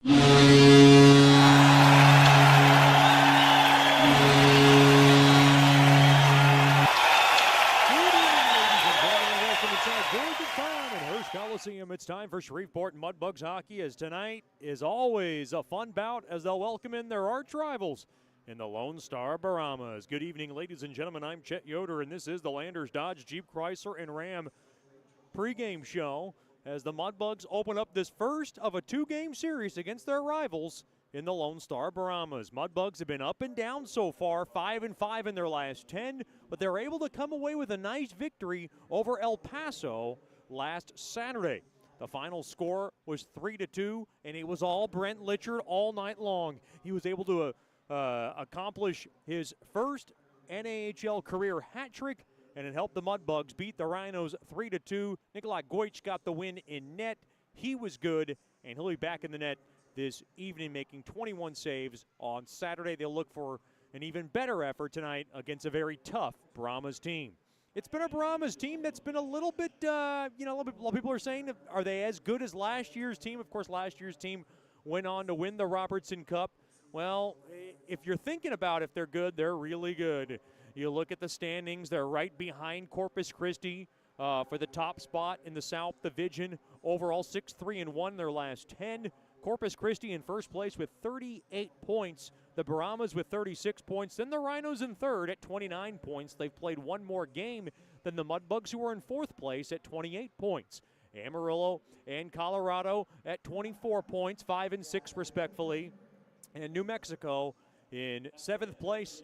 It's time for Shreveport Mudbugs hockey, as tonight is always a fun bout as they'll welcome in their arch rivals in the Lone Star Brahmas. Good evening, ladies and gentlemen. I'm Chet Yoder, and this is the Landers Dodge Jeep Chrysler and Ram pregame show as the Mudbugs open up this first of a two-game series against their rivals in the Lone Star Brahmas. Mudbugs have been up and down so far, 5-5 in their last 10, but they're able to come away with a nice victory over El Paso last Saturday. The final score was 3-2, and it was all Brent Litchard all night long. He was able to accomplish his first NAHL career hat trick, and it helped the Mudbugs beat the Rhinos 3-2. Nikolai Goich got the win in net. He was good, and he'll be back in the net this evening, making 21 saves on Saturday. They'll look for an even better effort tonight against a very tough Brahmas team. It's been a Brahmas team that's been a little bit, a lot of people are saying, are they as good as last year's team? Of course, last year's team went on to win the Robertson Cup. Well, if you're thinking about if they're good, they're really good. You look at the standings, they're right behind Corpus Christi for the top spot in the South Division. Overall, 6-3-1 in their last 10. Corpus Christi in first place with 38 points. The Brahmas with 36 points. Then the Rhinos in third at 29 points. They've played one more game than the Mudbugs, who are in fourth place at 28 points. Amarillo and Colorado at 24 points, 5 and 6 respectfully. And New Mexico in seventh place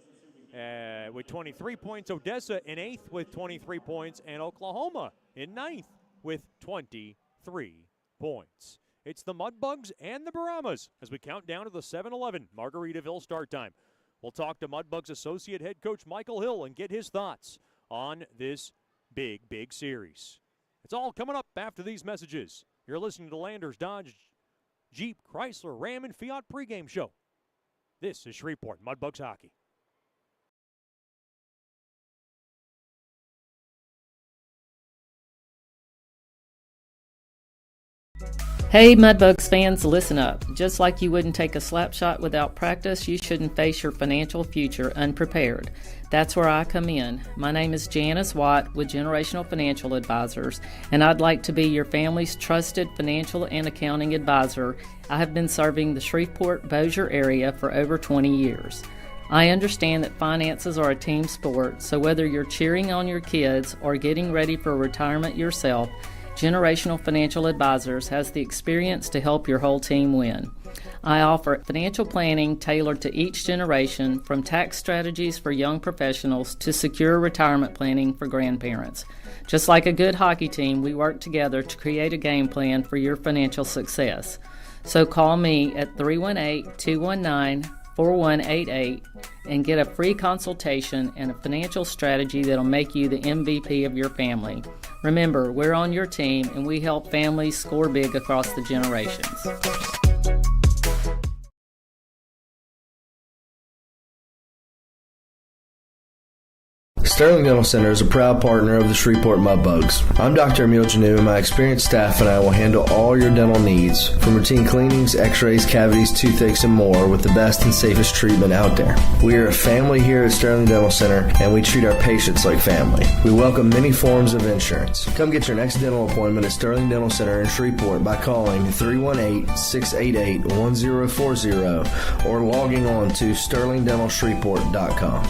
with 23 points. Odessa in eighth with 23 points. And Oklahoma in ninth with 23 points. It's the Mudbugs and the Brahmas as we count down to the 7-11 Margaritaville start time. We'll talk to Mudbugs associate head coach Michael Hill and get his thoughts on this big series. It's all coming up after these messages. You're listening to Landers Dodge Jeep Chrysler Ram and Fiat pregame show. This is Shreveport Mudbugs hockey. Hey Mudbugs fans, listen up. Just like you wouldn't take a slap shot without practice, you shouldn't face your financial future unprepared. That's where I come in. My name is Janice Watt with Generational Financial Advisors, and I'd like to be your family's trusted financial and accounting advisor. I have been serving the Shreveport-Bossier area for over 20 years. I understand that finances are a team sport, so whether you're cheering on your kids or getting ready for retirement yourself, Generational Financial Advisors has the experience to help your whole team win. I offer financial planning tailored to each generation, from tax strategies for young professionals to secure retirement planning for grandparents. Just like a good hockey team, we work together to create a game plan for your financial success. So call me at 318-219-4188 and get a free consultation and a financial strategy that'll make you the MVP of your family. Remember, we're on your team and we help families score big across the generations. Sterling Dental Center is a proud partner of the Shreveport Mudbugs. I'm Dr. Emil Janu, and my experienced staff and I will handle all your dental needs, from routine cleanings, x-rays, cavities, toothaches, and more, with the best and safest treatment out there. We are a family here at Sterling Dental Center, and we treat our patients like family. We welcome many forms of insurance. Come get your next dental appointment at Sterling Dental Center in Shreveport by calling 318-688-1040 or logging on to sterlingdentalshreveport.com.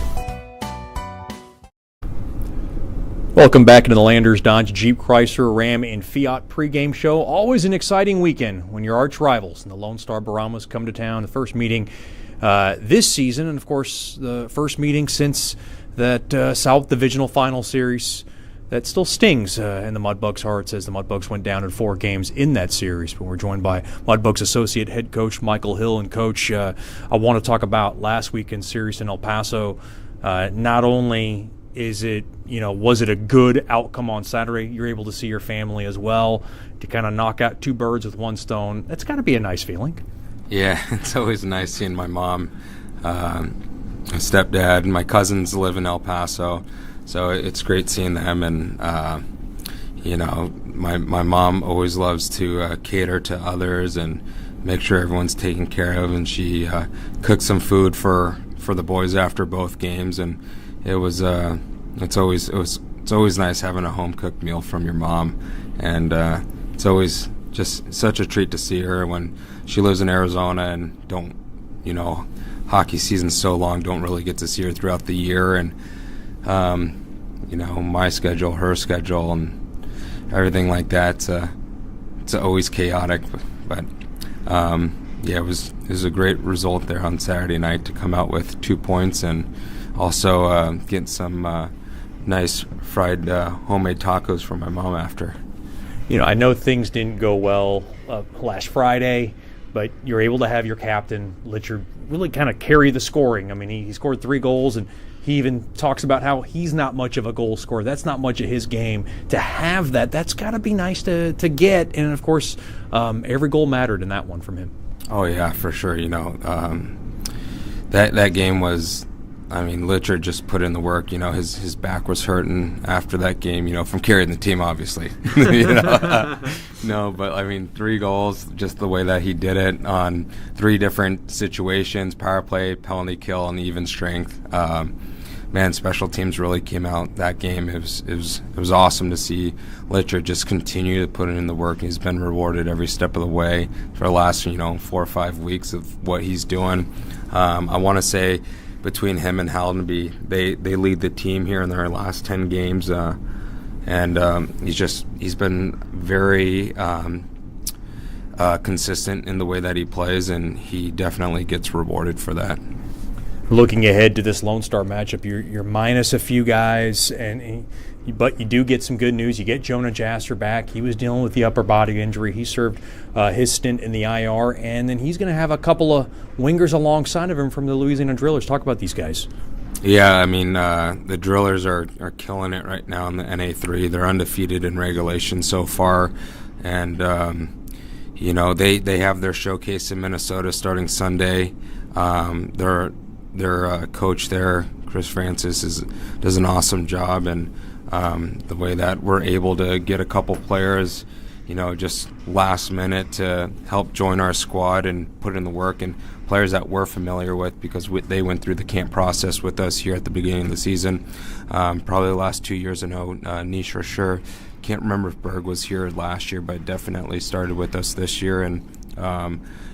Welcome back to the Landers Dodge Jeep Chrysler Ram and Fiat pregame show. Always an exciting weekend when your arch rivals and the Lone Star Brahmas come to town. The first meeting this season, and of course the first meeting since that South Divisional Final Series that still stings in the Mudbugs' hearts as the Mudbugs went down in 4 games in that series. But we're joined by Mudbugs associate head coach Michael Hill. And Coach, I want to talk about last weekend's series in El Paso. Not only was it a good outcome on Saturday? You're able to see your family as well, to kind of knock out 2 birds with 1 stone. That's got to be a nice feeling. Yeah, it's always nice seeing my mom, my stepdad, and my cousins live in El Paso, so it's great seeing them. And my mom always loves to cater to others, and make sure everyone's taken care of, and she cooked some food for the boys after both games, and it's always nice having a home cooked meal from your mom, and it's always just such a treat to see her when she lives in Arizona and hockey season's so long, don't really get to see her throughout the year, and my schedule, her schedule, and everything like that. It's always chaotic, but it was a great result there on Saturday night to come out with 2 points and also get some nice fried homemade tacos from my mom after. I know things didn't go well last Friday, but you're able to have your captain, Litchard, really kind of carry the scoring. I mean, he scored 3 goals, and he even talks about how he's not much of a goal scorer. That's not much of his game. To have that's got to be nice to get. And, of course, every goal mattered in that one from him. Oh, yeah, for sure. That game was, Litchard just put in the work. His back was hurting after that game, from carrying the team, obviously. No, but 3 goals, just the way that he did it on 3 different situations: power play, penalty kill, and even strength. Special teams really came out that game. It was awesome to see Litchard just continue to put in the work. He's been rewarded every step of the way for the last 4 or 5 weeks of what he's doing. I want to say, between him and Haldenby, they lead the team here in their last 10 games, and he's been very consistent in the way that he plays, and he definitely gets rewarded for that. Looking ahead to this Lone Star matchup, you're minus a few guys, but you do get some good news. You get Jonah Jasser back. He was dealing with the upper body injury. He served his stint in the IR, and then he's going to have a couple of wingers alongside of him from the Louisiana Drillers. Talk about these guys. Yeah, the Drillers are killing it right now in the NA3. They're undefeated in regulation so far, and they have their showcase in Minnesota starting Sunday. Their coach there, Chris Francis, does an awesome job, and the way that we're able to get a couple players, just last minute to help join our squad and put in the work, and players that we're familiar with because they went through the camp process with us here at the beginning of the season. Probably the last 2 years, I know Nish for sure. Can't remember if Berg was here last year, but definitely started with us this year, and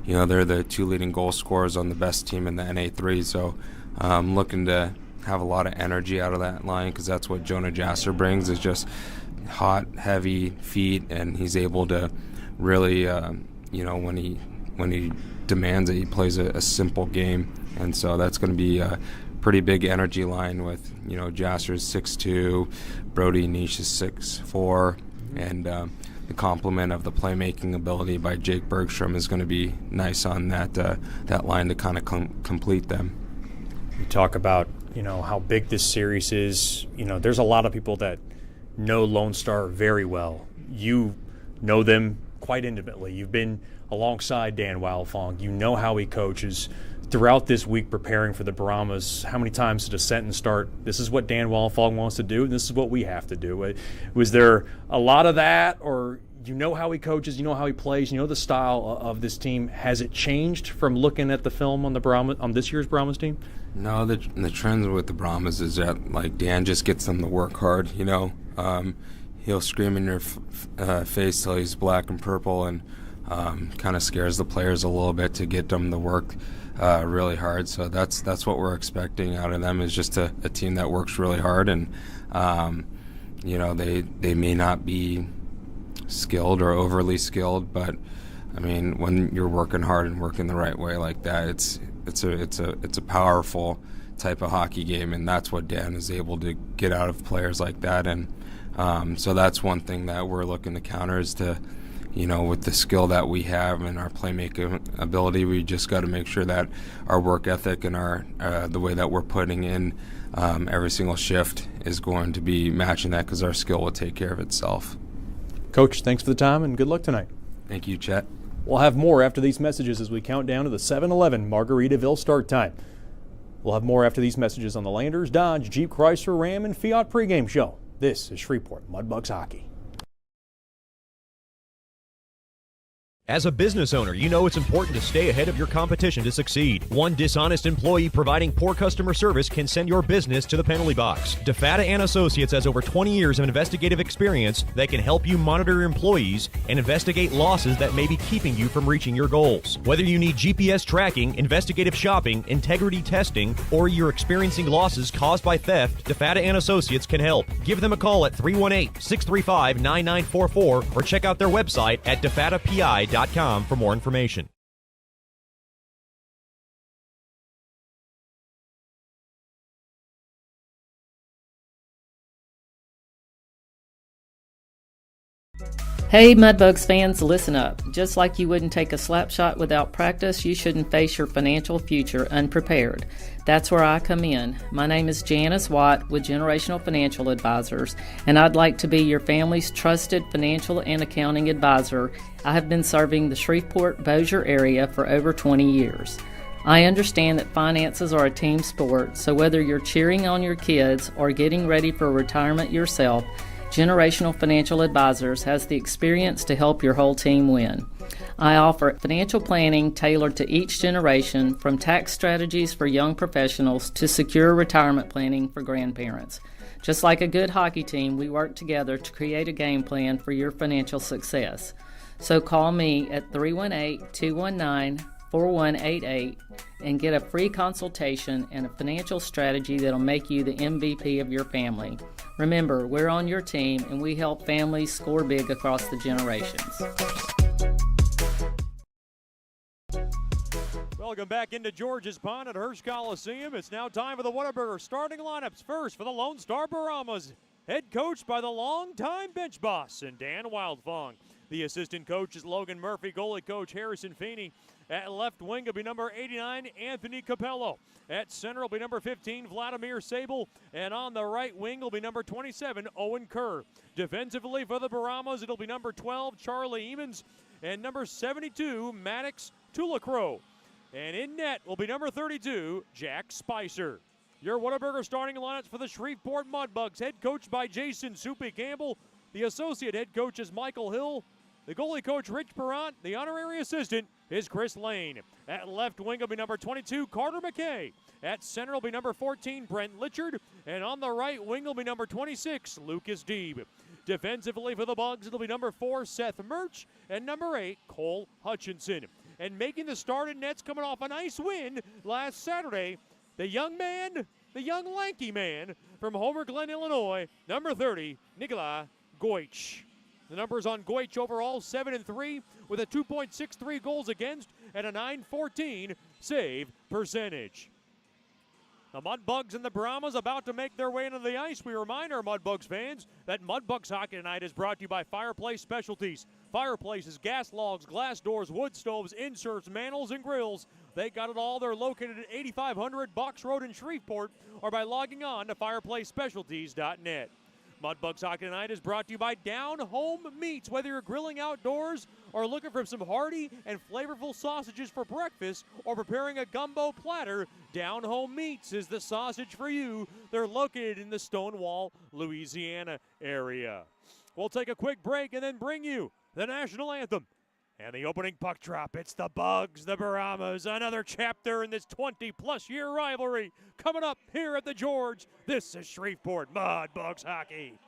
they're the 2 leading goal scorers on the best team in the NA3, so I'm looking to have a lot of energy out of that line, because that's what Jonah Jasser brings, is just hot, heavy feet, and he's able to really, when he demands it, he plays a simple game, and so that's going to be a pretty big energy line with, Jasser's 6'2", Brody Niche is 6'4", and the complement of the playmaking ability by Jake Bergstrom is going to be nice on that line to kind of complete them. You talk about how big this series is. There's a lot of people that know Lone Star very well. You know them quite intimately. You've been alongside Dan Wildfong. You know how he coaches. Throughout this week preparing for the Brahmas, how many times did a sentence start, "This is what Dan Wildfong wants to do, and this is what we have to do"? Was there a lot of that, or how he coaches, how he plays, the style of this team? Has it changed from looking at the film on the Brahmas, on this year's Brahmas team? No, the trends with the Brahmas is that Dan just gets them to work hard. He'll scream in your face till he's black and purple, and kind of scares the players a little bit to get them to work really hard. So that's what we're expecting out of them, is just a team that works really hard, and they may not be skilled or overly skilled, but when you're working hard and working the right way like that, it's a powerful type of hockey game, and that's what Dan is able to get out of players like that. And so that's one thing that we're looking to counter, is to with the skill that we have and our playmaking ability, we just got to make sure that our work ethic and our the way that we're putting in every single shift is going to be matching that, because our skill will take care of itself. Coach, thanks for the time and good luck tonight. Thank you, Chet. We'll have more after these messages as we count down to the 7-Eleven Margaritaville start time. We'll have more after these messages on the Landers, Dodge, Jeep, Chrysler, Ram, and Fiat pregame show. This is Shreveport Mudbugs Hockey. As a business owner, you know it's important to stay ahead of your competition to succeed. One dishonest employee providing poor customer service can send your business to the penalty box. DeFatta and Associates has over 20 years of investigative experience that can help you monitor your employees and investigate losses that may be keeping you from reaching your goals. Whether you need GPS tracking, investigative shopping, integrity testing, or you're experiencing losses caused by theft, DeFatta and Associates can help. Give them a call at 318-635-9944 or check out their website at defattapi.com for more information. Hey Mudbugs fans, listen up. Just like you wouldn't take a slap shot without practice, you shouldn't face your financial future unprepared. That's where I come in. My name is Janice Watt with Generational Financial Advisors, and I'd like to be your family's trusted financial and accounting advisor. I have been serving the Shreveport Bossier area for over 20 years. I understand that finances are a team sport, so whether you're cheering on your kids or getting ready for retirement yourself, Generational Financial Advisors has the experience to help your whole team win. I offer financial planning tailored to each generation, from tax strategies for young professionals to secure retirement planning for grandparents. Just like a good hockey team, we work together to create a game plan for your financial success. So call me at 318-219-4188 and get a free consultation and a financial strategy that'll make you the MVP of your family. Remember, we're on your team and we help families score big across the generations. Welcome back into George's Pond at Hirsch Coliseum. It's now time for the Whataburger starting lineups. First for the Lone Star Brahmas, head coached by the longtime bench boss and Dan Wildfong. The assistant coach is Logan Murphy. Goalie coach Harrison Feeney. At left wing will be number 89, Anthony Capello. At center will be number 15, Vladimir Sable. And on the right wing will be number 27, Owen Kerr. Defensively for the Brahmas, it'll be number 12, Charlie Emons. And number 72, Maddox Tulacrow. And in net will be number 32, Jack Spicer. Your Whataburger starting lineups for the Shreveport Mudbugs, head coached by Jason Soupy Campbell. The associate head coach is Michael Hill. The goalie coach, Rich Perrant. The honorary assistant is Chris Lane. At left wing will be number 22, Carter McKay. At center will be number 14, Brent Litchard. And on the right wing will be number 26, Lucas Deeb. Defensively for the Bugs, it'll be number 4, Seth Murch. And number 8, Cole Hutchinson. And making the start in nets, coming off a nice win last Saturday, the young man, the young lanky man from Homer Glen, Illinois, number 30, Nikolai Goich. The numbers on Goich overall, 7-3 with a 2.63 goals against and a .914 save percentage. The Mudbugs and the Brahmas about to make their way into the ice. We remind our Mudbugs fans that Mudbugs Hockey Tonight is brought to you by Fireplace Specialties. Fireplaces, gas logs, glass doors, wood stoves, inserts, mantles, and grills. They got it all. They're located at 8500 Box Road in Shreveport or by logging on to fireplacespecialties.net. Mudbugs Hockey Tonight is brought to you by Down Home Meats. Whether you're grilling outdoors or looking for some hearty and flavorful sausages for breakfast or preparing a gumbo platter, Down Home Meats is the sausage for you. They're located in the Stonewall, Louisiana area. We'll take a quick break and then bring you the national anthem and the opening puck drop. It's the Bugs, the Brahmas, another chapter in this 20-plus year rivalry. Coming up here at the George, this is Shreveport Mudbugs Hockey.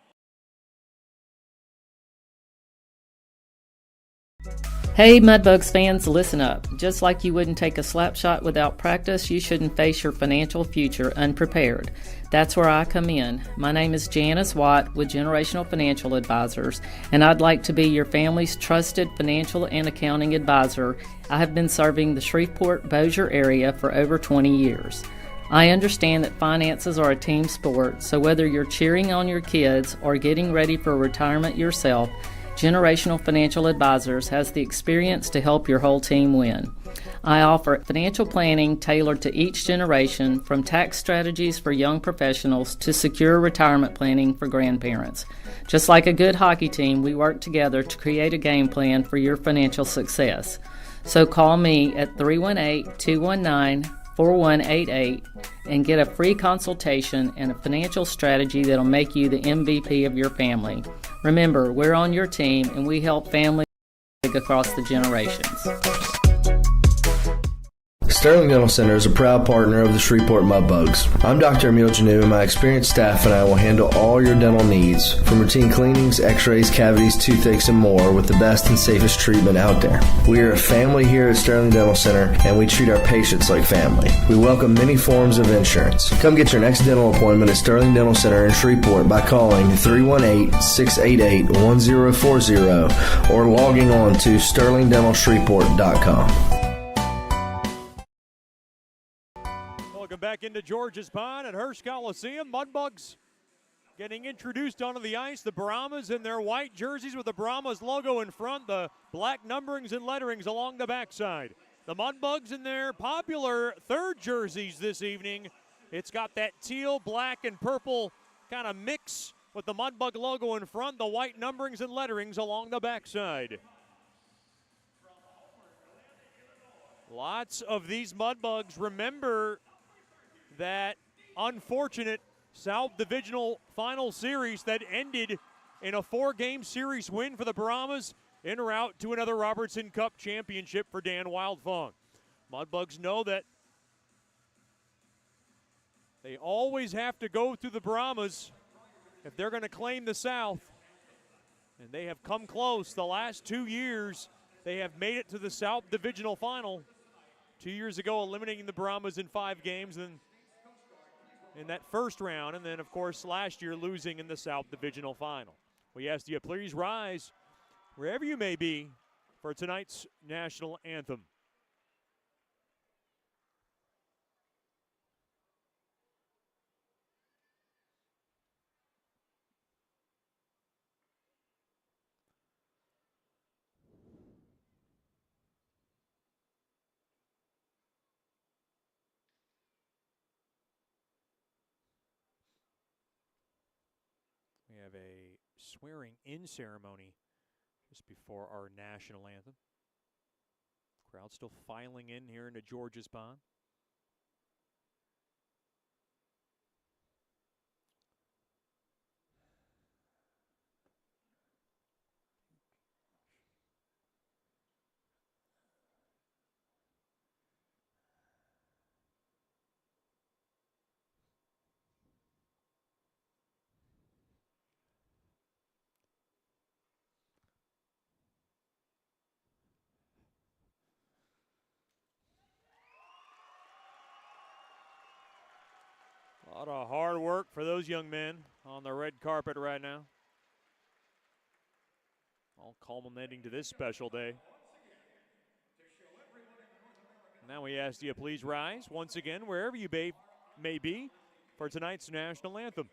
Hey Mudbugs fans, listen up. Just like you wouldn't take a slap shot without practice, you shouldn't face your financial future unprepared. That's where I come in. My name is Janice Watt with Generational Financial Advisors, and I'd like to be your family's trusted financial and accounting advisor. I have been serving the Shreveport Bossier area for over 20 years. I understand that finances are a team sport, so whether you're cheering on your kids or getting ready for retirement yourself, Generational Financial Advisors has the experience to help your whole team win. I offer financial planning tailored to each generation, from tax strategies for young professionals to secure retirement planning for grandparents. Just like a good hockey team, we work together to create a game plan for your financial success. So call me at 318-219-4188 and get a free consultation and a financial strategy that'll make you the MVP of your family. Remember, we're on your team and we help families across the generations. Sterling Dental Center is a proud partner of the Shreveport Mudbugs. I'm Dr. Emil Janu, and my experienced staff and I will handle all your dental needs, from routine cleanings, x-rays, cavities, toothaches, and more, with the best and safest treatment out there. We are a family here at Sterling Dental Center, and we treat our patients like family. We welcome many forms of insurance. Come get your next dental appointment at Sterling Dental Center in Shreveport by calling 318-688-1040 or logging on to sterlingdentalshreveport.com. Welcome back into George's Pond at Hearst Coliseum. Mudbugs getting introduced onto the ice. The Brahmas in their white jerseys with the Brahmas logo in front, the black numberings and letterings along the backside. The Mudbugs in their popular third jerseys this evening. It's got that teal, black, and purple kind of mix with the Mudbug logo in front, the white numberings and letterings along the backside. Lots of these Mudbugs remember that unfortunate South Divisional Final Series that ended in a 4-game series win for the Brahmas en route to another Robertson Cup championship for Dan Wildfong. Mudbugs know that they always have to go through the Brahmas if they're going to claim the South, and they have come close. The last 2 years, they have made it to the South Divisional Final. 2 years ago, eliminating the Brahmas in 5 games, and in that first round, and then, of course, last year losing in the South Divisional Final. We ask you, please rise wherever you may be for tonight's national anthem. We have a swearing-in ceremony just before our national anthem. Crowd still filing in here into George's Pond. A lot of hard work for those young men on the red carpet right now. All culminating to this special day. Now we ask you, please rise once again wherever you may be for tonight's national anthem.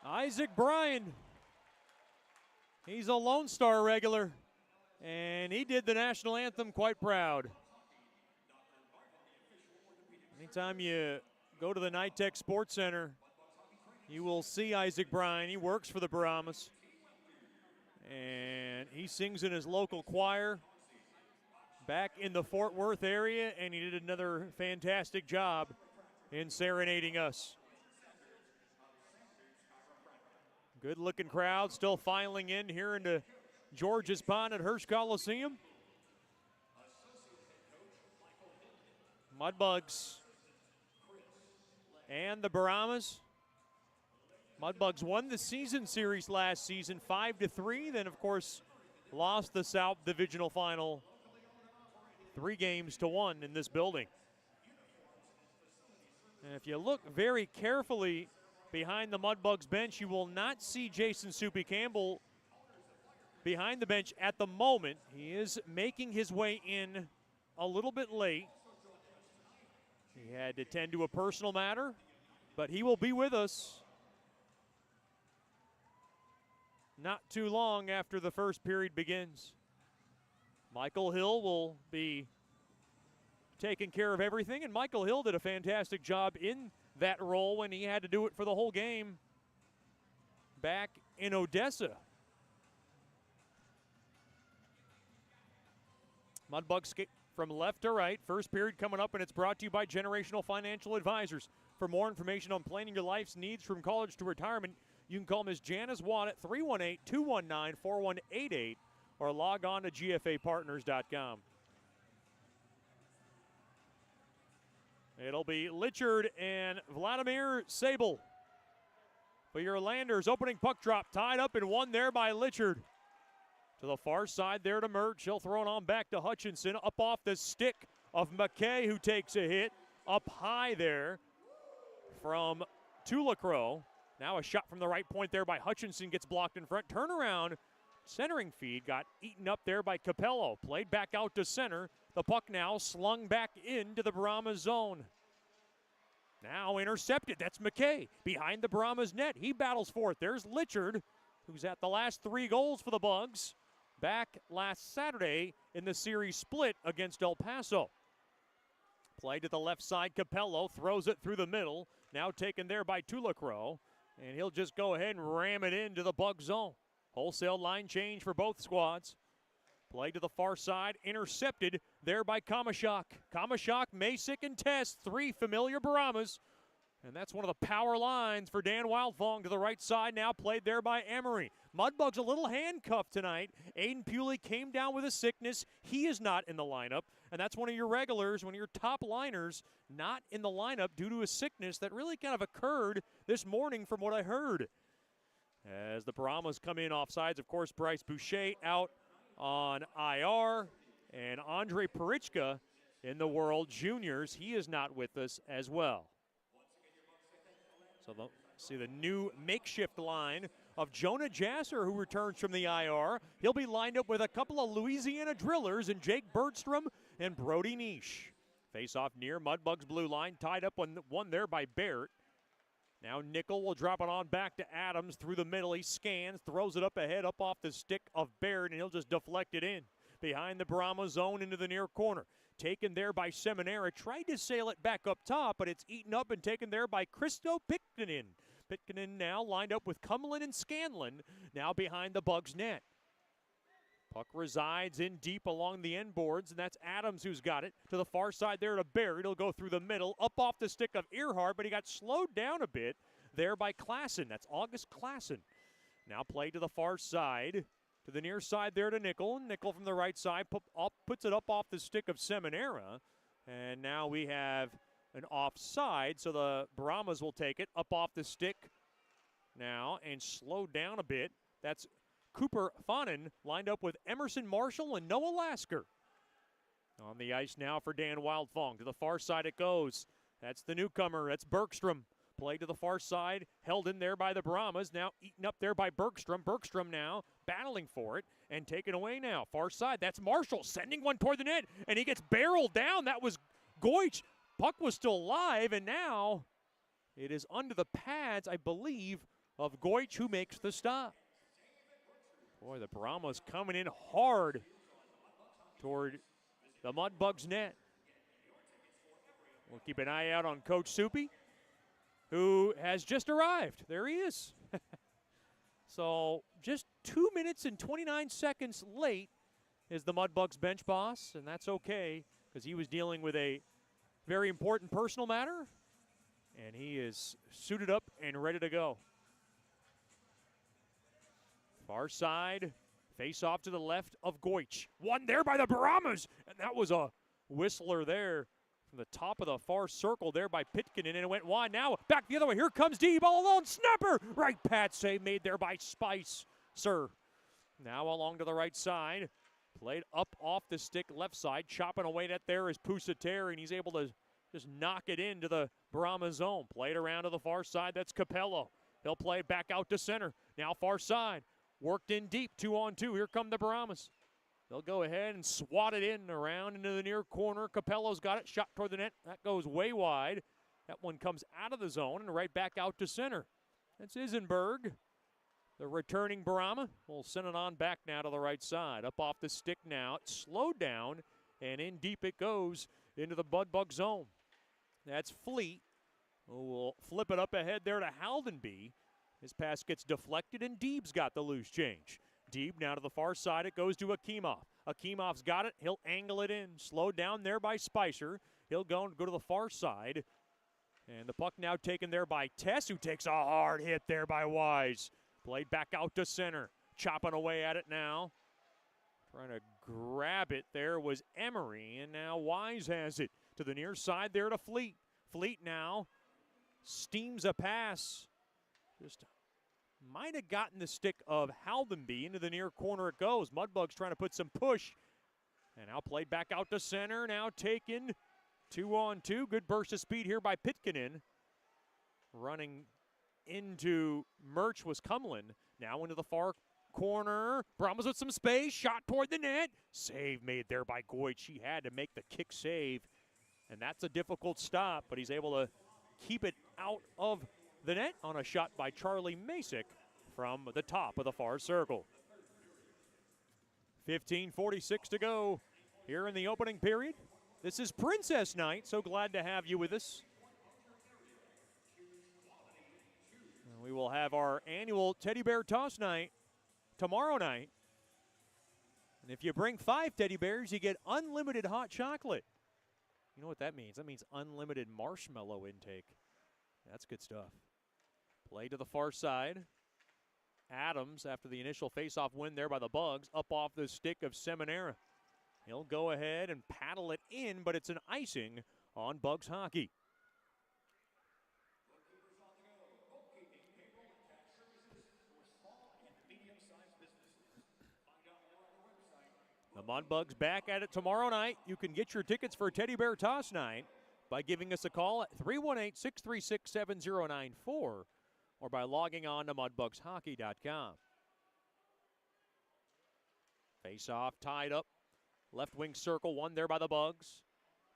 Isaac Bryan, he's a Lone Star regular. And he did the national anthem quite proud. Anytime you go to the NITEC Sports Center, you will see Isaac Bryan. He works for the Brahmas. And he sings in his local choir back in the Fort Worth area, and he did another fantastic job in serenading us. Good-looking crowd still filing in here into George's Pond at Hirsch Coliseum. Mudbugs and the Brahmas. Mudbugs won the season series last season 5-3, then of course lost the South Divisional Final 3-1 in this building. And if you look very carefully behind the Mudbugs bench, you will not see Jason Soupy Campbell behind the bench at the moment. He is making his way in a little bit late. He had to tend to a personal matter, but he will be with us not too long after the first period begins. Michael Hill will be taking care of everything, and Michael Hill did a fantastic job in that role when he had to do it for the whole game back in Odessa. Mudbugs skate from left to right. First period coming up, and it's brought to you by Generational Financial Advisors. For more information on planning your life's needs from college to retirement, you can call Ms. Janice Watt at 318-219-4188 or log on to gfapartners.com. It'll be Litchard and Vladimir Sable for your Landers. Opening puck drop, tied up and won there by Litchard. To the far side there to Merch. He'll throw it on back to Hutchinson. Up off the stick of McKay, who takes a hit. Up high there from Tulacrow. Now a shot from the right point there by Hutchinson gets blocked in front. Turnaround, centering feed got eaten up there by Capello. Played back out to center. The puck now slung back into the Brahmas zone. Now intercepted. That's McKay behind the Brahmas net. He battles for it. There's Litchard, who's at the last 3 goals for the Bugs back last Saturday in the series split against El Paso. Play to the left side. Capello throws it through the middle. Now taken there by Tulacrow. And he'll just go ahead and ram it into the Bug zone. Wholesale line change for both squads. Play to the far side, intercepted there by Kamashak. Kamashak, Masick, and Test, 3 familiar Brahmas. And that's one of the power lines for Dan Wildfong to the right side, now played there by Emery. Mudbugs a little handcuffed tonight. Aiden Pewley came down with a sickness. He is not in the lineup, and that's one of your regulars, one of your top liners, not in the lineup due to a sickness that really kind of occurred this morning from what I heard. As the Brahmas come in offsides, of course, Bryce Boucher out on IR, and Andre Perichka in the World Juniors. He is not with us as well. So see the new makeshift line of Jonah Jasser, who returns from the IR. He'll be lined up with a couple of Louisiana drillers and Jake Bergstrom and Brody Niche. Face off near Mudbugs blue line, tied up one there by Barrett. Now Nickel will drop it on back to Adams through the middle. He scans, throws it up ahead, up off the stick of Barrett, and he'll just deflect it in. Behind the Brahma zone into the near corner. Taken there by Seminara. Tried to sail it back up top, but it's eaten up and taken there by Christo Pitkanen. Pitkanen now lined up with Cumlin and Scanlon, now behind the Bugs net. Puck resides in deep along the end boards, and that's Adams who's got it. To the far side there to Barrett. He'll go through the middle, up off the stick of Earhart, but he got slowed down a bit there by Klassen. That's August Klassen. Now played to the far side. To the near side there to Nickel. Nickel from the right side puts it up off the stick of Seminara. And now we have an offside, so the Brahmas will take it up off the stick now and slow down a bit. That's Cooper Fonin lined up with Emerson Marshall and Noah Lasker. On the ice now for Dan Wildfong. To the far side it goes. That's the newcomer. That's Bergstrom. Play to the far side, held in there by the Brahmas, now eaten up there by Bergstrom. Bergstrom now battling for it and taken away now. Far side, that's Marshall sending one toward the net, and he gets barreled down. That was Goich. Puck was still alive, and now it is under the pads, I believe, of Goich, who makes the stop. Boy, the Brahmas coming in hard toward the Mudbugs net. We'll keep an eye out on Coach Soupy, who has just arrived. There he is. So just 2 minutes and 29 seconds late is the Mudbugs bench boss, and that's okay because he was dealing with a very important personal matter, and he is suited up and ready to go. Far side, face off to the left of Goich. One there by the Brahmas, and that was a whistler there from the top of the far circle there by Pitkin, and it went wide. Now back the other way. Here comes D, ball alone, snapper. Right pat save made there by Spicer. Now along to the right side. Played up off the stick left side. Chopping away net there is Pusateri, and he's able to just knock it into the Brahmas zone. Played around to the far side. That's Capello. He'll play it back out to center. Now far side. Worked in deep, 2-on-2. Here come the Brahmas. They'll go ahead and swat it in around into the near corner. Capello's got it. Shot toward the net. That goes way wide. That one comes out of the zone and right back out to center. That's Isenberg. The returning Brahma will send it on back now to the right side. Up off the stick now. It's slowed down, and in deep it goes into the Mudbug zone. That's Fleet, who will flip it up ahead there to Haldenby. His pass gets deflected, and Deeb's got the loose change. Deeb now to the far side. It goes to Akimov. Akimov's got it. He'll angle it in. Slowed down there by Spicer. He'll go to the far side. And the puck now taken there by Tess, who takes a hard hit there by Wise. Played back out to center. Chopping away at it now. Trying to grab it there was Emery, and now Wise has it to the near side there to Fleet. Fleet now steams a pass. Just might have gotten the stick of Haldenby. Into the near corner it goes. Mudbugs trying to put some push. And now played back out to center. Now taken 2-on-2. Good burst of speed here by Pitkinen. Running into Murch was Cumlin. Now into the far corner. Brahmas with some space. Shot toward the net. Save made there by Goich. He had to make the kick save. And that's a difficult stop, but he's able to keep it out of the net on a shot by Charlie Masick from the top of the far circle. 15:46 to go here in the opening period. This is Princess Night, so glad to have you with us. We will have our annual Teddy Bear Toss Night tomorrow night. And if you bring 5 teddy bears, you get unlimited hot chocolate. You know what that means? That means unlimited marshmallow intake. That's good stuff. Play to the far side. Adams, after the initial face-off win there by the Bugs, up off the stick of Seminara. He'll go ahead and paddle it in, but it's an icing on Bugs hockey. The Mudbugs back at it tomorrow night. You can get your tickets for Teddy Bear Toss Night by giving us a call at 318-636-7094 or by logging on to mudbugshockey.com. Face-off tied up. Left wing circle, one there by the Bugs.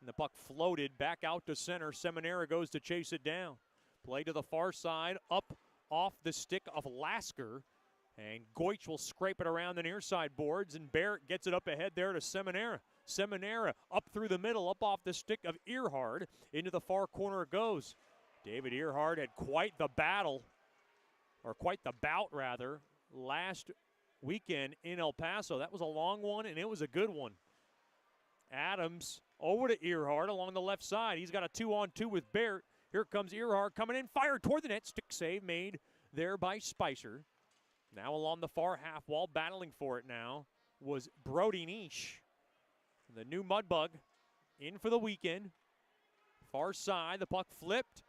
And the puck floated back out to center. Seminara goes to chase it down. Play to the far side, up off the stick of Lasker. And Goich will scrape it around the near side boards, and Barrett gets it up ahead there to Seminara. Seminara up through the middle, up off the stick of Earhard. Into the far corner it goes. David Earhard had quite the battle, or quite the bout rather, last weekend in El Paso. That was a long one, and it was a good one. Adams over to Earhard along the left side. He's got a 2-on-2 with Barrett. Here comes Earhard coming in, fired toward the net. Stick save made there by Spicer. Now along the far half wall, battling for it now, was Brody Nish. The new Mudbug in for the weekend. Far side, the puck flipped,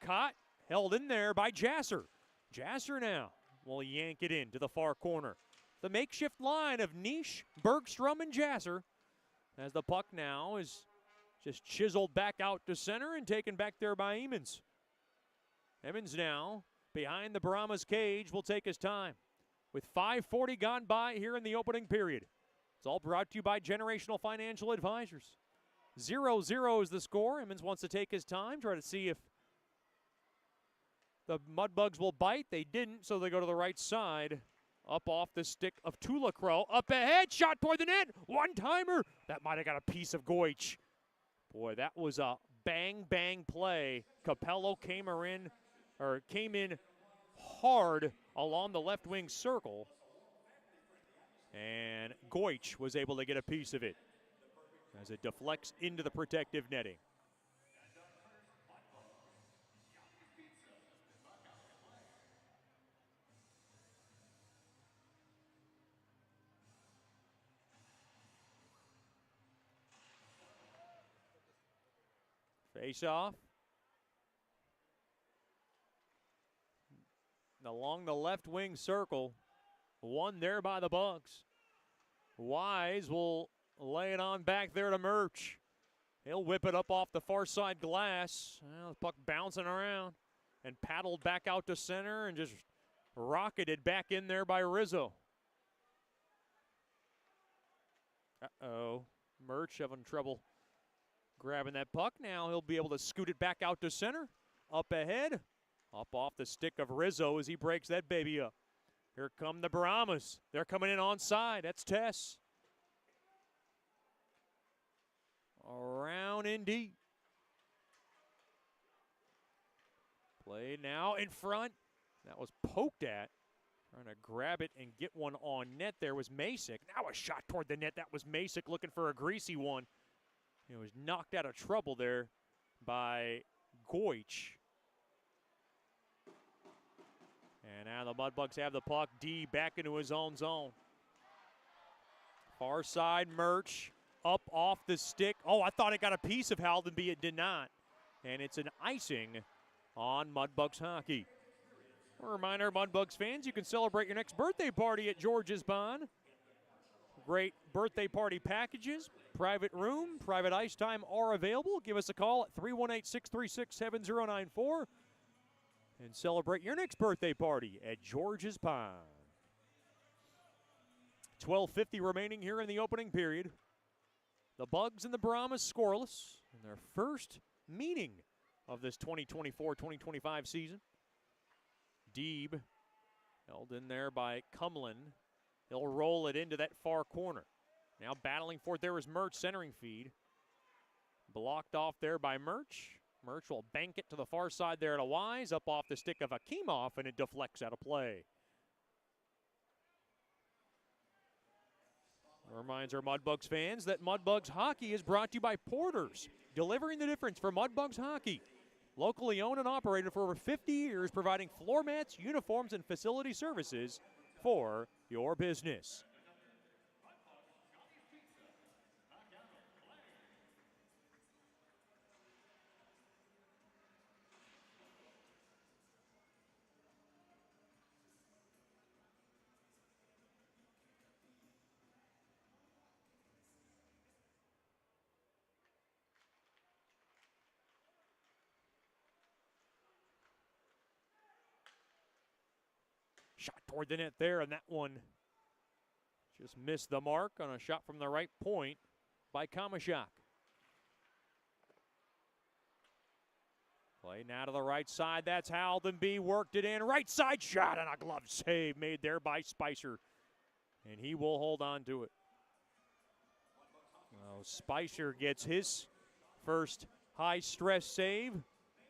caught, held in there by Jasser. Jasser now will yank it in to the far corner. The makeshift line of Nish, Bergstrom, and Jasser, as the puck now is just chiseled back out to center and taken back there by Emmons. Emmons now behind the Brahmas cage will take his time. With 5:40 gone by here in the opening period. It's all brought to you by Generational Financial Advisors. 0-0 is the score. Emmons wants to take his time, try to see if the Mudbugs will bite. They didn't, so they go to the right side Up off the stick of Tulacro. Up ahead, shot toward the net. One-timer. That might have got a piece of Goich. Boy, that was a bang play. Capello came in hard along the left wing circle. And Goich was able to get a piece of it as it deflects into the protective netting. Face off. Along the left wing circle. One there by the Bugs. Wise will lay it on back there to Murch. He'll whip it up off the far side glass. Well, the puck bouncing around and paddled back out to center and just rocketed back in there by Rizzo. Uh-oh. Murch having trouble grabbing that puck. Now he'll be able to scoot it back out to center. Up ahead. Up off the stick of Rizzo as he breaks that baby up. Here come the Brahmas. They're coming in onside. That's Tess. Around in deep. Played now in front. That was poked at. Trying to grab it and get one on net there was Masick. Now a shot toward the net. That was Masick looking for a greasy one. He was knocked out of trouble there by Goich. And now the Mudbugs have the puck. D back into his own zone. Far side, Murch. Up off the stick. Oh, I thought it got a piece of Haldenby. It did not. And it's an icing on Mudbugs hockey. A reminder, Mudbugs fans, you can celebrate your next birthday party at George's Pond. Great birthday party packages, private room, private ice time are available. Give us a call at 318-636-7094 and celebrate your next birthday party at George's Pond. 12:50 remaining here in the opening period. The Bugs and the Brahmas scoreless in their first meeting of this 2024-2025 season. Deeb held in there by Cumlin. He'll roll it into that far corner. Now battling for it, there is Murch centering feed. Blocked off there by Murch. Murch will bank it to the far side there to Wise. Up off the stick of Akimov, and it deflects out of play. Reminds our Mudbugs fans that Mudbugs hockey is brought to you by Porter's, delivering the difference for Mudbugs hockey. Locally owned and operated for over 50 years, providing floor mats, uniforms, and facility services for your business. Shot toward the net there, and that one just missed the mark on a shot from the right point by Kamashak. Play now to the right side. That's Haldenby. Worked it in. Right side shot and a glove save made there by Spicer. And he will hold on to it. Well, Spicer gets his first high-stress save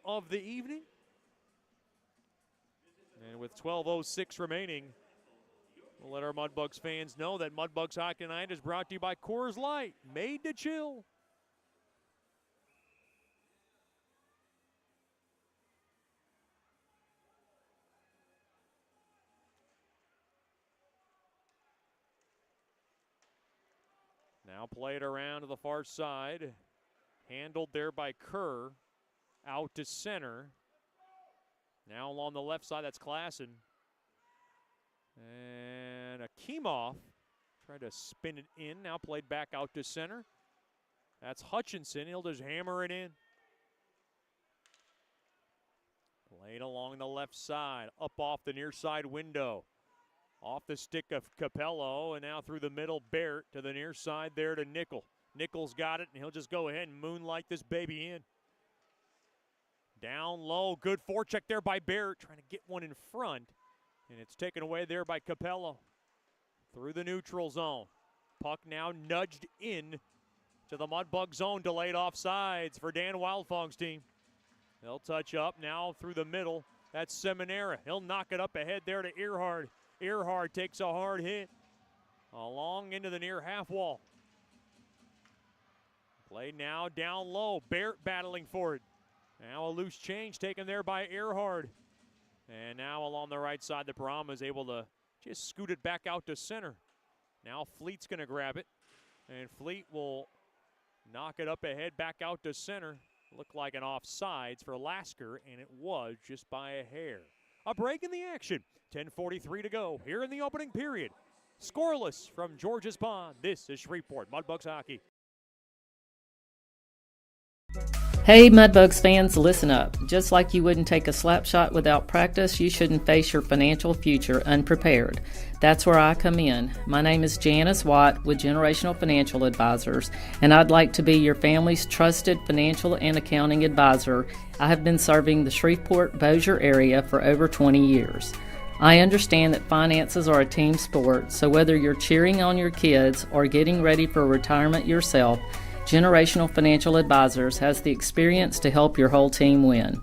of the evening. And with 12:06 remaining, we'll let our Mudbugs fans know that Mudbugs Hockey Night is brought to you by Coors Light, made to chill. Now played around to the far side. Handled there by Kerr. Out to center. Now along the left side, that's Klassen. And Akimov tried to spin it in. Now played back out to center. That's Hutchinson. He'll just hammer it in. Played along the left side. Up off the near side window. Off the stick of Capello. And now through the middle, Barrett to the near side there to Nickel. Nickel's got it, and he'll just go ahead and moonlight this baby in. Down low, good forecheck there by Barrett, trying to get one in front. And it's taken away there by Capello. through the neutral zone. Puck now nudged in to the Mudbug zone, delayed offsides for Dan Wildfong's team. They'll touch up now through the middle. That's Seminara. He'll knock it up ahead there to Earhart. Earhart takes a hard hit along into the near half wall. Play now down low. Barrett battling for it. Now a loose change taken there by Earhart. And now along the right side, the Brahmas is able to just scoot it back out to center. Now Fleet's going to grab it. And Fleet will knock it up ahead back out to center. Looked like an offsides for Lasker, and it was just by a hair. A break in the action. 10:43 to go here in the opening period. Scoreless from George's Pond. This is Shreveport Mudbugs hockey. Hey Mudbugs fans, listen up. Just like you wouldn't take a slap shot without practice, you shouldn't face your financial future unprepared. That's where I come in. My name is Janice Watt with Generational Financial Advisors, and I'd like to be your family's trusted financial and accounting advisor. I have been serving the Shreveport-Bossier area for over 20 years. I understand that finances are a team sport, so whether you're cheering on your kids or getting ready for retirement yourself, Generational Financial Advisors has the experience to help your whole team win.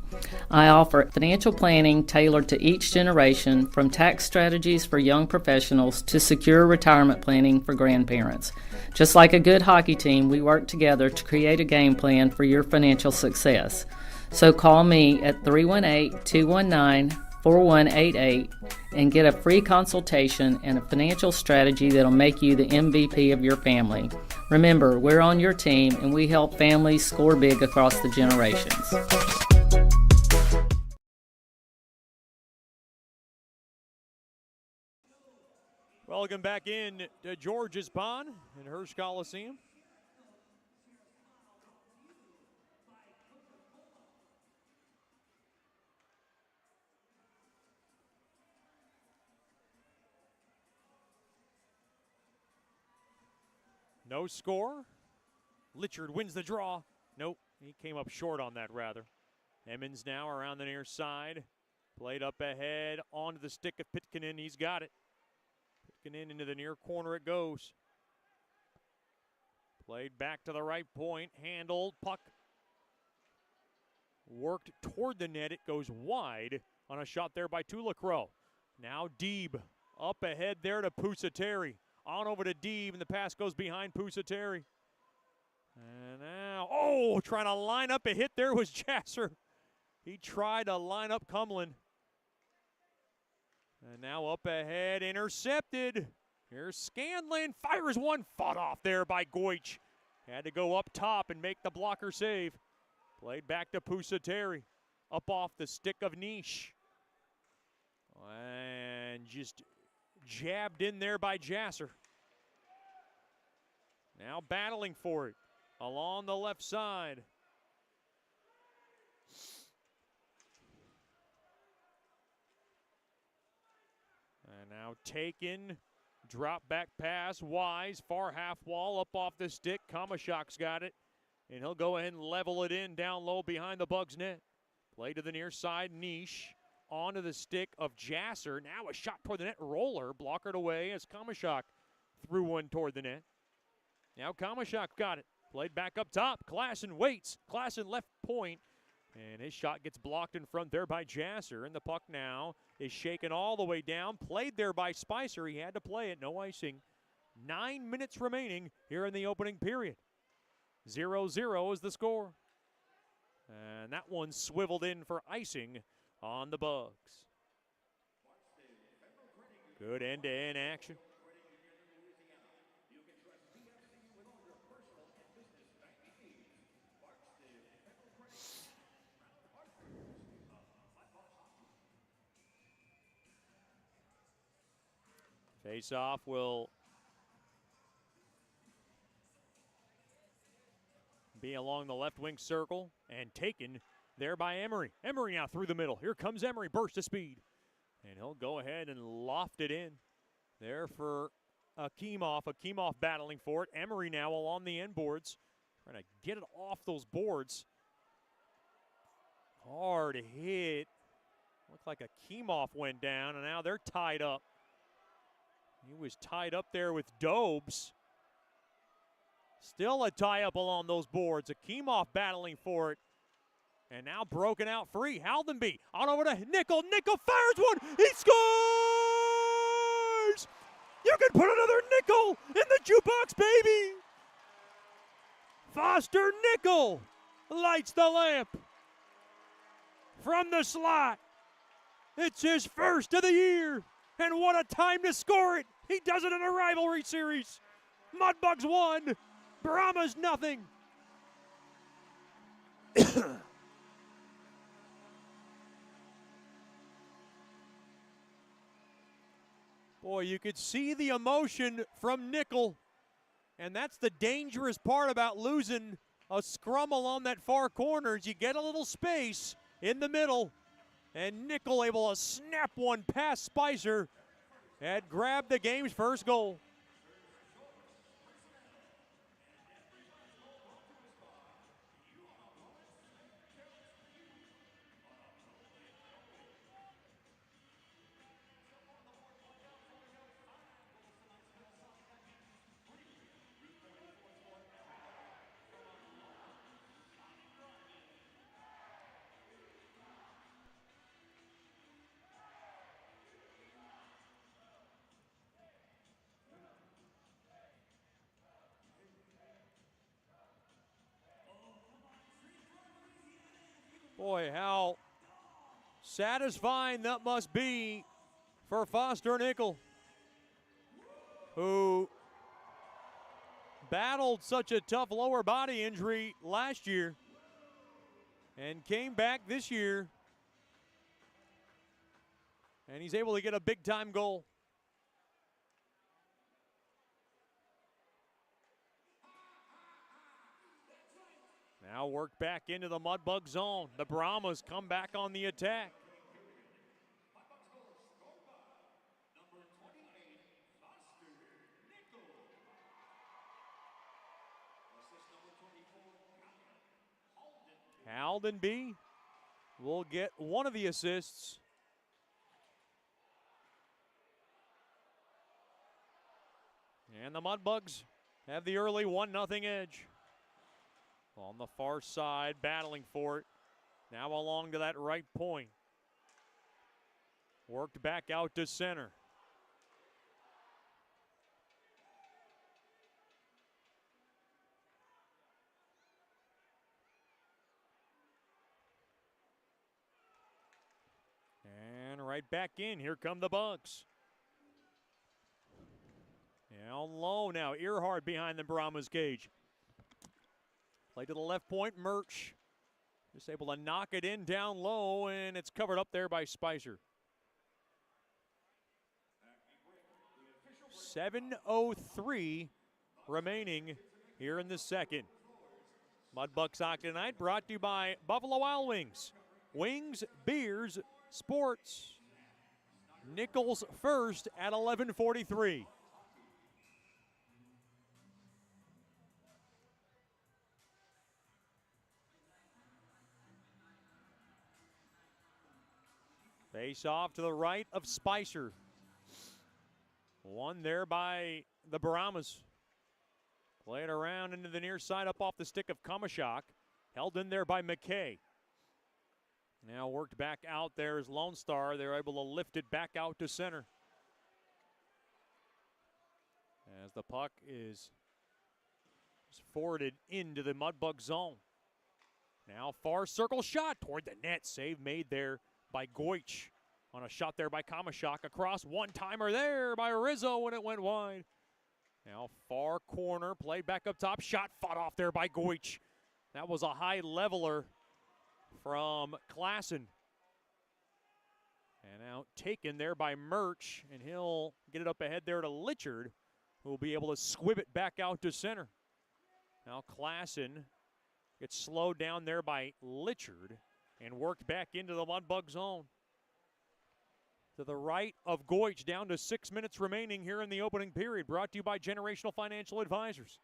I offer financial planning tailored to each generation, from tax strategies for young professionals to secure retirement planning for grandparents. Just like a good hockey team, we work together to create a game plan for your financial success. So call me at 318-219-4188 and get a free consultation and a financial strategy that'll make you the MVP of your family. Remember, we're on your team and we help families score big across the generations. Welcome back in to George's Pond in Hirsch Coliseum. No score. Litchard wins the draw. Nope, he came up short on that, rather. Emmons now around the near side. Played up ahead onto the stick of Pitkinen. He's got it. Pitkinen into the near corner it goes. Played back to the right point. Handled. Puck worked toward the net. It goes wide on a shot there by Tulacrow. Now Deeb up ahead there to Pusateri. On over to Deeb, and the pass goes behind Pusateri. And now, trying to line up a hit there was Jasser. He tried to line up Cumlin. And now up ahead, intercepted. Here's Scanlon, fires one, fought off there by Goich. Had to go up top and make the blocker save. Played back to Pusateri. Up off the stick of Niche. And just jabbed in there by Jasser. Now battling for it along the left side. And now taken, drop back pass, Wise, far half wall, up off the stick. Kamashak's got it, and he'll go ahead and level it in down low behind the Bugs net. Play to the near side, Niche. Onto the stick of Jasser. Now a shot toward the net. Roller blockered away as Kamashak threw one toward the net. Now Kamashak got it. Played back up top. Klassen waits. Klassen left point. And his shot gets blocked in front there by Jasser. And the puck now is shaken all the way down. Played there by Spicer. He had to play it. No icing. 9 minutes remaining here in the opening period. 0-0 is the score. And that one swiveled in for icing on the Bugs. Good end-to-end action. Face-off will be along the left wing circle and taken there by Emery. Emery now through the middle. Here comes Emery, burst of speed. And he'll go ahead and loft it in there for Akimov. Akimov battling for it. Emery now along the end boards, trying to get it off those boards. Hard hit. Looked like Akimov went down, and now they're tied up. He was tied up there with Dobes. Still a tie-up along those boards. Akimov battling for it. And now broken out free. Haldenby on over to Nickel. Nickel fires one. He scores! You can put another nickel in the jukebox, baby! Foster Nickel lights the lamp from the slot. It's his first of the year. And what a time to score it. He does it in a rivalry series. Mudbugs 1, Brahmas nothing. Boy, you could see the emotion from Nickel. And that's the dangerous part about losing a scrum along that far corner is you get a little space in the middle. And Nickel able to snap one past Spicer and grab the game's first goal. Boy, how satisfying that must be for Foster Nickel, who battled such a tough lower body injury last year and came back this year, and he's able to get a big-time goal. Now work back into the Mudbug zone. The Brahmas come back on the attack. Haldenby will get one of the assists. And the Mudbugs have the early 1-0 edge. On the far side, battling for it. Now along to that right point. Worked back out to center. And right back in. Here come the Bugs. Down low now. Earhart behind the Brahmas cage. Play to the left point, Murch. Just able to knock it in down low, and it's covered up there by Spicer. 7:03 remaining here in the second. Mudbugs Hockey tonight brought to you by Buffalo Wild Wings. Wings, beers, sports. Nichols first at 11:43. Face off to the right of Spicer. One there by the Brahmas. Played around into the near side up off the stick of Kamashak. Held in there by McKay. Now worked back out there as Lone Star. They're able to lift it back out to center. As the puck is forwarded into the Mudbug zone. Now far circle shot toward the net. Save made there by Goich on a shot there by Kamashak. Across one-timer there by Rizzo when it went wide. Now far corner, played back up top. Shot fought off there by Goich. That was a high leveler from Klassen. And out taken there by Murch, and he'll get it up ahead there to Litchard, who will be able to squib it back out to center. Now Klassen gets slowed down there by Litchard and worked back into the Mudbug zone. To the right of Goich, down to 6 minutes remaining here in the opening period. Brought to you by Generational Financial Advisors.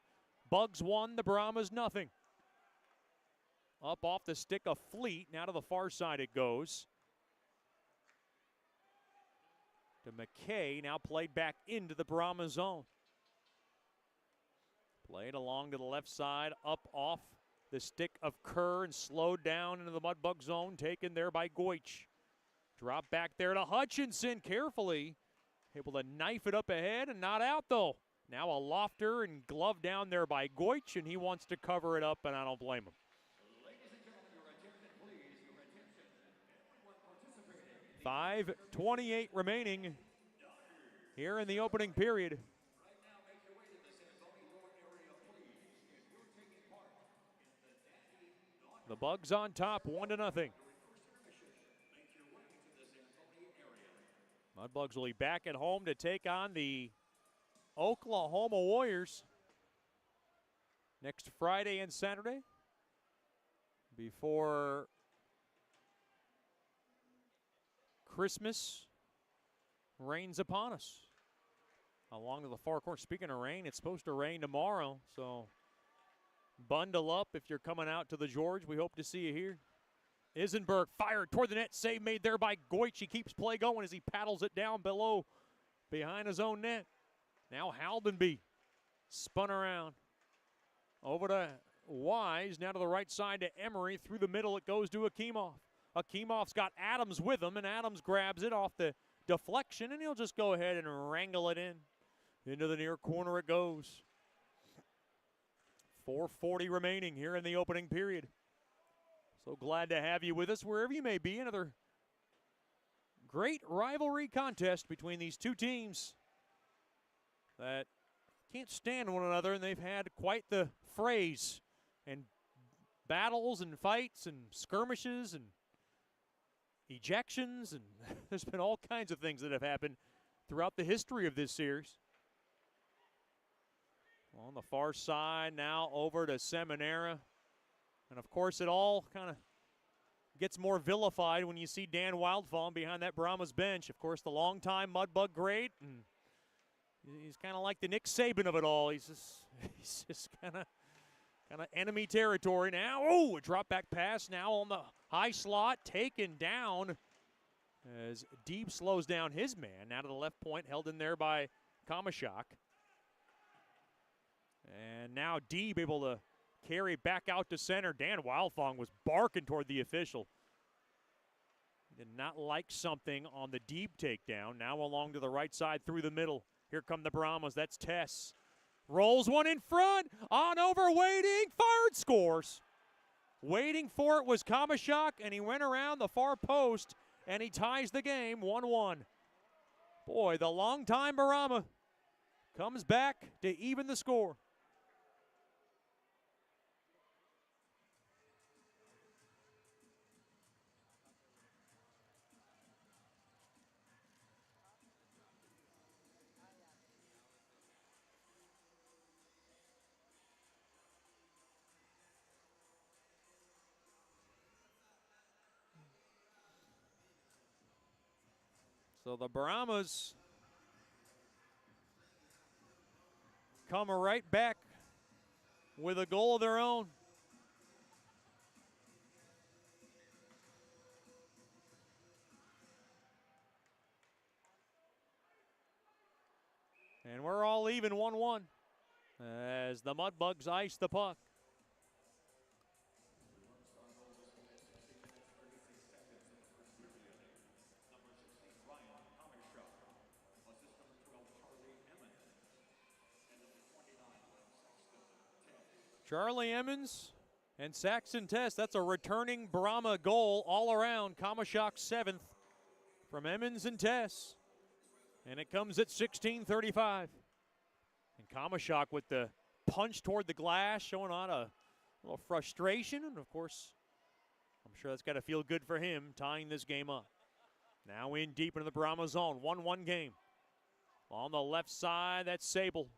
Bugs 1, the Brahmas nothing. Up off the stick of Fleet, now to the far side it goes. to McKay, now played back into the Brahmas zone. Played along to the left side, up off the stick of Kerr and slowed down into the Mudbug zone, taken there by Goich. Drop back there to Hutchinson carefully. Able to knife it up ahead and not out though. Now a lofter and glove down there by Goich, and he wants to cover it up, and I don't blame him. 5:28 remaining here in the opening period. The Bugs on top, 1-0. Mudbugs will be back at home to take on the Oklahoma Warriors next Friday and Saturday before Christmas rains upon us. Along to the far corner. Speaking of rain, it's supposed to rain tomorrow, so bundle up if you're coming out to the George. We hope to see you here. Isenberg fired toward the net. Save made there by Goich. He keeps play going as he paddles it down below behind his own net. Now Haldenby spun around. Over to Wise. Now to the right side to Emery. Through the middle it goes to Akimov. Akimov's got Adams with him, and Adams grabs it off the deflection, and he'll just go ahead and wrangle it in. Into the near corner it goes. 4:40 remaining here in the opening period. So glad to have you with us wherever you may be. Another great rivalry contest between these two teams that can't stand one another, and they've had quite the frays and battles and fights and skirmishes and ejections, and there's been all kinds of things that have happened throughout the history of this series. On the far side now over to Seminara. And, of course, it all kind of gets more vilified when you see Dan Wildfawn behind that Brahmas bench. Of course, the longtime Mudbug great, and he's kind of like the Nick Saban of it all. He's just kind of enemy territory now. Oh, a drop back pass now on the high slot, taken down as Deeb slows down his man. Now to the left point, held in there by Kamashak. And now Deeb able to carry back out to center. Dan Wildfong was barking toward the official. He did not like something on the Deeb takedown. Now along to the right side through the middle. Here come the Brahmas. That's Tess. Rolls one in front. On over, waiting. Fired, scores. Waiting for it was Kamashak, and he went around the far post, and he ties the game 1-1. Boy, the longtime Brahma comes back to even the score. So the Brahmas come right back with a goal of their own. And we're all even 1-1 as the Mudbugs ice the puck. Charlie Emmons and Saxon Test. That's a returning Brahma goal all around. Kamashak's 7th from Emmons and Tess. And it comes at 16:35. And Kamashak with the punch toward the glass, showing on a little frustration. And, of course, I'm sure that's got to feel good for him, tying this game up. Now in deep into the Brahma zone. 1-1 game. On the left side, that's Sable.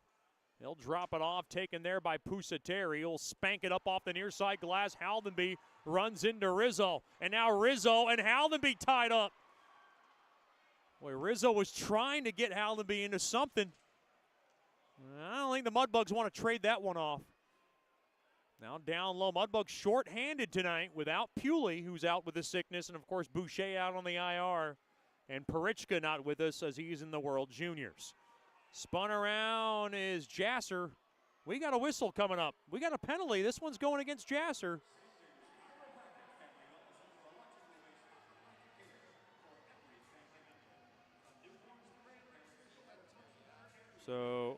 He'll drop it off, taken there by Pusateri. He'll spank it up off the near side glass. Haldenby runs into Rizzo. And now Rizzo and Haldenby tied up. Boy, Rizzo was trying to get Haldenby into something. I don't think the Mudbugs want to trade that one off. Now down low. Mudbugs short-handed tonight without Pewley, who's out with the sickness, and, of course, Boucher out on the IR. And Parichka not with us as he's in the World Juniors. Spun around is Jasser. We got a whistle coming up. We got a penalty. This one's going against Jasser. So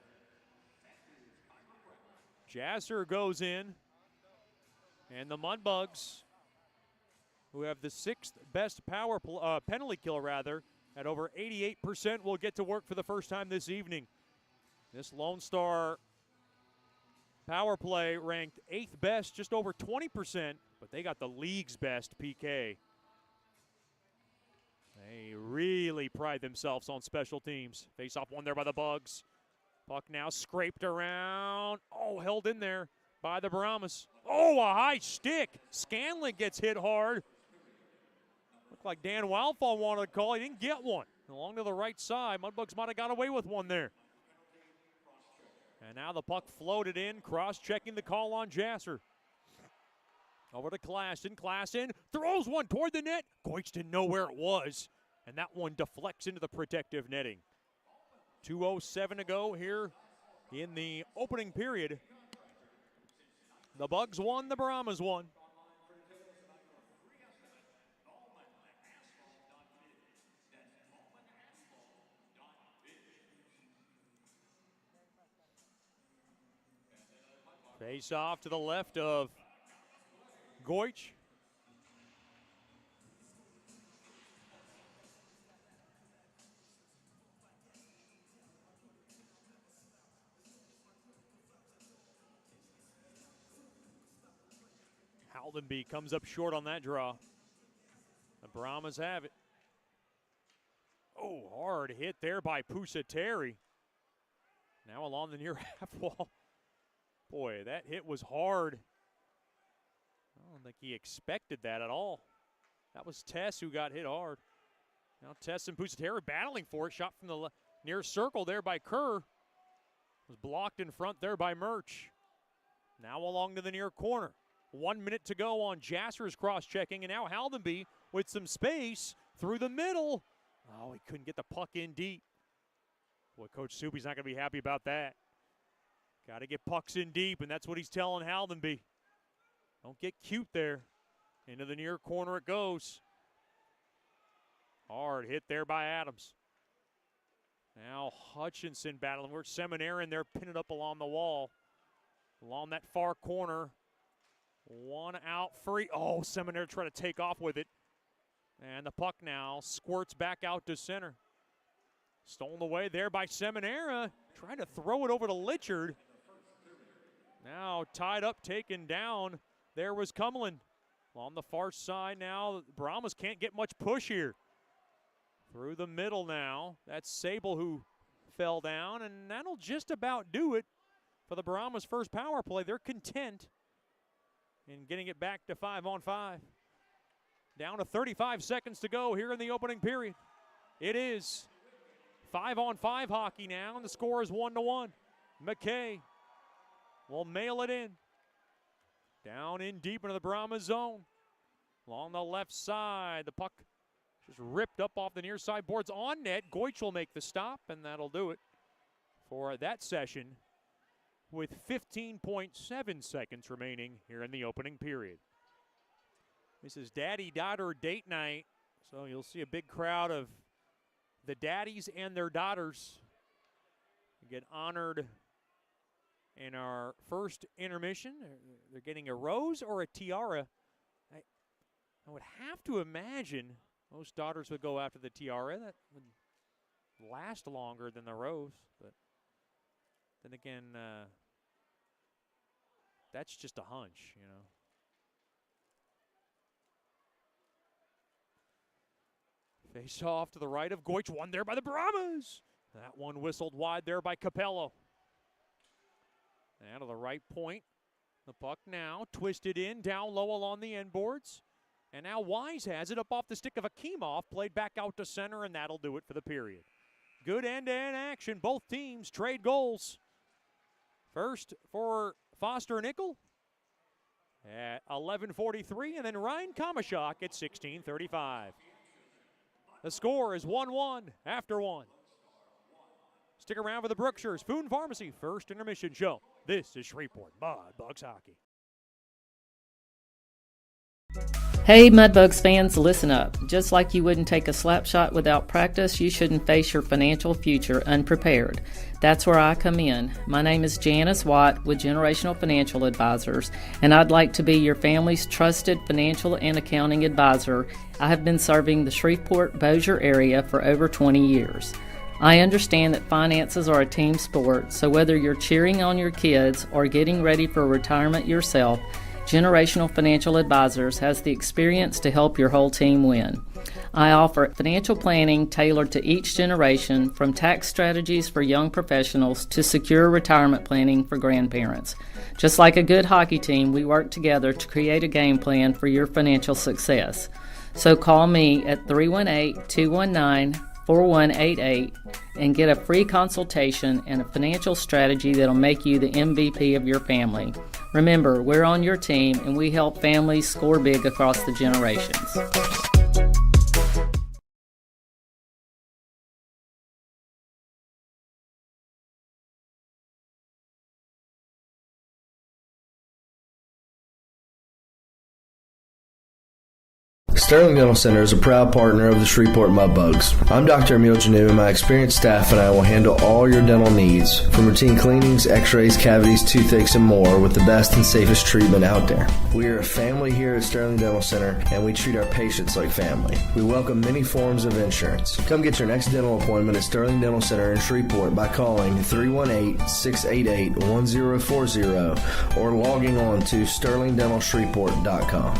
Jasser goes in, and the Mudbugs, who have the 6th best penalty kill rather, at over 88%, will get to work for the first time this evening. This Lone Star power play ranked 8th best, just over 20%, but they got the league's best PK. They really pride themselves on special teams. Face-off won there by the Bugs. Puck now scraped around. Oh, held in there by the Brahmas. Oh, a high stick. Scanlon gets hit hard. Looked like Dan Wildfall wanted a call. He didn't get one. Along to the right side. Mudbugs might have got away with one there. And now the puck floated in, cross-checking the call on Jasser. Over to Klassen. Klassen throws one toward the net. Goich didn't know where it was. And that one deflects into the protective netting. 2:07 to go here in the opening period. The Bugs won, the Brahmas won. Face off to the left of Goich. Haldenby comes up short on that draw. The Brahmas have it. Oh, hard hit there by Pusateri. Now along the near half wall. Boy, that hit was hard. I don't think he expected that at all. That was Tess who got hit hard. Now Tess and Pusateri battling for it. Shot from the near circle there by Kerr. Was blocked in front there by Murch. Now along to the near corner. 1 minute to go on Jasser's cross-checking, and now Haldenby with some space through the middle. Oh, he couldn't get the puck in deep. Boy, Coach Soupy's not going to be happy about that. Got to get pucks in deep, and that's what he's telling Haldenby. Don't get cute there. Into the near corner it goes. Hard hit there by Adams. Now Hutchinson battling. We're Seminarin there, pinning up along the wall. Along that far corner. One out free. Oh, Seminaire trying to take off with it. And the puck now squirts back out to center. Stolen away there by Seminaire. Trying to throw it over to Litchard. Now tied up, taken down. There was Cumlin. On the far side now, Brahmas can't get much push here. Through the middle now. That's Sable who fell down, and that'll just about do it for the Brahmas' first power play. They're content in getting it back to 5-on-5. Down to 35 seconds to go here in the opening period. It is 5-on-5 hockey now, and the score is 1-1. McKay will mail it in. Down in deep into the Brahmas zone. Along the left side, the puck just ripped up off the near side boards on net. Goich will make the stop, and that'll do it for that session with 15.7 seconds remaining here in the opening period. This is daddy-daughter date night, so you'll see a big crowd of the daddies and their daughters get honored in our first intermission. They're getting a rose or a tiara. I would have to imagine most daughters would go after the tiara. That would last longer than the rose, but then again, that's just a hunch, you know. Face off to the right of Goich. One there by the Brahmas. That one whistled wide there by Capello. And to the right point. The puck now twisted in, down low along the end boards. And now Wise has it up off the stick of Akimov. Played back out to center, and that'll do it for the period. Good end-to-end action. Both teams trade goals. First for Foster Nickel at 11:43, and then Ryan Kamashok at 16:35. The score is 1-1 after one. Stick around for the Brookshires Food Pharmacy first intermission show. This is Shreveport Mudbugs Hockey. Hey Mudbugs fans, listen up. Just like you wouldn't take a slap shot without practice, you shouldn't face your financial future unprepared. That's where I come in. My name is Janice Watt with Generational Financial Advisors, and I'd like to be your family's trusted financial and accounting advisor. I have been serving the Shreveport-Bossier area for over 20 years. I understand that finances are a team sport, so whether you're cheering on your kids or getting ready for retirement yourself, Generational Financial Advisors has the experience to help your whole team win. I offer financial planning tailored to each generation, from tax strategies for young professionals to secure retirement planning for grandparents. Just like a good hockey team, we work together to create a game plan for your financial success. So call me at 318-219-4188 and get a free consultation and a financial strategy that'll make you the MVP of your family. Remember, we're on your team and we help families score big across the generations. Sterling Dental Center is a proud partner of the Shreveport Mudbugs. I'm Dr. Emil Janu, and my experienced staff and I will handle all your dental needs, from routine cleanings, x-rays, cavities, toothaches, and more, with the best and safest treatment out there. We are a family here at Sterling Dental Center, and we treat our patients like family. We welcome many forms of insurance. Come get your next dental appointment at Sterling Dental Center in Shreveport by calling 318-688-1040 or logging on to sterlingdentalshreveport.com.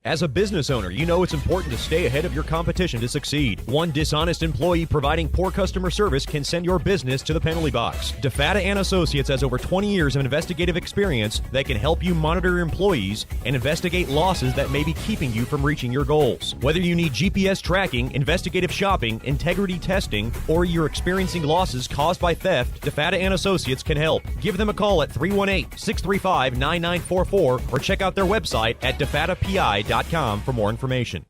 As a business owner, you know it's important to stay ahead of your competition to succeed. One dishonest employee providing poor customer service can send your business to the penalty box. DeFatta and Associates has over 20 years of investigative experience that can help you monitor your employees and investigate losses that may be keeping you from reaching your goals. Whether you need GPS tracking, investigative shopping, integrity testing, or you're experiencing losses caused by theft, DeFatta and Associates can help. Give them a call at 318-635-9944 or check out their website at defattapi.com for more information.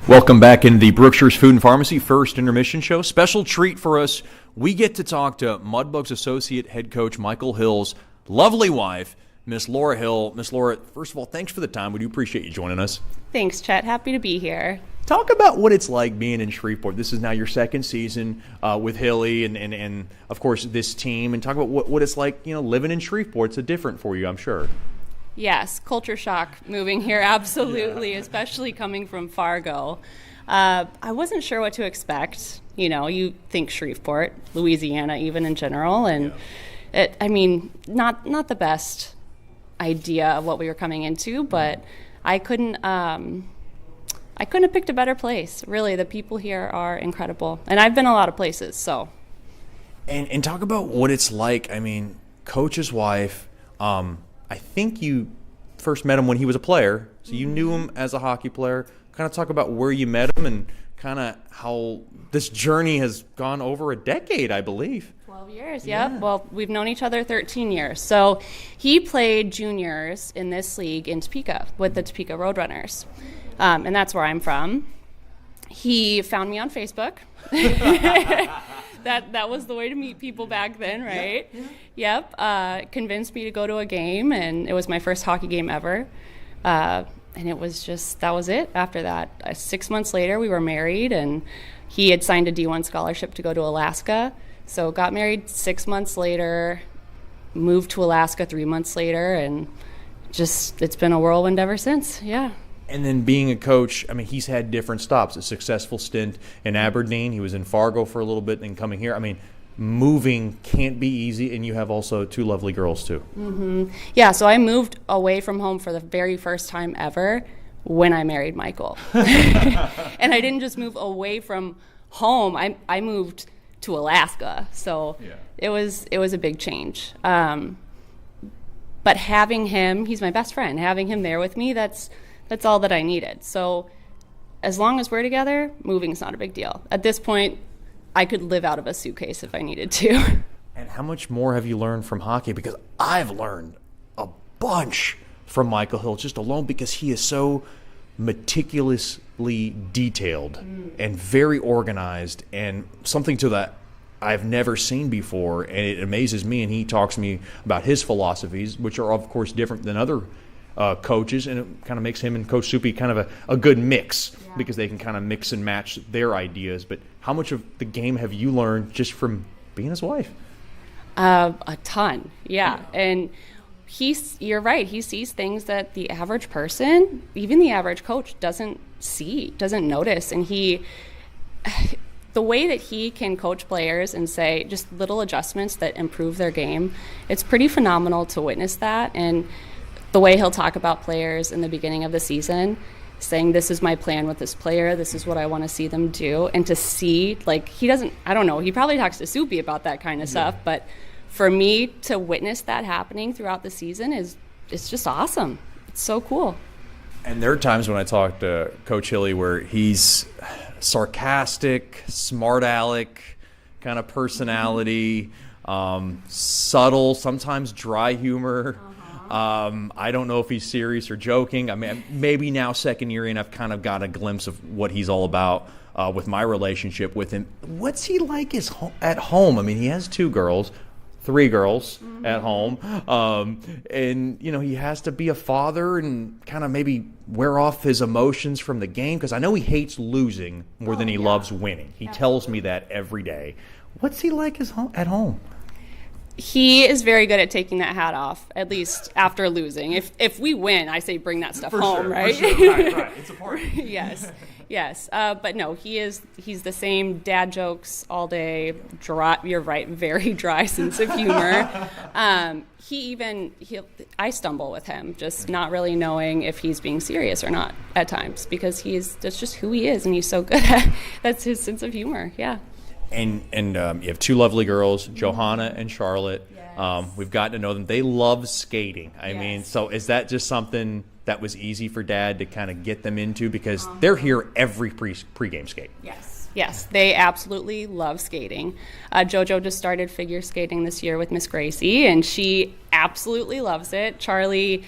Welcome back into the Brookshires Food and Pharmacy First Intermission Show. Special treat for us. We get to talk to Mudbugs Associate Head Coach Michael Hill's lovely wife, Miss Laura Hill. Miss Laura, first of all, thanks for the time. We do appreciate you joining us. Thanks, Chet. Happy to be here. Talk about what it's like being in Shreveport. This is now your second season with Hilly and of course, this team. And talk about what it's like, living in Shreveport. It's different for you, I'm sure. Yes, culture shock moving here, absolutely, especially coming from Fargo. I wasn't sure what to expect. You think Shreveport, Louisiana even in general, and not the best idea of what we were coming into, but I couldn't have picked a better place. Really, the people here are incredible. And I've been a lot of places, so. And talk about what it's like. Coach's wife, I think you first met him when he was a player, so you knew him as a hockey player. Kind of talk about where you met him and kind of how this journey has gone over a decade, I believe. 12 years, yep. Yeah. Well, we've known each other 13 years. So he played juniors in this league in Topeka with the Topeka Roadrunners. And that's where I'm from. He found me on Facebook. That was the way to meet people back then, right? Yeah. Yep. Convinced me to go to a game, and it was my first hockey game ever. And it was that was it after that. 6 months later, we were married, and he had signed a D1 scholarship to go to Alaska. So got married 6 months later, moved to Alaska 3 months later, and it's been a whirlwind ever since, yeah. And then being a coach, he's had different stops. A successful stint in Aberdeen. He was in Fargo for a little bit, and coming here. Moving can't be easy, and you have also two lovely girls, too. Mm-hmm. Yeah, so I moved away from home for the very first time ever when I married Michael. And I didn't just move away from home. I moved to Alaska, so yeah. It was a big change. But having him, he's my best friend, having him there with me, that's all that I needed. So as long as we're together, moving's not a big deal. At this point, I could live out of a suitcase if I needed to. And how much more have you learned from hockey? Because I've learned a bunch from Michael Hill just alone because he is so meticulously detailed and very organized, and something to that I've never seen before, and it amazes me. And he talks to me about his philosophies, which are of course different than other coaches, and it kind of makes him and Coach Soupy kind of a good mix because they can kind of mix and match their ideas. But how much of the game have you learned just from being his wife? A ton, yeah. And you're right, he sees things that the average person, even the average coach, doesn't see, doesn't notice. And the way that he can coach players and say just little adjustments that improve their game, it's pretty phenomenal to witness that. And the way he'll talk about players in the beginning of the season, saying this is my plan with this player, this is what I want to see them do, and to see, like, he probably talks to Soupy about that kind of stuff, but for me to witness that happening throughout the season it's just awesome. It's so cool. And there are times when I talk to Coach Hilly where he's sarcastic, smart aleck kind of personality, subtle, sometimes dry humor. I don't know if he's serious or joking. I mean, maybe now second year in, I've kind of got a glimpse of what he's all about with my relationship with him. What's he like at home? I mean, he has 2 girls. 3 girls at home. And, he has to be a father and kind of maybe wear off his emotions from the game, because I know he hates losing more than he loves winning. He tells me that every day. What's he like at home? He is very good at taking that hat off, at least after losing. If we win, I say bring that stuff home, right? For sure. Right. It's a party. Yes. But no, he's the same dad jokes all day. Dry, you're right, very dry sense of humor. I stumble with him, just not really knowing if he's being serious or not at times, because that's just who he is, and he's so good at. That's his sense of humor. Yeah. And you have 2 lovely girls, Johanna and Charlotte. Yes. We've gotten to know them. They love skating. I mean, so is that just something that was easy for Dad to kind of get them into? Because they're here every pregame skate. Yes, they absolutely love skating. JoJo just started figure skating this year with Miss Gracie, and she absolutely loves it. Charlie,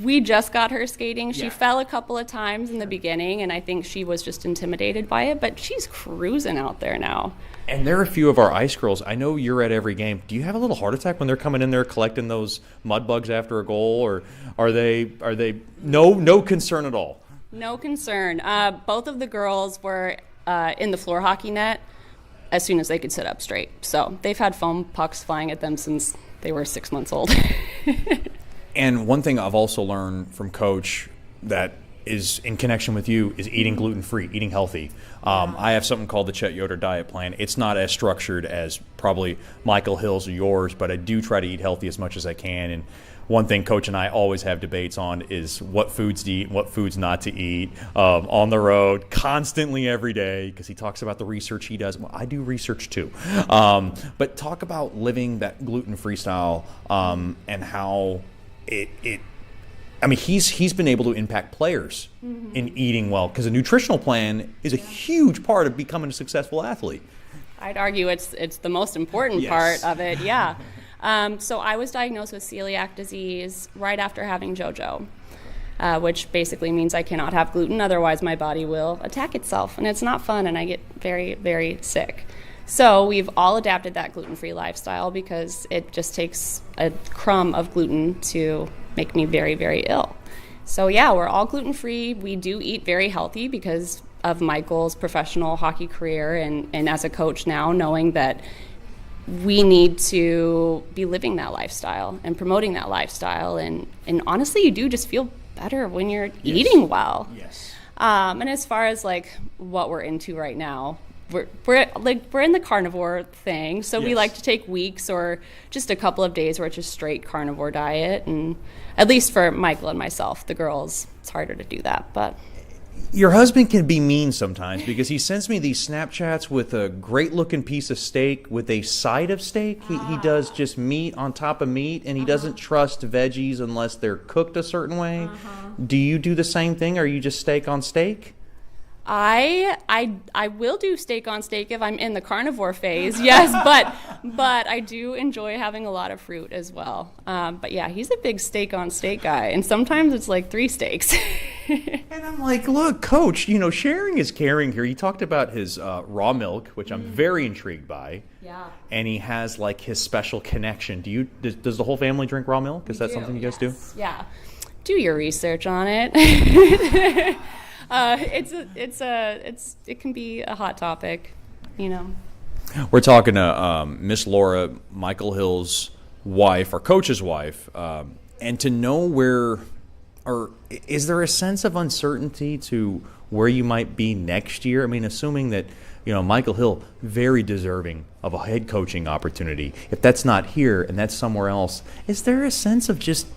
we just got her skating. She fell a couple of times in the beginning, and I think she was just intimidated by it, but she's cruising out there now. And there are a few of our ice girls. I know you're at every game. Do you have a little heart attack when they're coming in there collecting those mud bugs after a goal, or are they no concern at all? No concern. Both of the girls were in the floor hockey net as soon as they could sit up straight. So they've had foam pucks flying at them since they were 6 months old. And one thing I've also learned from Coach that is in connection with you is eating gluten-free, eating healthy. I have something called the Chet Yoder diet plan. It's not as structured as probably Michael Hill's or yours, but I do try to eat healthy as much as I can. And one thing Coach and I always have debates on is what foods to eat and what foods not to eat on the road, constantly every day, because he talks about the research he does. Well, I do research too. But talk about living that gluten-free style and how he's been able to impact players in eating well, because a nutritional plan is a huge part of becoming a successful athlete. I'd argue it's the most important part of it, yeah. So I was diagnosed with celiac disease right after having JoJo, which basically means I cannot have gluten, otherwise my body will attack itself, and it's not fun, and I get very, very sick. So we've all adapted that gluten-free lifestyle because it just takes a crumb of gluten to make me very, very ill. So yeah, we're all gluten-free. We do eat very healthy because of Michael's professional hockey career and as a coach now, knowing that we need to be living that lifestyle and promoting that lifestyle. And honestly, you do just feel better when you're eating well. Yes. And as far as like what we're into right now, we're in the carnivore thing, so we like to take weeks or just a couple of days where it's just straight carnivore diet. And at least for Michael and myself, the girls, it's harder to do that. But Your husband can be mean sometimes because he sends me these Snapchats with a great-looking piece of steak with a side of steak. He does just meat on top of meat, and he doesn't trust veggies unless they're cooked a certain way. Do you do the same thing, or are you just steak on steak? I will do steak on steak if I'm in the carnivore phase, yes, but I do enjoy having a lot of fruit as well. But yeah, he's a big steak on steak guy, and sometimes it's like 3 steaks. And I'm like, look, Coach, sharing is caring here. He talked about his raw milk, which I'm very intrigued by. Yeah. And he has like his special connection. Does the whole family drink raw milk? Is that something you guys do? Yeah. Do your research on it. It can be a hot topic, We're talking to Miss Laura, Michael Hill's wife, or Coach's wife, and to know is there a sense of uncertainty to where you might be next year? I mean, assuming that, Michael Hill, very deserving of a head coaching opportunity. If that's not here and that's somewhere else, is there a sense of just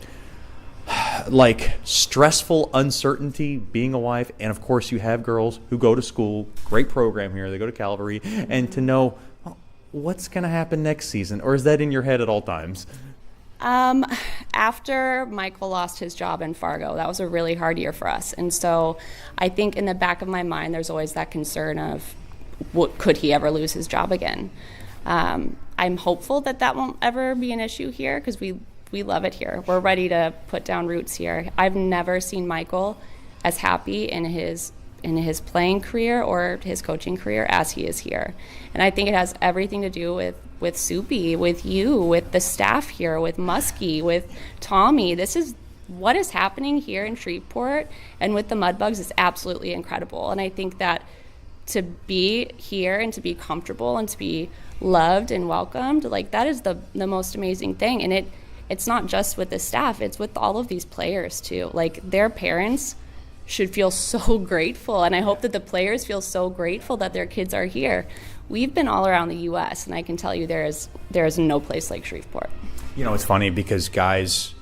like stressful uncertainty being a wife? And of course you have girls who go to school, great program here, they go to Calvary, and to know what's going to happen next season, or is that in your head at all times? After Michael lost his job in Fargo, that was a really hard year for us, and so I think in the back of my mind there's always that concern of could he ever lose his job again. I'm hopeful that won't ever be an issue here because we love it here. We're ready to put down roots here. I've never seen Michael as happy in his playing career or his coaching career as he is here. And I think it has everything to do with Soupy, with you, with the staff here, with Muskie, with Tommy. This is what is happening here in Shreveport and with the Mudbugs is absolutely incredible. And I think that to be here and to be comfortable and to be loved and welcomed, like that is the most amazing thing. And it's not just with the staff, it's with all of these players too. Like their parents should feel so grateful, and I hope that the players feel so grateful that their kids are here. We've been all around the U.S., and I can tell you there is no place like Shreveport. It's funny because guys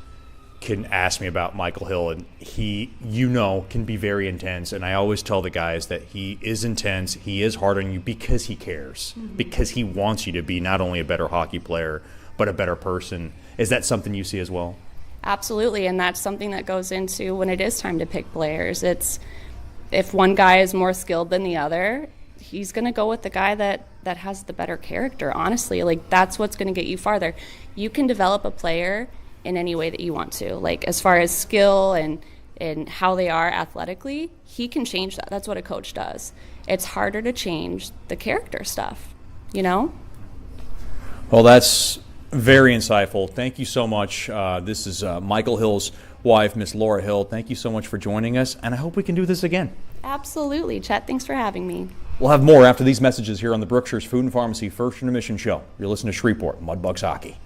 can ask me about Michael Hill, and he, can be very intense, and I always tell the guys that he is intense, he is hard on you because he cares, because he wants you to be not only a better hockey player, but a better person. Is that something you see as well? Absolutely, and that's something that goes into when it is time to pick players. It's if one guy is more skilled than the other, he's going to go with the guy that has the better character, honestly. Like, that's what's going to get you farther. You can develop a player in any way that you want to. Like, as far as skill and how they are athletically, he can change that. That's what a coach does. It's harder to change the character stuff, Well, that's very insightful. Thank you so much. This is Michael Hill's wife, Miss Laura Hill. Thank you so much for joining us, and I hope we can do this again. Absolutely. Chet, thanks for having me. We'll have more after these messages here on the Brookshire's Food and Pharmacy First Intermission Show. You're listening to Shreveport Mudbugs Hockey.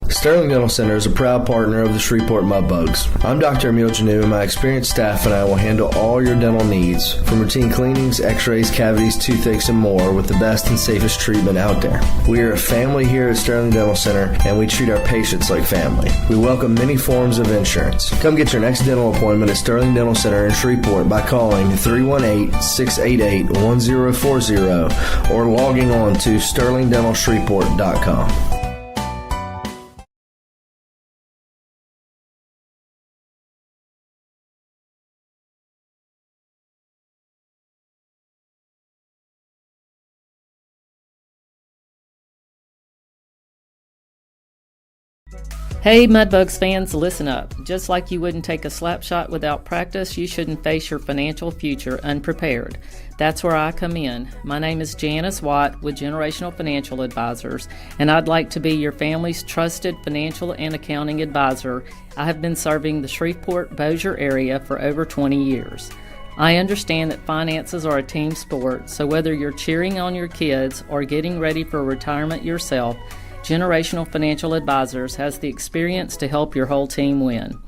Sterling Dental Center is a proud partner of the Shreveport Mudbugs. I'm Dr. Emil Janu, and my experienced staff and I will handle all your dental needs, from routine cleanings, x-rays, cavities, toothaches, and more, with the best and safest treatment out there. We are a family here at Sterling Dental Center, and we treat our patients like family. We welcome many forms of insurance. Come get your next dental appointment at Sterling Dental Center in Shreveport by calling 318-688-1040 or logging on to sterlingdentalshreveport.com. Hey Mudbugs fans, listen up. Just like you wouldn't take a slap shot without practice, you shouldn't face your financial future unprepared. That's where I come in. My name is Janice Watt with Generational Financial Advisors, and I'd like to be your family's trusted financial and accounting advisor. I have been serving the Shreveport-Bossier area for over 20 years. I understand that finances are a team sport, so whether you're cheering on your kids or getting ready for retirement yourself, Generational Financial Advisors has the experience to help your whole team win.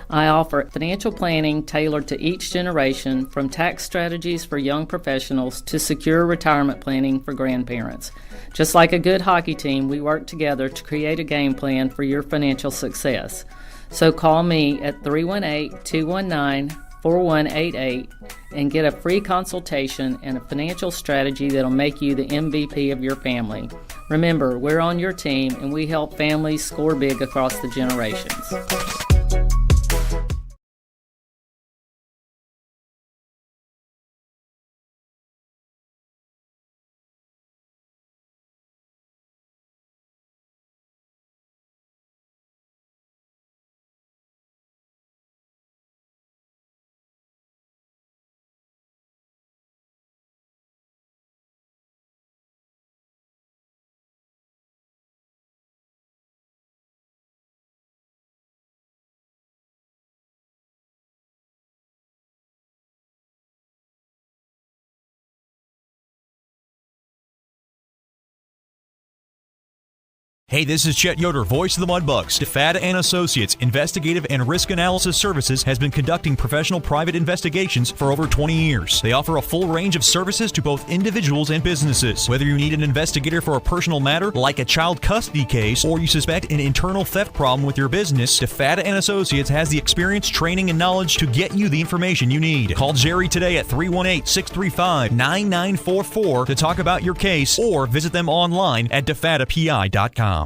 I offer financial planning tailored to each generation, from tax strategies for young professionals to secure retirement planning for grandparents. Just like a good hockey team, we work together to create a game plan for your financial success. So call me at 318-219-4188 and get a free consultation and a financial strategy that'll make you the MVP of your family. Remember, we're on your team and we help families score big across the generations. Hey, this is Chet Yoder, voice of the Mudbugs. DeFada and Associates Investigative and Risk Analysis Services has been conducting professional private investigations for over 20 years. They offer a full range of services to both individuals and businesses. Whether you need an investigator for a personal matter like a child custody case, or you suspect an internal theft problem with your business, DeFada and Associates has the experience, training, and knowledge to get you the information you need. Call Jerry today at 318-635-9944 to talk about your case, or visit them online at defadapi.com.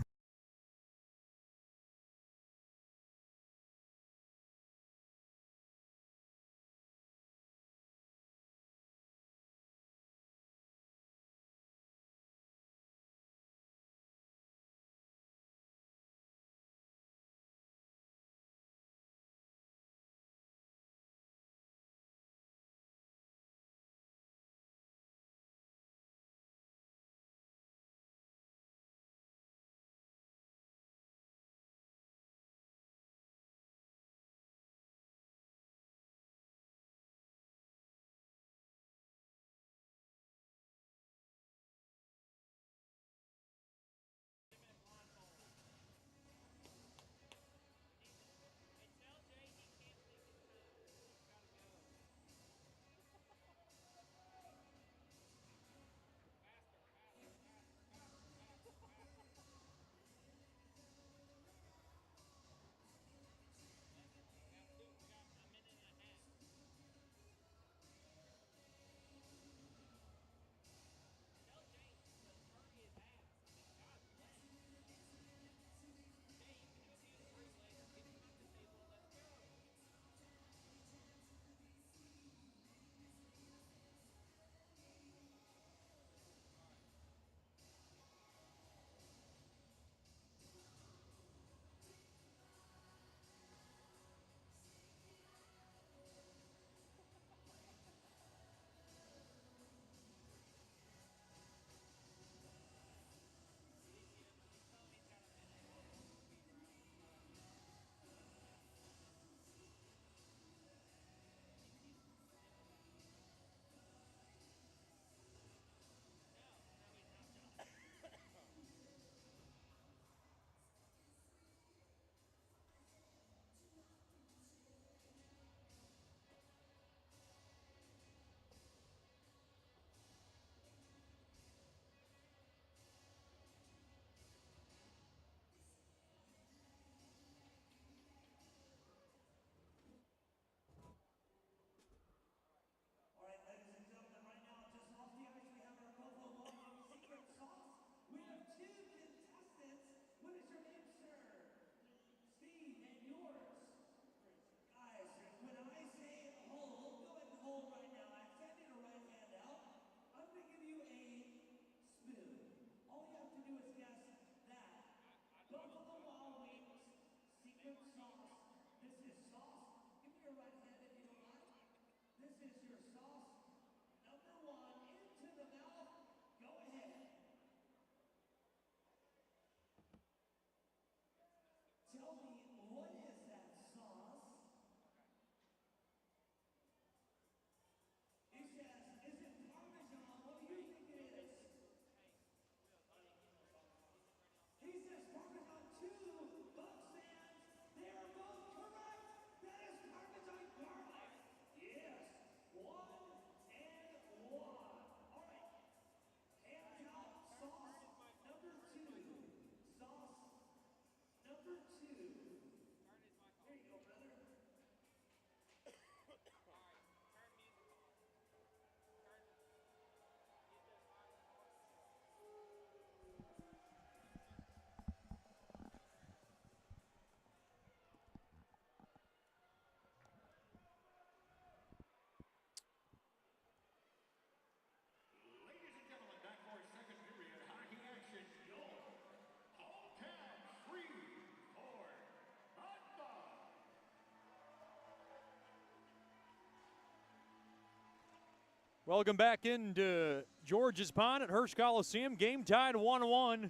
Welcome back into George's Pond at Hirsch Coliseum. Game tied 1-1.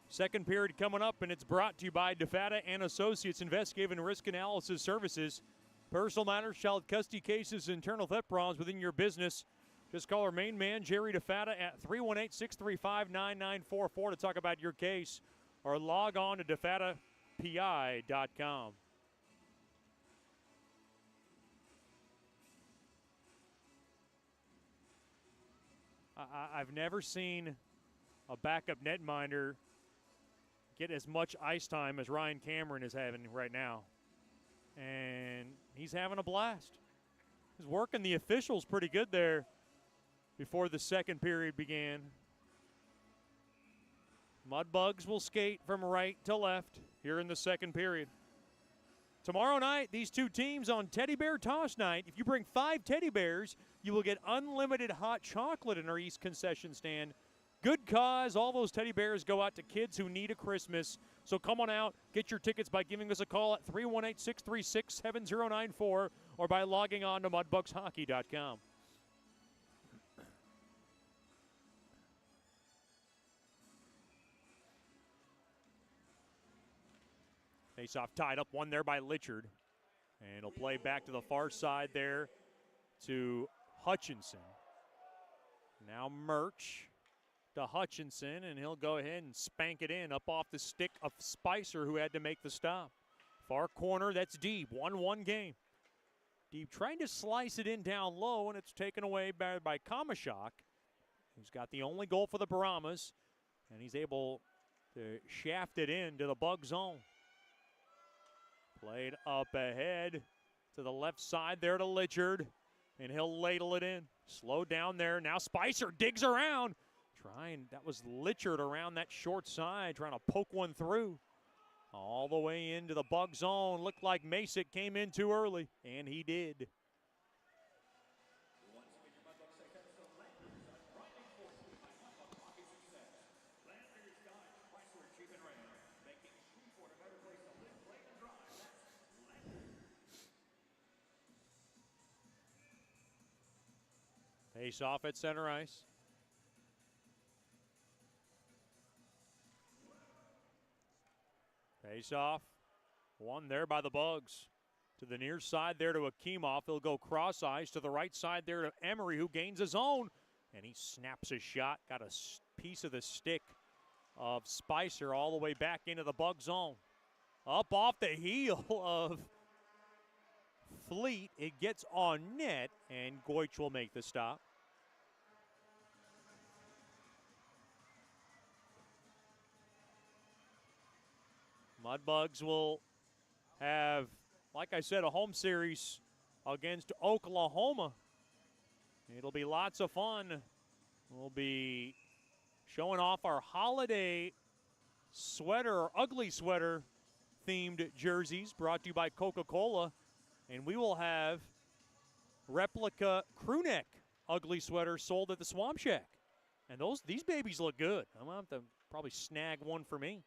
Second period coming up, and it's brought to you by DeFata and Associates, Investigative and Risk Analysis Services. Personal matters, child custody cases, internal theft problems within your business. Just call our main man, Jerry DeFata, at 318-635-9944 to talk about your case, or log on to defatapi.com. I've never seen a backup netminder get as much ice time as Ryan Cameron is having right now. And he's having a blast. He's working the officials pretty good there before the second period began. Mudbugs will skate from right to left here in the second period. Tomorrow night, these two teams on Teddy Bear Toss Night. If you bring 5 teddy bears, you will get unlimited hot chocolate in our East concession stand. Good cause. All those teddy bears go out to kids who need a Christmas. So come on out. Get your tickets by giving us a call at 318-636-7094 or by logging on to mudbugshockey.com. Face-off tied up, one there by Litchard. And he'll play back to the far side there to Hutchinson. Now Murch to Hutchinson, and he'll go ahead and spank it in up off the stick of Spicer, who had to make the stop. Far corner, that's Deeb. 1-1 game. Deeb trying to slice it in down low, and it's taken away by Kamashak, who's got the only goal for the Brahmas, and he's able to shaft it in to the Bug zone. Played up ahead to the left side there to Litchard, and he'll ladle it in. Slow down there. Now Spicer digs around. That was Litchard around that short side, trying to poke one through. All the way into the Bug zone. Looked like Masick came in too early, and he did. Face off at center ice. Face off. One there by the Bugs. To the near side there to Akimov. He'll go cross ice to the right side there to Emery, who gains his own. And he snaps his shot. Got a piece of the stick of Spicer all the way back into the Bug zone. Up off the heel of Fleet. It gets on net, and Goich will make the stop. Mudbugs will have, like I said, a home series against Oklahoma. It'll be lots of fun. We'll be showing off our holiday sweater, or ugly sweater themed jerseys brought to you by Coca-Cola. And we will have replica crew neck ugly sweaters sold at the Swamp Shack. And these babies look good. I'm going to have to probably snag one for me.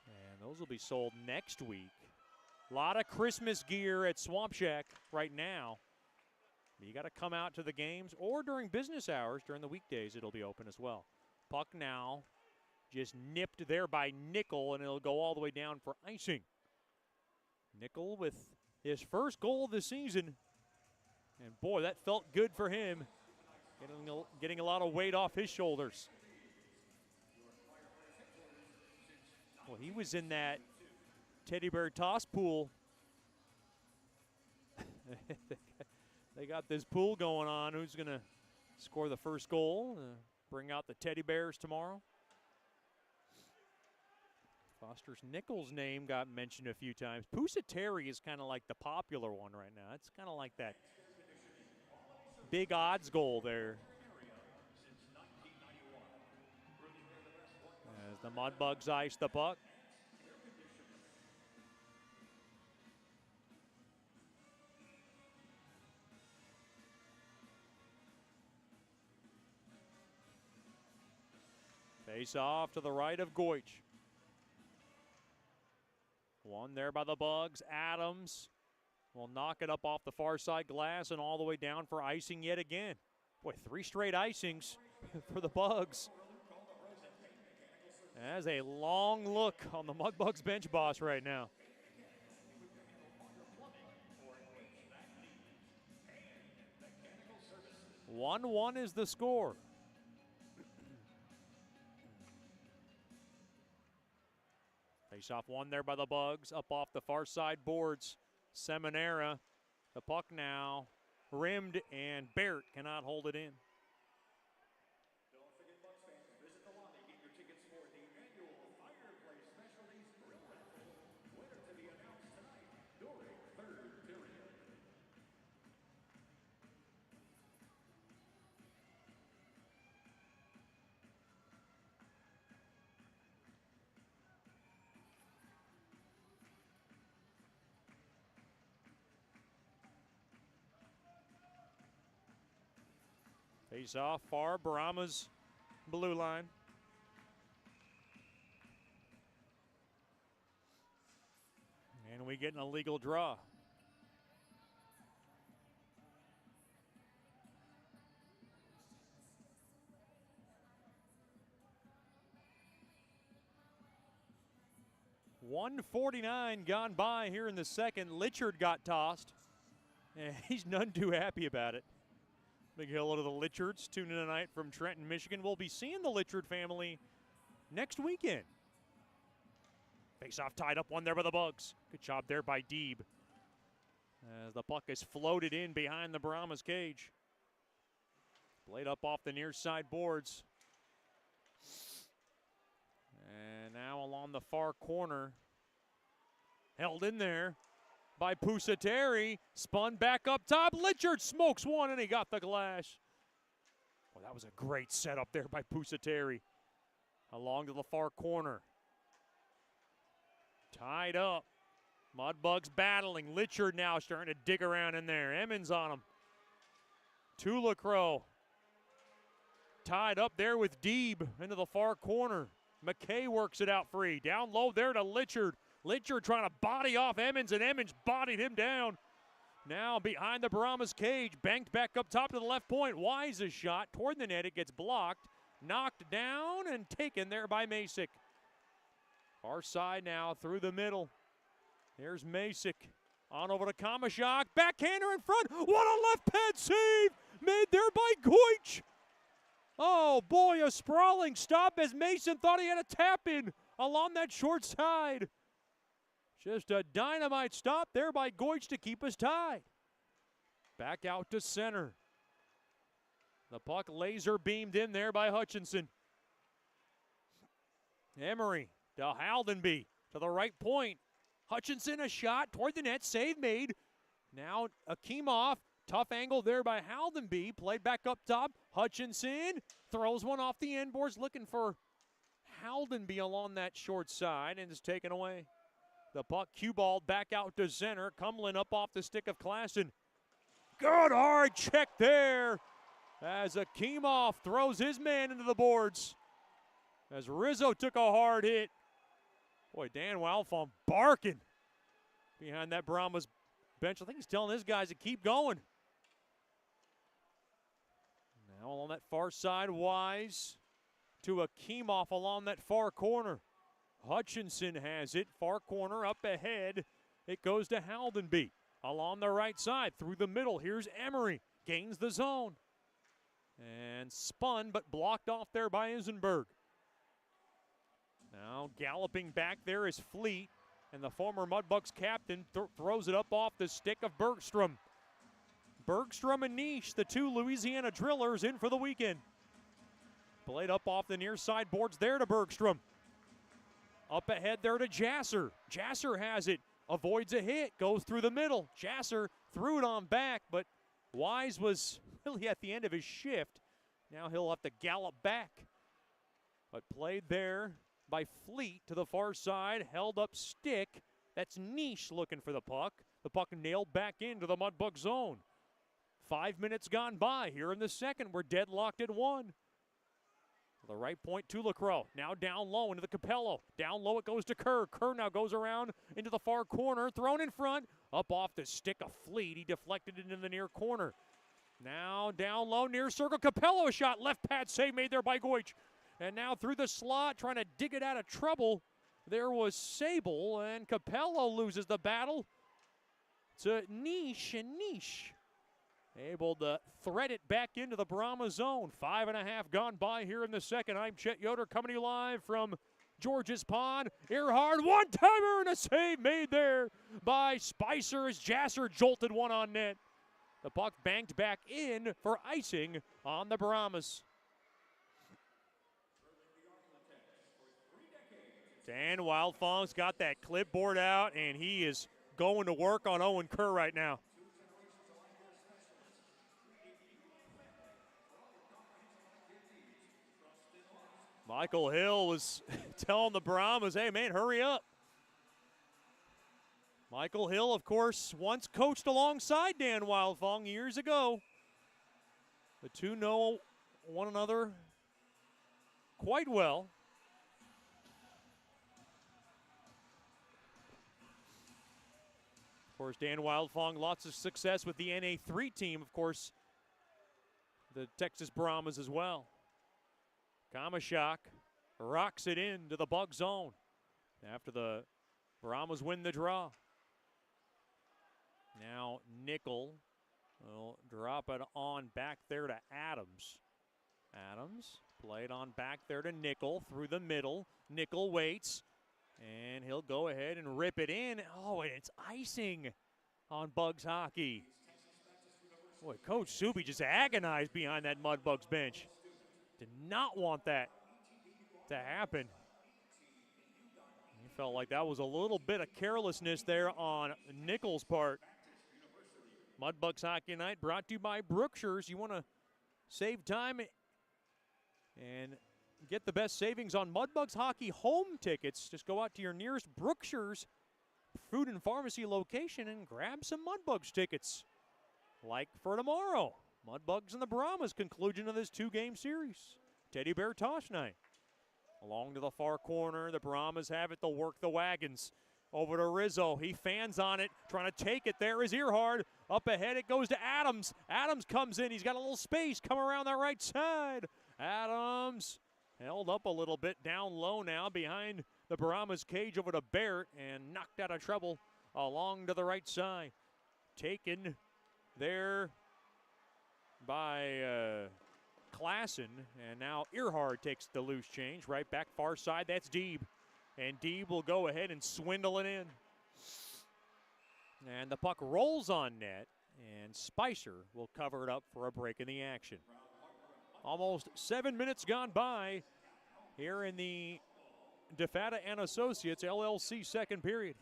And those will be sold next week. A lot of Christmas gear at Swamp Shack right now. You got to come out to the games, or during business hours, during the weekdays, it'll be open as well. Puck now just nipped there by Nickel, and it'll go all the way down for icing. Nickel with his first goal of the season. And boy, that felt good for him. Getting a lot of weight off his shoulders. Well, he was in that teddy bear toss pool. They got this pool going on. Who's going to score the first goal? Bring out the teddy bears tomorrow. Foster's Nichols' name got mentioned a few times. Pusateri is kind of like the popular one right now. It's kind of like that big odds goal there. As the Mudbugs ice the puck. Face off to the right of Goich. One there by the Bugs. Adams will knock it up off the far side glass and all the way down for icing yet again. Boy, 3 straight icings for the Bugs. That's a long look on the Mudbugs bench boss right now. 1-1 is the score. Face-off won there by the Bugs. Up off the far side boards. Seminara. The puck now rimmed, and Barrett cannot hold it in. Don't forget, Bucks fans, visit the lobby, get your tickets for the annual Fireplace Specialties Grill Raffle. Winner to be announced tonight during third period. Face off far, Brahmas blue line. And we get an illegal draw. .149 gone by here in the second. Litchard got tossed, and he's none too happy about it. Big hello to the Litchards tuning in tonight from Trenton, Michigan. We'll be seeing the Litchard family next weekend. Face-off tied up one there by the Bugs. Good job there by Deeb. As the puck is floated in behind the Brahmas cage. Played up off the near side boards. And now along the far corner. Held in there by Pusateri, spun back up top. Litchard smokes one, and he got the glass. Well, that was a great setup there by Pusateri. Along to the far corner. Tied up. Mudbugs battling. Litchard now starting to dig around in there. Emmons on him. Tulacrow tied up there with Deeb into the far corner. McKay works it out free. Down low there to Litchard. Litchard trying to body off Emmons, and Emmons bodied him down. Now behind the Brahmas cage, banked back up top to the left point. Wise's shot toward the net. It gets blocked, knocked down, and taken there by Masick. Far side now through the middle. There's Masick. On over to Kamashak. Backhander in front. What a left pad save made there by Goich. Oh, boy, a sprawling stop as Mason thought he had a tap in along that short side. Just a dynamite stop there by Goich to keep us tied. Back out to center. The puck laser beamed in there by Hutchinson. Emery to Haldenby to the right point. Hutchinson a shot toward the net. Save made. Now Akimov. Tough angle there by Haldenby. Played back up top. Hutchinson throws one off the end boards looking for Haldenby along that short side and is taken away. The puck cue-balled back out to center. Cumlin up off the stick of Klassen. Good hard check there as Akimov throws his man into the boards. As Rizzo took a hard hit. Boy, Dan Walfon barking behind that Brahmas bench. I think he's telling his guys to keep going. Now along that far side, Wise to Akimov along that far corner. Hutchinson has it, far corner, up ahead. It goes to Haldenby. Along the right side, through the middle, here's Emery. Gains the zone. And spun, but blocked off there by Isenberg. Now galloping back there is Fleet. And the former Mudbugs captain throws it up off the stick of Bergstrom. Bergstrom and Niche, the two Louisiana drillers, in for the weekend. Played up off the near side boards there to Bergstrom. Up ahead there to Jasser. Jasser has it. Avoids a hit. Goes through the middle. Jasser threw it on back, but Wise was really at the end of his shift. Now he'll have to gallop back. But played there by Fleet to the far side. Held up stick. That's Niche looking for the puck. The puck nailed back into the Mudbug zone. 5 minutes gone by here in the second. We're deadlocked at 1. The right point to LaCroix. Now down low into the Capello. Down low it goes to Kerr. Kerr now goes around into the far corner. Thrown in front. Up off the stick of Fleet. He deflected it into the near corner. Now down low near circle. Capello a shot. Left pad save made there by Goich. And now through the slot trying to dig it out of trouble. There was Sable. And Capello loses the battle to Niche. And Niche able to thread it back into the Brahma zone. 5.5 gone by here in the second. I'm Chet Yoder coming to you live from George's Pond. Earhart, one-timer and a save made there by Spicer as Jasser jolted one on net. The puck banked back in for icing on the Brahmas. Dan Wildfong's got that clipboard out, and he is going to work on Owen Kerr right now. Michael Hill was telling the Brahmas, hey, man, hurry up. Michael Hill, of course, once coached alongside Dan Wildfong years ago. The two know one another quite well. Of course, Dan Wildfong, lots of success with the NA3 team, of course, the Texas Brahmas as well. Kamashak rocks it into the Bug zone after the Brahmas win the draw. Now Nickel will drop it on back there to Adams. Adams played on back there to Nickel through the middle. Nickel waits, and he'll go ahead and rip it in. Oh, and it's icing on Bugs hockey. Boy, Coach Subi just agonized behind that Mudbugs bench. Did not want that to happen. He felt like that was a little bit of carelessness there on Nickel's part. Mudbugs Hockey Night brought to you by Brookshire's. You want to save time and get the best savings on Mudbugs Hockey home tickets. Just go out to your nearest Brookshire's food and pharmacy location and grab some Mudbugs tickets. Like for tomorrow, Mudbugs and the Brahmas, conclusion of this two-game series. Teddy Bear Toss Night. Along to the far corner, the Brahmas have it. They'll work the wagons. Over to Rizzo. He fans on it, trying to take it. There is Earhart. Up ahead, it goes to Adams. Adams comes in. He's got a little space. Come around that right side. Adams held up a little bit down low now behind the Brahmas cage over to Barrett and knocked out of trouble along to the right side. Taken there by Klassen, and now Earhart takes the loose change. Right back far side, that's Deeb. And Deeb will go ahead and swindle it in. And the puck rolls on net, and Spicer will cover it up for a break in the action. Almost 7 minutes gone by here in the DeFata and Associates LLC second period.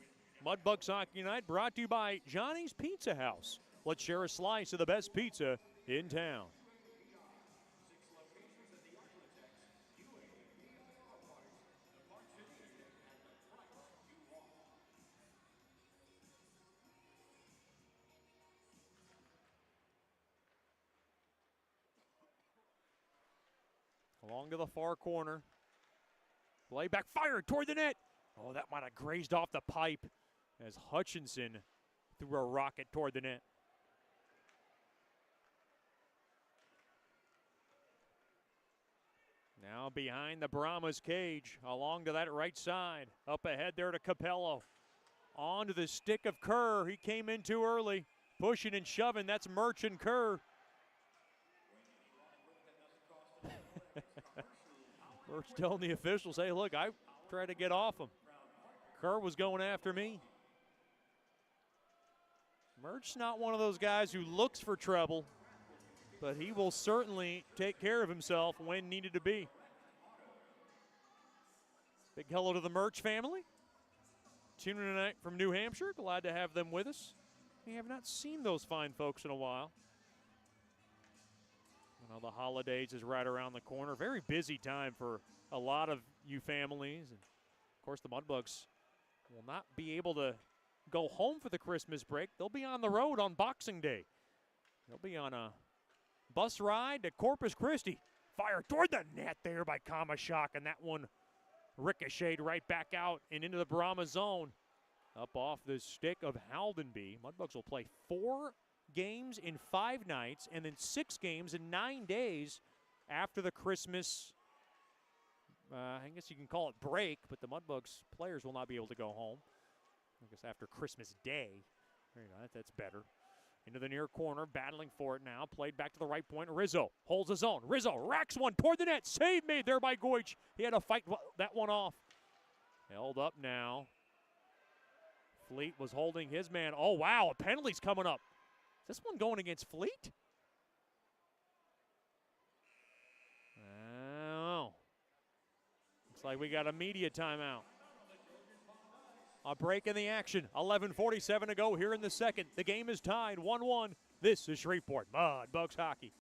Mudbugs Hockey Night brought to you by Johnny's Pizza House. Let's share a slice of the best pizza in town. Along to the far corner. Play back, fired toward the net. Oh, that might have grazed off the pipe as Hutchinson threw a rocket toward the net. Now behind the Brahmas cage, along to that right side. Up ahead there to Capello. On to the stick of Kerr. He came in too early. Pushing and shoving, that's Murch and Kerr. Murch telling the officials, hey, look, I tried to get off him. Kerr was going after me. Murch's not one of those guys who looks for trouble, but he will certainly take care of himself when needed to be. Big hello to the Murch family. Tuning in tonight from New Hampshire. Glad to have them with us. We have not seen those fine folks in a while. I know the holidays is right around the corner. Very busy time for a lot of you families. And, of course, the Mudbugs will not be able to go home for the Christmas break. They'll be on the road on Boxing Day. They'll be on a bus ride to Corpus Christi. fire toward the net there by Kamashak, and that one ricocheted right back out and into the Brahmas zone. Up off the stick of Haldenby. Mudbugs will play 4 games in 5 nights and then 6 games in 9 days after the Christmas, I guess you can call it break, but the Mudbugs players will not be able to go home. I guess after Christmas Day. There you go, that's better. Into the near corner, battling for it now. Played back to the right point. Rizzo holds his own. Rizzo racks one toward the net. Save made there by Goich. He had to fight that one off. Held up now. Fleet was holding his man. Oh, wow, a penalty's coming up. Is this one going against Fleet? Oh. Looks like we got a media timeout. A break in the action. 11:47 to go here in the second. The game is tied 1-1. This is Shreveport Mudbugs hockey.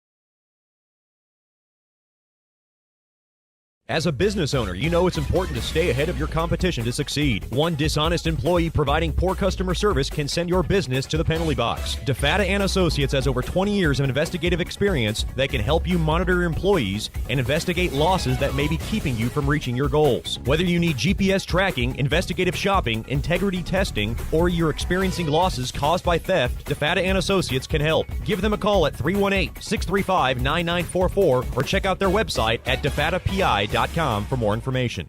As a business owner, you know it's important to stay ahead of your competition to succeed. One dishonest employee providing poor customer service can send your business to the penalty box. DeFata and Associates has over 20 years of investigative experience that can help you monitor your employees and investigate losses that may be keeping you from reaching your goals. Whether you need GPS tracking, investigative shopping, integrity testing, or you're experiencing losses caused by theft, DeFata and Associates can help. Give them a call at 318-635-9944 or check out their website at defatapi.com for more information.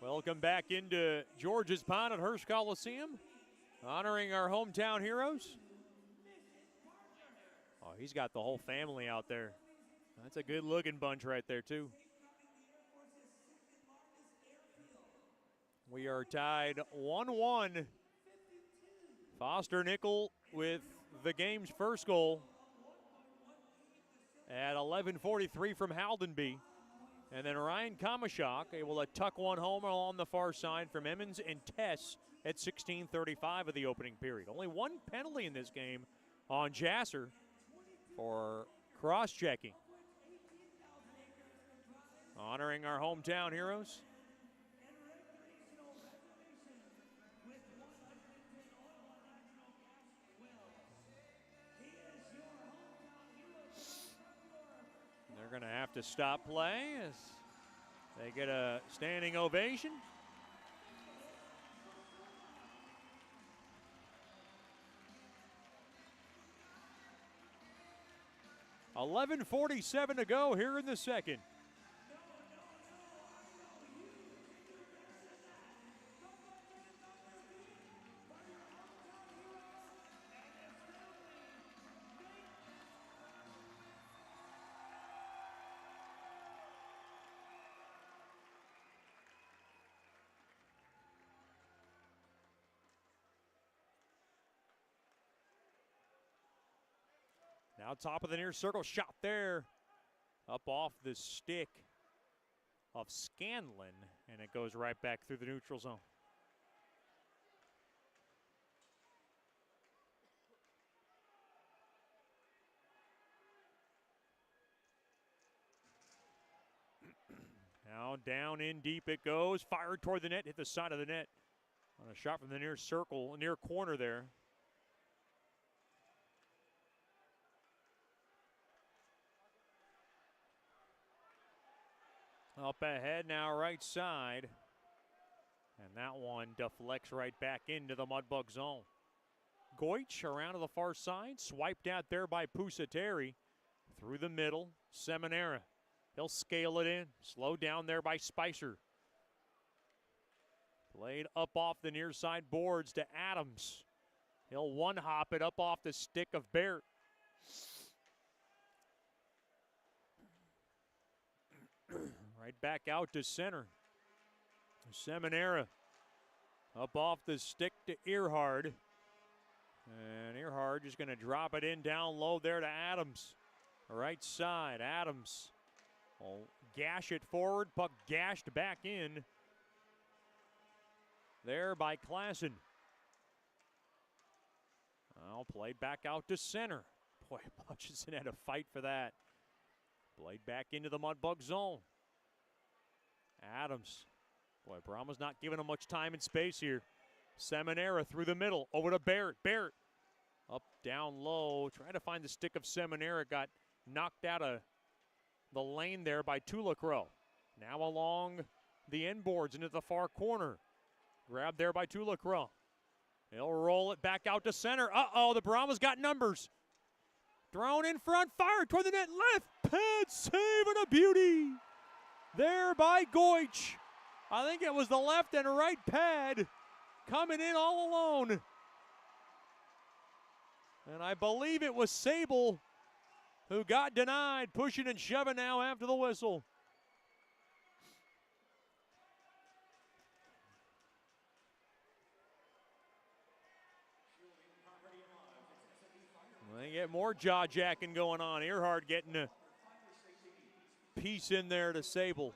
Welcome back into George's Pond at Hirsch Coliseum, honoring our hometown heroes. Oh, he's got the whole family out there. That's a good-looking bunch right there, too. We are tied 1-1. Foster Nickel with the game's first goal at 11:43 from Haldenby. And then Ryan Kamashak able to tuck one home along the far side from Emmons and Tess at 16:35 of the opening period. Only one penalty in this game on Jasser for cross-checking. Honoring our hometown heroes. They're going to have to stop play as they get a standing ovation. $11:47 to go here in the second. Now top of the near circle, shot there. Up off the stick of Scanlon, and it goes right back through the neutral zone. Now down in deep it goes, fired toward the net, hit the side of the net. On a shot from the near circle, near corner there. Up ahead now, right side. And that one deflects right back into the Mudbug zone. Goich around to the far side, swiped out there by Pusateri. Through the middle, Seminara. He'll scale it in, slowed down there by Spicer. Played up off the near side boards to Adams. He'll one-hop it up off the stick of Barrett. Right back out to center. Seminara up off the stick to Earhard. And Earhard just going to drop it in down low there to Adams. Right side, Adams will gash it forward. Puck gashed back in. There by Klassen. Now played back out to center. Boy, Hutchinson had a fight for that. Played back into the Mudbug zone. Adams. Boy, Brahma's not giving him much time and space here. Seminara through the middle, over to Barrett. Barrett up, down low, trying to find the stick of Seminara. Got knocked out of the lane there by Tulacro. Now along the end boards into the far corner. Grabbed there by Tulacro. He'll roll it back out to center. Uh-oh, the Brahmas got numbers. Thrown in front, fired toward the net, left pad save and a beauty. There by Goich. I think it was the left and right pad coming in all alone. And I believe it was Sable who got denied, pushing and shoving now after the whistle. They get more jaw-jacking going on. Earhart getting a piece in there to Sable.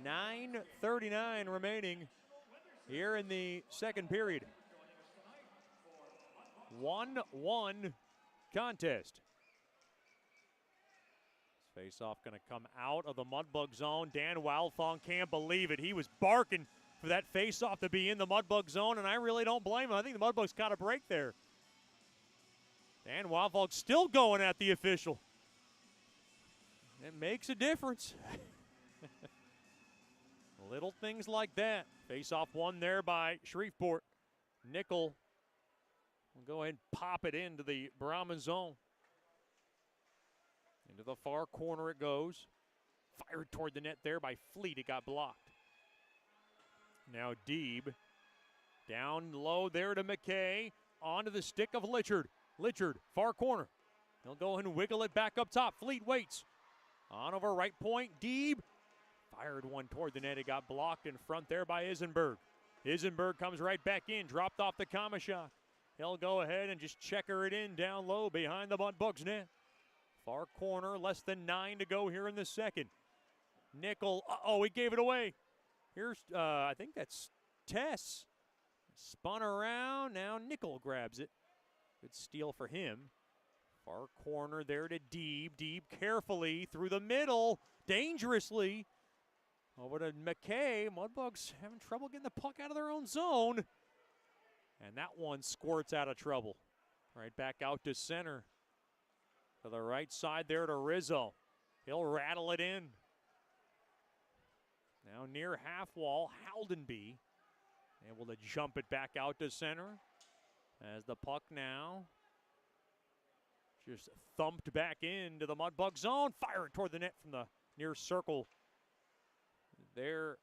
9:39 remaining here in the second period. 1-1 contest. Face-off going to come out of the Mudbug zone. Dan Wildfong can't believe it. He was barking for that face-off to be in the Mudbug zone, and I really don't blame him. I think the Mudbugs got a break there. Dan Wildfong still going at the official. It makes a difference. Little things like that. Face-off won there by Shreveport. Nickel will go ahead and pop it into the Brahmas zone. Into the far corner it goes. Fired toward the net there by Fleet. It got blocked. Now Deeb. Down low there to McKay. Onto the stick of Litchard. Litchard, far corner. He'll go ahead and wiggle it back up top. Fleet waits. On over right point. Deeb. Fired one toward the net. It got blocked in front there by Isenberg. Isenberg comes right back in. Dropped off the Kamashak. He'll go ahead and just checker it in down low behind the Mudbugs net. Far corner, less than 9 to go here in the second. Nickel, he gave it away. Here's, I think that's Tess. Spun around, now Nickel grabs it. Good steal for him. Far corner there to Deeb. Deeb carefully through the middle, dangerously. Over to McKay. Mudbugs having trouble getting the puck out of their own zone. And that one squirts out of trouble. Right back out to center. To the right side there to Rizzo. He'll rattle it in. Now near half wall, Haldenby able to jump it back out to center. As the puck now just thumped back into the Mudbug zone. Fired toward the net from the near circle. There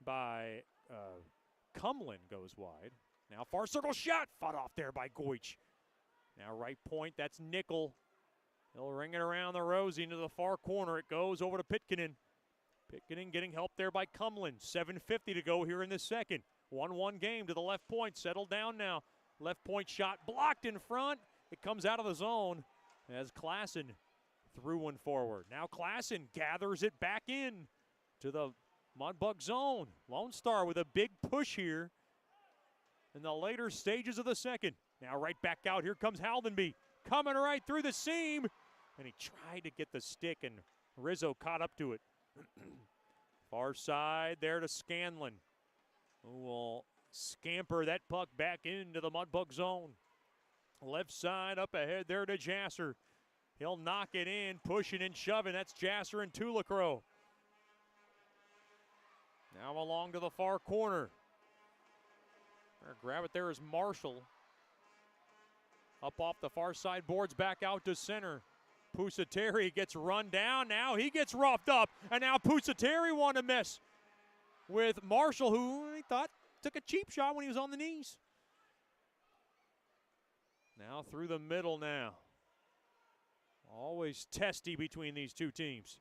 by Cumlin goes wide. Now far circle shot. Fought off there by Goich. Now right point, that's Nickel. He'll ring it around the Rosie into the far corner. It goes over to Pitkanen. Pitkanen getting help there by Cumlin. 7:50 to go here in the second. 1-1 game to the left point. Settled down now. Left point shot blocked in front. It comes out of the zone as Klassen threw one forward. Now Klassen gathers it back in to the Mudbug zone. Lone Star with a big push here in the later stages of the second. Now right back out. Here comes Haldenby. Coming right through the seam. And he tried to get the stick, and Rizzo caught up to it. Far side there to Scanlon, who will scamper that puck back into the Mudbug zone. Left side up ahead there to Jasser. He'll knock it in, pushing and shoving. That's Jasser and Tulacro. Now along to the far corner. Grab it there is Marshall. Up off the far side boards, back out to center. Pusateri gets run down. Now he gets roughed up. And now Pusateri wanted to mess with Marshall, who I thought took a cheap shot when he was on the knees. Now through the middle now. Always testy between these two teams.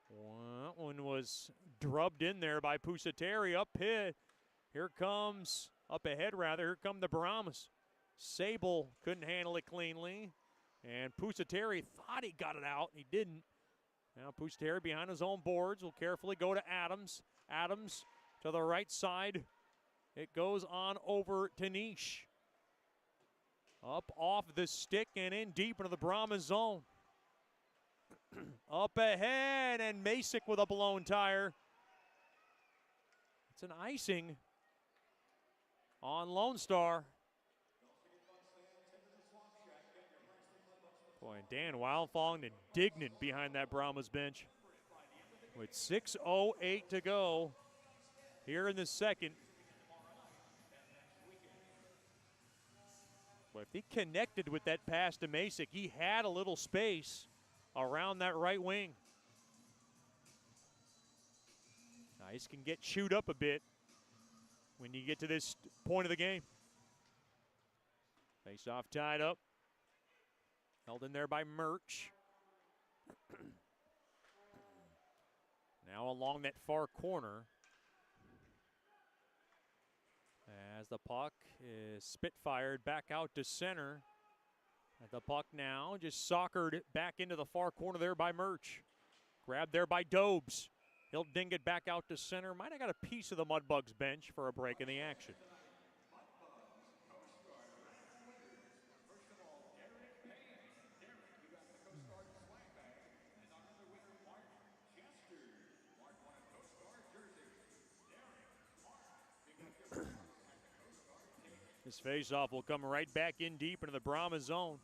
That one was drubbed in there by Pusateri up hit. Here comes, up ahead rather, here come the Brahmas. Sable couldn't handle it cleanly. And Pusateri thought he got it out. He didn't. Now Pusateri behind his own boards will carefully go to Adams. Adams to the right side. It goes on over to Niche. Up off the stick and in deep into the Brahmas zone. Up ahead, and Masick with a blown tire. It's an icing on Lone Star. Boy, Dan Wildfong indignant behind that Brahmas bench. With 6:08 to go here in the second. But if he connected with that pass to Masick, he had a little space around that right wing. Ice can get chewed up a bit when you get to this point of the game. Face-off tied up. Held in there by Murch. Now along that far corner. As the puck is spit-fired back out to center. And the puck now just soccered back into the far corner there by Murch. Grabbed there by Dobes. He'll ding it back out to center. Might have got a piece of the Mudbugs bench for a break in the action. This faceoff will come right back in deep into the Brahmas zone.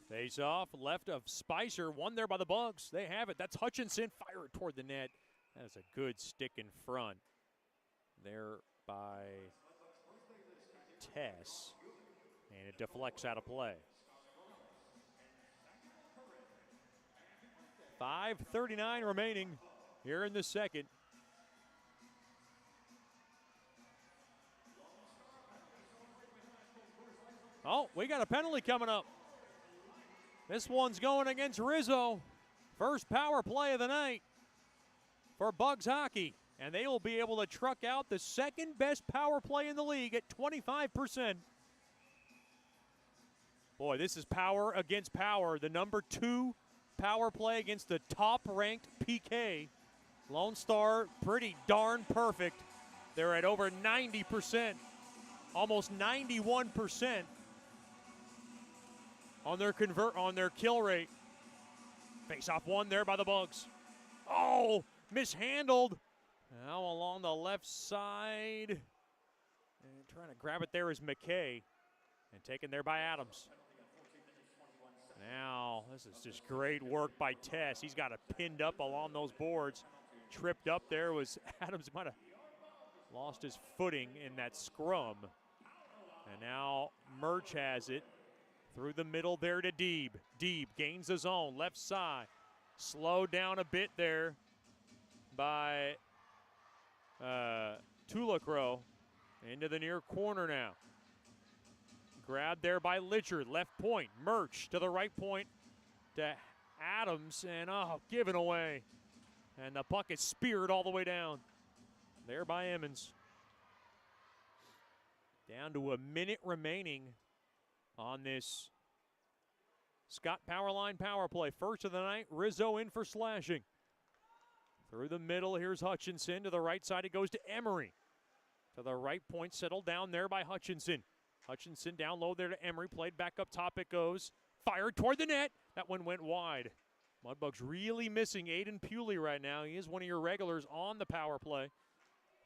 Face off, left of Spicer, one there by the Bugs. They have it. That's Hutchinson, fired toward the net. That's a good stick in front. There by Tess. And it deflects out of play. 5:39 remaining here in the second. Oh, we got a penalty coming up. This one's going against Rizzo. First power play of the night for Bugs hockey. And they will be able to truck out the second best power play in the league at 25%. Boy, this is power against power. The number 2 power play against the top-ranked PK. Lone Star, pretty darn perfect. They're at over 90%, almost 91%. On their kill rate. Face-off one there by the Bugs. Oh, mishandled. Now along the left side. And trying to grab it there is McKay. And taken there by Adams. Now, this is just great work by Tess. He's got it pinned up along those boards. Tripped up there was Adams. Might have lost his footing in that scrum. And now Murch has it. Through the middle there to Deeb. Deeb gains his own left side. Slowed down a bit there by Tulacrow. Into the near corner now. Grabbed there by Litchard. Left point. Murch to the right point to Adams. And given away. And the puck is speared all the way down. There by Emmons. Down to a minute remaining on this Scott Powerline power play. First of the night, Rizzo in for slashing. Through the middle, here's Hutchinson. To the right side, it goes to Emery. To the right point, settled down there by Hutchinson. Hutchinson down low there to Emery. Played back up top it goes. Fired toward the net. That one went wide. Mudbugs really missing Aiden Pewley right now. He is one of your regulars on the power play.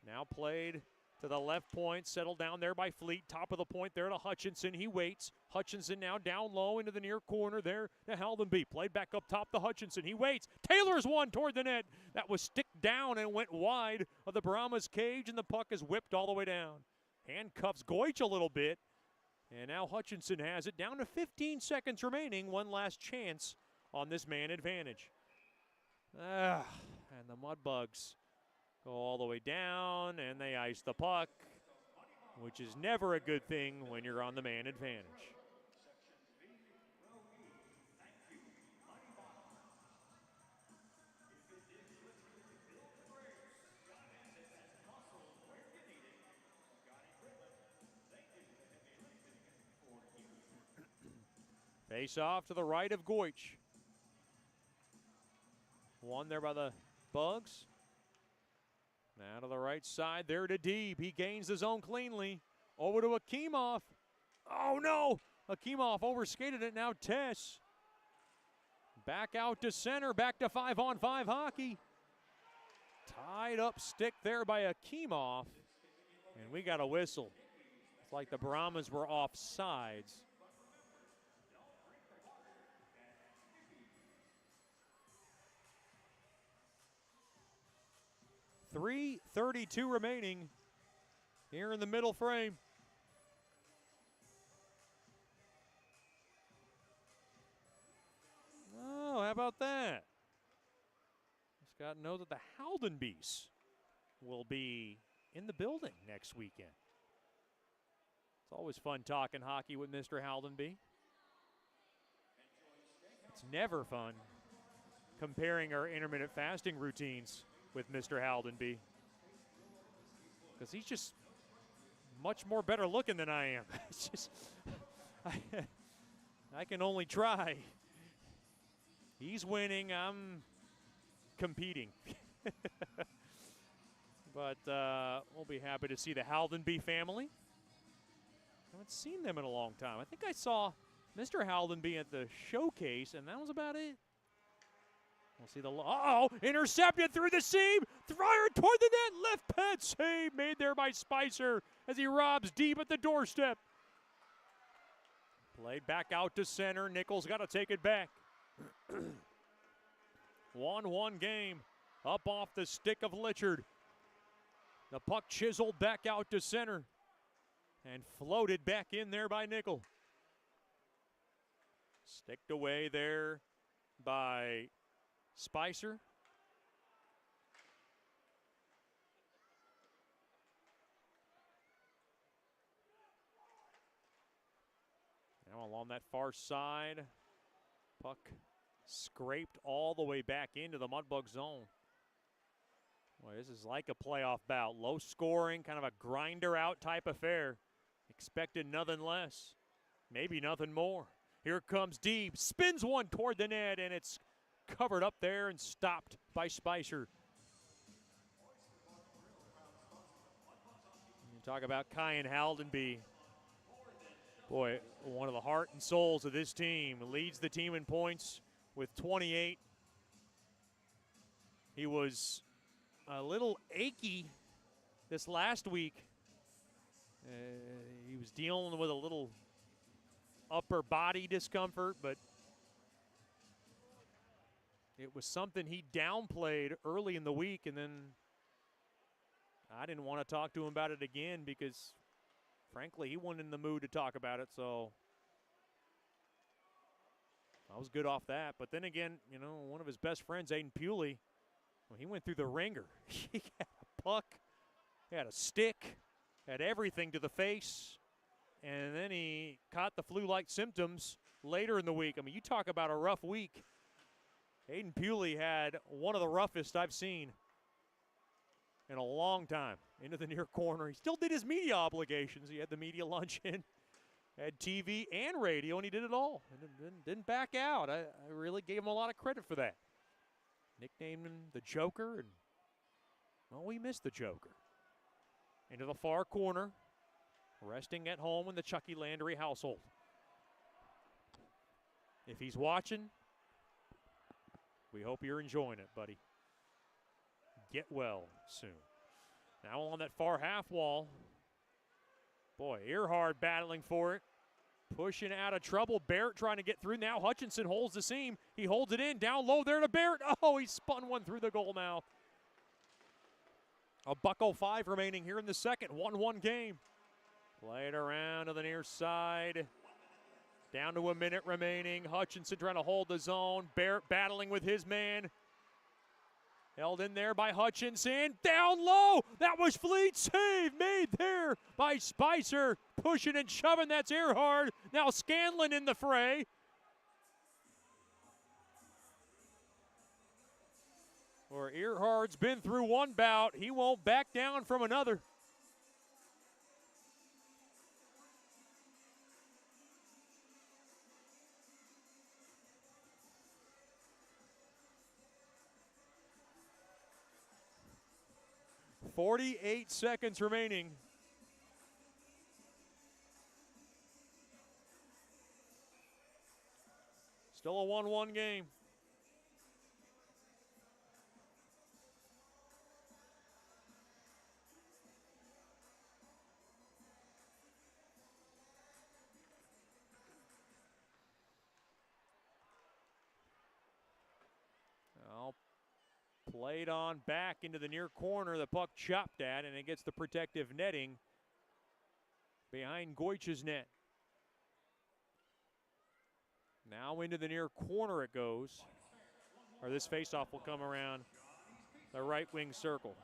Now played to the left point, settled down there by Fleet. Top of the point there to Hutchinson. He waits. Hutchinson now down low into the near corner there to Haldenby. Played back up top to Hutchinson. He waits. Taylor's one toward the net. That was sticked down and went wide of the Brahmas cage, and the puck is whipped all the way down. Handcuffs Goich a little bit. And now Hutchinson has it down to 15 seconds remaining. One last chance on this man advantage. And the Mudbugs go all the way down, and they ice the puck, which is never a good thing when you're on the man advantage. Face off to the right of Goich. One there by the Bugs. Now to the right side, there to Deeb. He gains the zone cleanly. Over to Akimov. Oh no! Akimov overskated it, now Tess. Back out to center, back to 5-on-5 hockey. Tied up stick there by Akimov. And we got a whistle. It's like the Brahmas were offsides. .332 remaining here in the middle frame. Oh, how about that? Just got to know that the Haldenbees will be in the building next weekend. It's always fun talking hockey with Mr. Haldenby. It's never fun comparing our intermittent fasting routines with Mr. Haldenby, because he's just much more better looking than I am. It's just, I can only try. He's winning, I'm competing. But we'll be happy to see the Haldenby family. Haven't seen them in a long time. I think I saw Mr. Haldenby at the showcase, and that was about it. We'll see the, intercepted through the seam, fired toward the net, left pad save made there by Spicer as he robs deep at the doorstep. Played back out to center, Nichols got to take it back. 1-1 game, up off the stick of Litchard. The puck chiseled back out to center and floated back in there by Nickel. Sticked away there by Spicer. Now along that far side, puck scraped all the way back into the Mudbug zone. Boy, this is like a playoff bout. Low scoring, kind of a grinder out type affair. Expected nothing less, maybe nothing more. Here comes Deeb, spins one toward the net, and it's covered up there and stopped by Spicer. You talk about Kyan Haldenby. Boy, one of the heart and souls of this team. Leads the team in points with 28. He was a little achy this last week. He was dealing with a little upper body discomfort, but it was something he downplayed early in the week, and then I didn't want to talk to him about it again because, frankly, he wasn't in the mood to talk about it, so I was good off that. But then again, you know, one of his best friends, Aiden Pewley, well, he went through the ringer. He had a puck, he had a stick, had everything to the face, and then he caught the flu-like symptoms later in the week. I mean, you talk about a rough week. Aiden Pewley had one of the roughest I've seen in a long time. Into the near corner. He still did his media obligations. He had the media luncheon, had TV and radio, and he did it all. And didn't back out. I really gave him a lot of credit for that. Nicknamed him the Joker, and, well, we missed the Joker. Into the far corner, resting at home in the Chucky Landry household. If he's watching, we hope you're enjoying it, buddy. Get well soon. Now on that far half wall. Boy, Earhart battling for it. Pushing out of trouble. Barrett trying to get through. Now Hutchinson holds the seam. He holds it in. Down low there to Barrett. Oh, he spun one through the goal mouth. $1:05 remaining here in the second. 1-1 game. Play it around to the near side. Down to a minute remaining. Hutchinson trying to hold the zone. Barrett battling with his man. Held in there by Hutchinson. Down low. That was Fleet. Save made there by Spicer. Pushing and shoving. That's Earhart. Now Scanlon in the fray. Or Earhart's been through one bout. He won't back down from another. 48 seconds remaining. Still a 1-1 game. Well, played on back into the near corner. The puck chopped at, and it gets the protective netting behind Goich's net. Now into the near corner it goes. Or this faceoff will come around the right wing circle.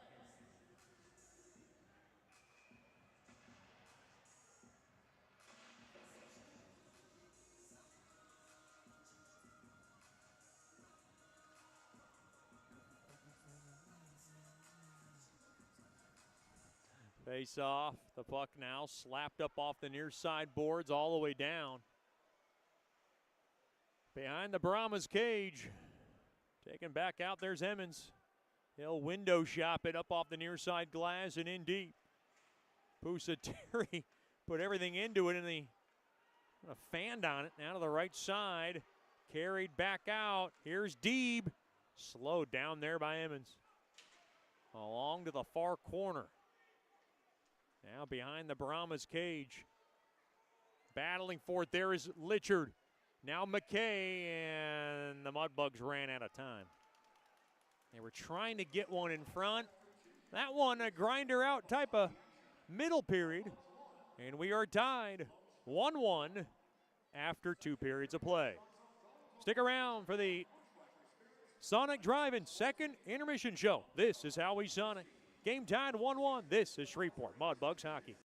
Face off. The puck now slapped up off the near side boards all the way down. Behind the Brahmas cage. Taken back out, there's Emmons. He'll window shop it up off the near side glass and in deep. Pusateri put everything into it, and he fanned on it. Now to the right side. Carried back out. Here's Deeb. Slowed down there by Emmons. Along to the far corner. Now behind the Brahmas cage. Battling for it there is Litchard. Now McKay, and the Mudbugs ran out of time. They were trying to get one in front. That one a grinder out type of middle period. And we are tied 1-1 after 2 periods of play. Stick around for the Sonic Drive-In second intermission show. This is How We Sonic. Game tied 1-1. This is Shreveport Mudbugs hockey.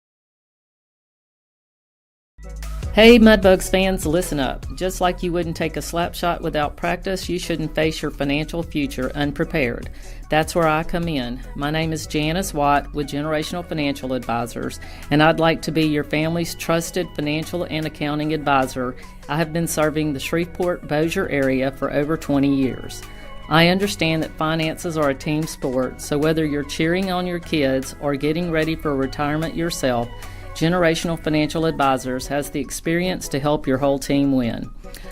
Hey Mudbugs fans, listen up. Just like you wouldn't take a slap shot without practice, you shouldn't face your financial future unprepared. That's where I come in. My name is Janice Watt with Generational Financial Advisors, and I'd like to be your family's trusted financial and accounting advisor. I have been serving the Shreveport-Bossier area for over 20 years. I understand that finances are a team sport, so whether you're cheering on your kids or getting ready for retirement yourself, Generational Financial Advisors has the experience to help your whole team win.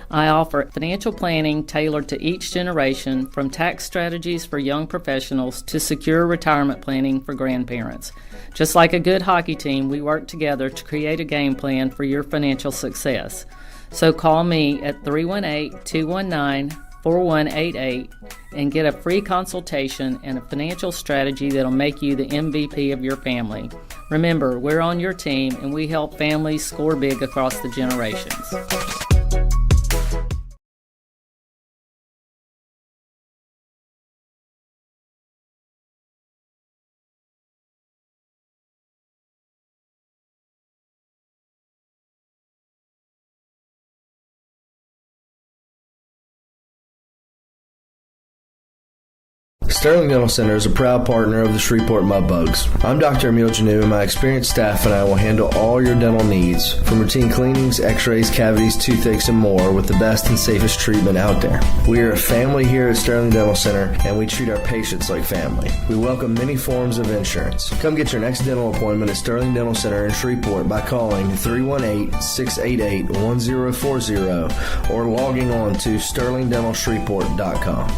I offer financial planning tailored to each generation, from tax strategies for young professionals to secure retirement planning for grandparents. Just like a good hockey team, we work together to create a game plan for your financial success. So call me at 318-219-4188 and get a free consultation and a financial strategy that'll make you the MVP of your family. Remember, we're on your team and we help families score big across the generations. Sterling Dental Center is a proud partner of the Shreveport Mudbugs. I'm Dr. Emil Janu, and my experienced staff and I will handle all your dental needs, from routine cleanings, x-rays, cavities, toothaches, and more, with the best and safest treatment out there. We are a family here at Sterling Dental Center, and we treat our patients like family. We welcome many forms of insurance. Come get your next dental appointment at Sterling Dental Center in Shreveport by calling 318-688-1040 or logging on to sterlingdentalshreveport.com.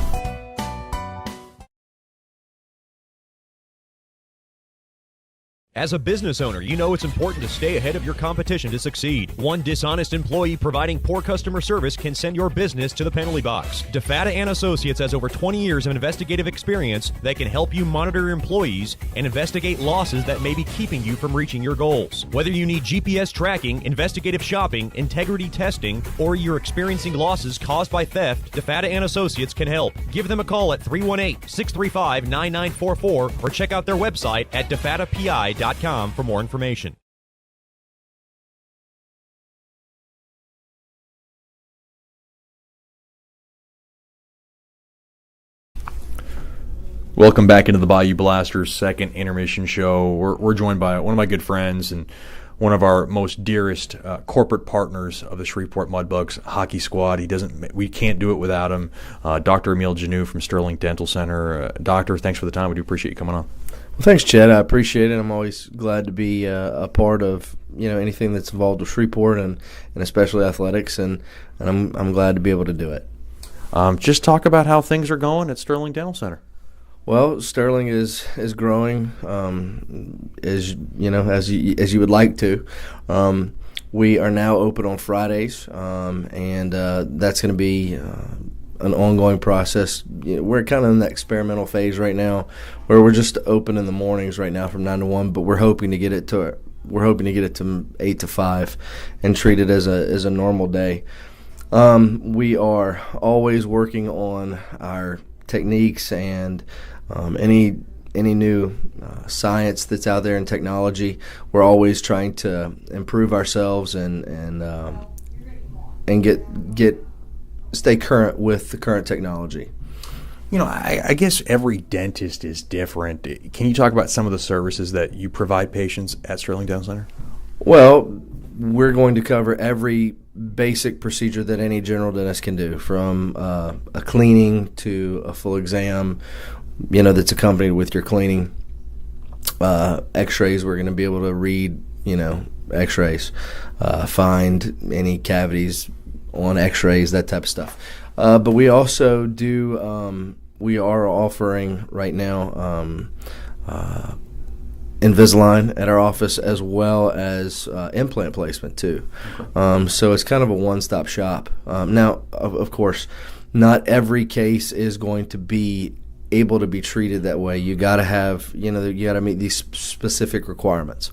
As a business owner, you know it's important to stay ahead of your competition to succeed. One dishonest employee providing poor customer service can send your business to the penalty box. DeFatta & Associates has over 20 years of investigative experience that can help you monitor your employees and investigate losses that may be keeping you from reaching your goals. Whether you need GPS tracking, investigative shopping, integrity testing, or you're experiencing losses caused by theft, DeFatta & Associates can help. Give them a call at 318-635-9944 or check out their website at defattapi.com for more information. Welcome back into the Bayou Blasters second intermission show. We're joined by one of my good friends and one of our most dearest corporate partners of the Shreveport Mudbugs hockey squad. We can't do it without him. Dr. Emil Janu from Sterling Dental Center. Doctor, thanks for the time. We do appreciate you coming on. Thanks, Chad. I appreciate it. I'm always glad to be a part of anything that's involved with Shreveport and especially athletics, and I'm glad to be able to do it. Just talk about how things are going at Sterling Dental Center. Well, Sterling is growing as you would like to. We are now open on Fridays, and that's going to be an ongoing process. We're kind of in that experimental phase right now, where we're just open in the mornings right now from 9 to 1, but we're hoping to get it to 8 to 5 and treat it as a normal day. We are always working on our techniques and any new science that's out there in technology. We're always trying to improve ourselves and stay current with the current technology. I guess every dentist is different. Can you talk about some of the services that you provide patients at Sterling Dental Center? Well, we're going to cover every basic procedure that any general dentist can do, from a cleaning to a full exam, that's accompanied with your cleaning. X-rays, we're going to be able to read, X-rays, find any cavities on X-rays, that type of stuff. But we also do, we are offering right now Invisalign at our office, as well as implant placement too. So it's kind of a one-stop shop. Now, of course, not every case is going to be able to be treated that way. You got to have, you got to meet these specific requirements,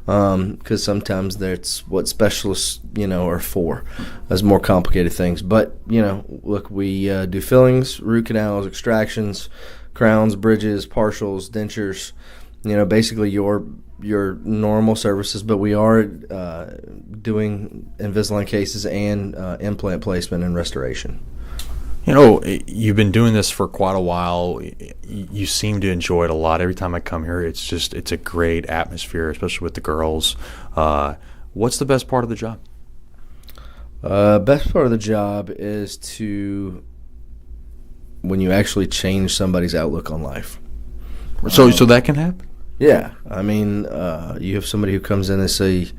because sometimes that's what specialists, are for, as more complicated things. But, look, we do fillings, root canals, extractions, crowns, bridges, partials, dentures, basically your normal services. But we are doing Invisalign cases and implant placement and restoration. You've been doing this for quite a while. You seem to enjoy it a lot. Every time I come here, it's a great atmosphere, especially with the girls. What's the best part of the job? Best part of the job is when you actually change somebody's outlook on life. So that can happen? Yeah. I mean, you have somebody who comes in and say,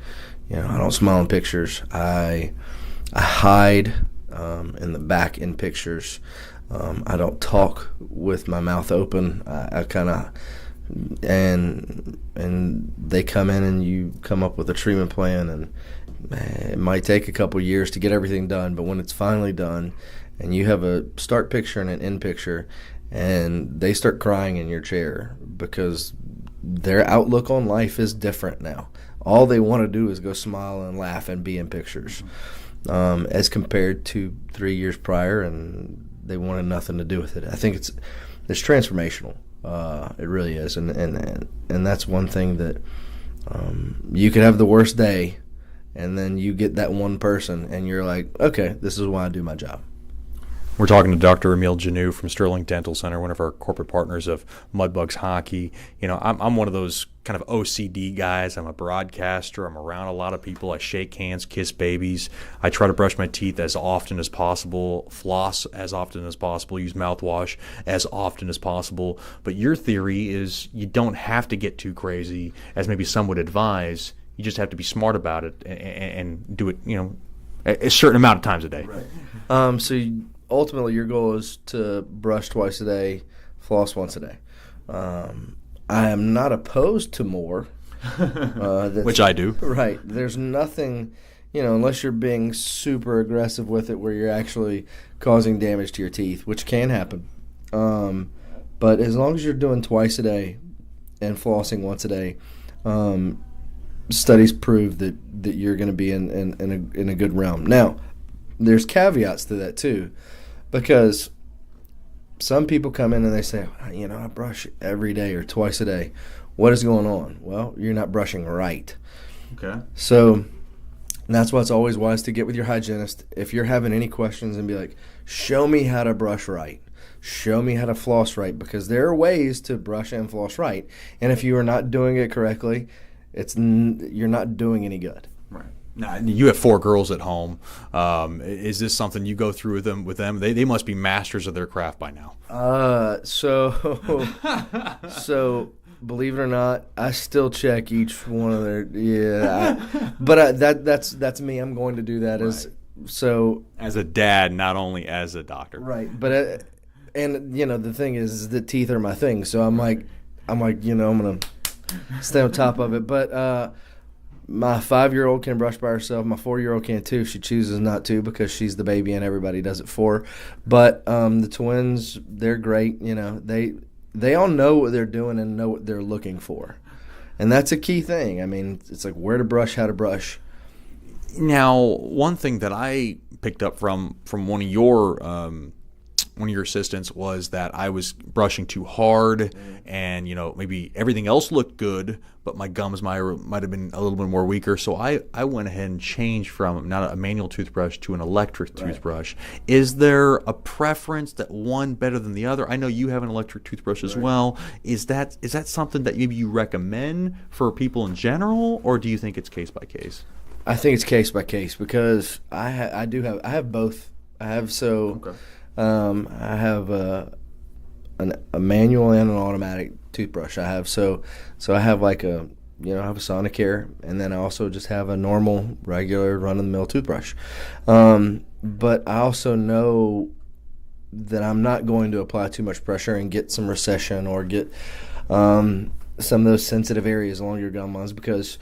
I don't smile in pictures. I hide in the back in pictures. I don't talk with my mouth open. I kind of, and they come in and you come up with a treatment plan, and it might take a couple years to get everything done, but when it's finally done and you have a start picture and an end picture, and they start crying in your chair because their outlook on life is different now. All they want to do is go smile and laugh and be in pictures. As compared to 3 years prior, and they wanted nothing to do with it. I think it's transformational. It really is, and that's one thing that you could have the worst day, and then you get that one person, and you're like, okay, this is why I do my job. We're talking to Dr. Emil Janeau from Sterling Dental Center, one of our corporate partners of Mudbugs Hockey. I'm one of those kind of OCD guys. I'm a broadcaster. I'm around a lot of people. I shake hands, kiss babies. I try to brush my teeth as often as possible, floss as often as possible, use mouthwash as often as possible. But your theory is you don't have to get too crazy, as maybe some would advise. You just have to be smart about it and do it, a certain amount of times a day. Right. Ultimately, your goal is to brush twice a day, floss once a day. I am not opposed to more. Which I do. Right. There's nothing, unless you're being super aggressive with it, where you're actually causing damage to your teeth, which can happen. But as long as you're doing twice a day and flossing once a day, studies prove that you're going to be in a good realm. Now, there's caveats to that too, because some people come in and they say, I brush every day or twice a day. What is going on? Well, you're not brushing right. Okay. So that's why it's always wise to get with your hygienist. If you're having any questions, and be like, show me how to brush right. Show me how to floss right, because there are ways to brush and floss right. And if you are not doing it correctly, you're not doing any good. Right. Now, you have 4 girls at home. Is this something you go through with them? They must be masters of their craft by now. So Believe it or not, I still check each one of their. Yeah, that's me. I'm going to do that as a dad, not only as a doctor. Right, but and the thing is that teeth are my thing. So I'm like, I'm gonna stay on top of it. But my 5-year-old can brush by herself. My 4-year-old can too. She chooses not to because she's the baby and everybody does it for her. But the twins, they're great. They all know what they're doing and know what they're looking for. And that's a key thing. I mean, it's like where to brush, how to brush. Now, one thing that I picked up from one of your assistants was that I was brushing too hard, and maybe everything else looked good, but my gums might have been a little bit more weaker. So I went ahead and changed from not a manual toothbrush to an electric toothbrush. Is there a preference that one better than the other? I know you have an electric toothbrush as well. Is that something that maybe you recommend for people in general, or do you think it's case by case? I think it's case by case because I have both. I have I have a manual and an automatic toothbrush. I have I have like I have a Sonicare, and then I also just have a normal regular run of the mill toothbrush. But I also know that I'm not going to apply too much pressure and get some recession or get some of those sensitive areas along your gum lines, because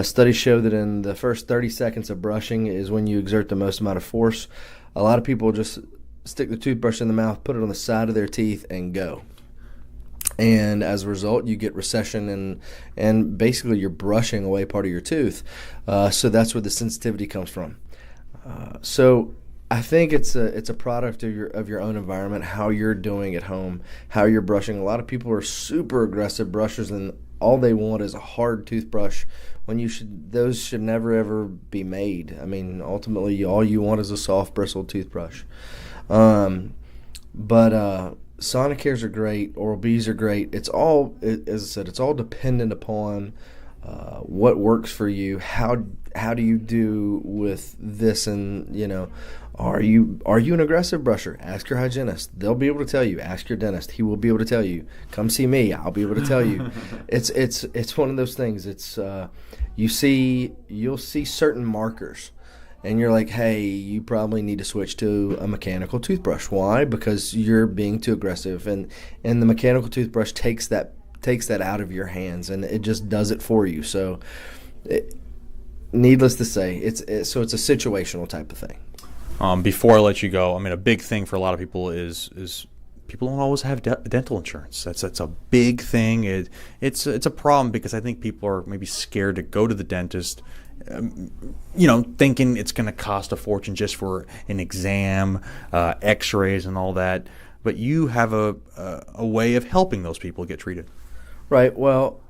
studies show that in the first 30 seconds of brushing is when you exert the most amount of force. A lot of people just stick the toothbrush in the mouth, put it on the side of their teeth, and go. And as a result, you get recession, and basically you're brushing away part of your tooth. So that's where the sensitivity comes from. So I think it's a product of your own environment, how you're doing at home, how you're brushing. A lot of people are super aggressive brushers, and all they want is a hard toothbrush, when those should never ever be made. I mean, ultimately, all you want is a soft bristled toothbrush. But Sonicares are great, Oral-B's are great. It's all, as I said, it's all dependent upon what works for you. How do you do with this? And are you an aggressive brusher? Ask your hygienist. They'll be able to tell you. Ask your dentist. He will be able to tell you. Come see me. I'll be able to tell you. It's one of those things. It's you'll see certain markers, and you're like, hey, you probably need to switch to a mechanical toothbrush. Why? Because you're being too aggressive, and the mechanical toothbrush takes that out of your hands, and it just does it for you. So, needless to say, it's a situational type of thing. Before I let you go, I mean, a big thing for a lot of people is people don't always have dental insurance. That's a big thing. It's a problem because I think people are maybe scared to go to the dentist, thinking it's going to cost a fortune just for an exam, X-rays, and all that. But you have a way of helping those people get treated. Right. Well,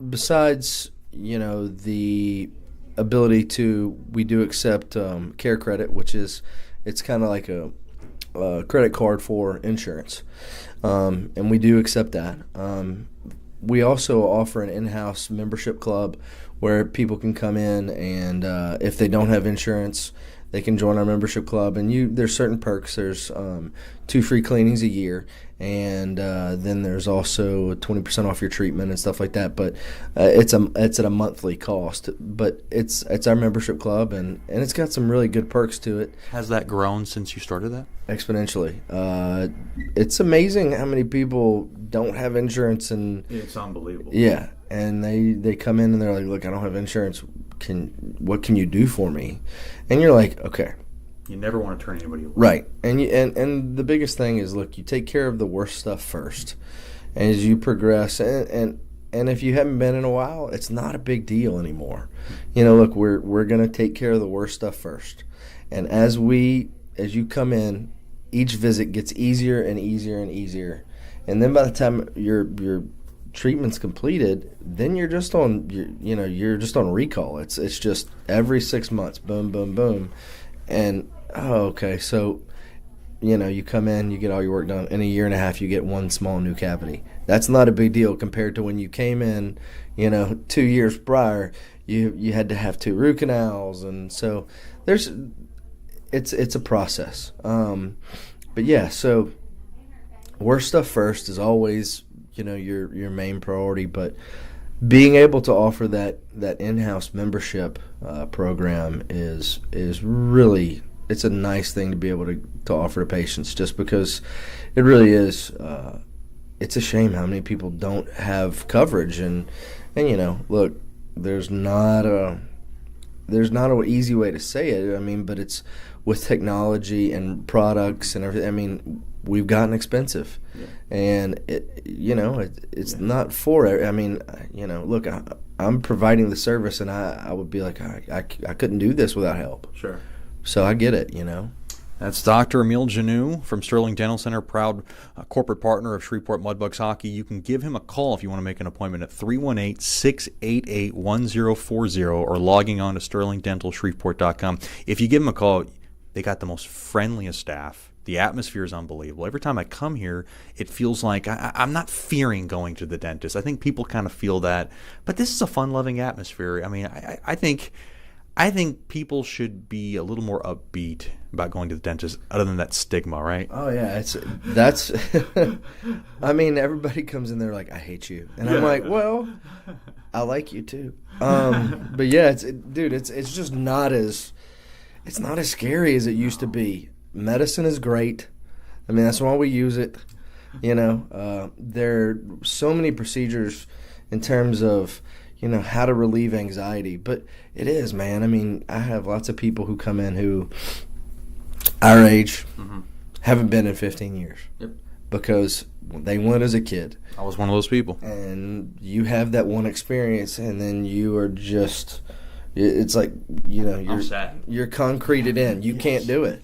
besides the ability we do accept care credit, which it's kind of like a credit card for insurance, and we do accept that. We also offer an in-house membership club where people can come in, and if they don't have insurance, they can join our membership club. And there's certain perks. There's 2 free cleanings a year, and then there's also 20% off your treatment and stuff like that. But it's at a monthly cost. But it's our membership club, and it's got some really good perks to it. Has that grown since you started that? Exponentially. It's amazing how many people don't have insurance, and it's unbelievable. Yeah, and they come in and they're like, look, I don't have insurance. What can you do for me? And you're like, okay. You never want to turn anybody away. Right. And the biggest thing is, look, you take care of the worst stuff first. And as you progress, and if you haven't been in a while, it's not a big deal anymore. Look, we're going to take care of the worst stuff first. And as you come in, each visit gets easier and easier and easier. And then by the time your treatment's completed, then you're just on recall. It's just every 6 months, boom, boom, boom. And okay, so you come in, you get all your work done. In a year and a half, you get one small new cavity. That's not a big deal compared to when you came in, 2 years prior, you had to have 2 root canals. And so it's a process. But yeah, so worst stuff first is always, your main priority, but being able to offer that in-house membership program is really, it's a nice thing to be able to offer to patients, just because it really is. It's a shame how many people don't have coverage, and look, there's not an easy way to say it. I mean, but it's with technology and products and everything. I mean, we've gotten expensive, and it's not for it. I mean, look, I'm providing the service, and I would be like, I couldn't do this without help. Sure. So I get it, That's Dr. Emil Janou from Sterling Dental Center, proud corporate partner of Shreveport Mudbugs Hockey. You can give him a call if you want to make an appointment at 318-688-1040 or logging on to sterlingdentalshreveport.com. If you give him a call, they got the most friendliest staff. The atmosphere is unbelievable. Every time I come here, it feels like I'm not fearing going to the dentist. I think people kind of feel that. But this is a fun-loving atmosphere. I mean, I think people should be a little more upbeat about going to the dentist, other than that stigma, right? Oh yeah, that's. I mean, everybody comes in there like, I hate you, and I'm like, well, I like you too. But yeah, it's just not as scary as it used to be. Medicine is great. I mean, that's why we use it. There are so many procedures in terms of how to relieve anxiety, but it is, man. I mean, I have lots of people who come in who our age haven't been in 15 years because they went as a kid. I was one of those people. And you have that one experience, and then you are just, it's like, you're concreted in. You can't do it.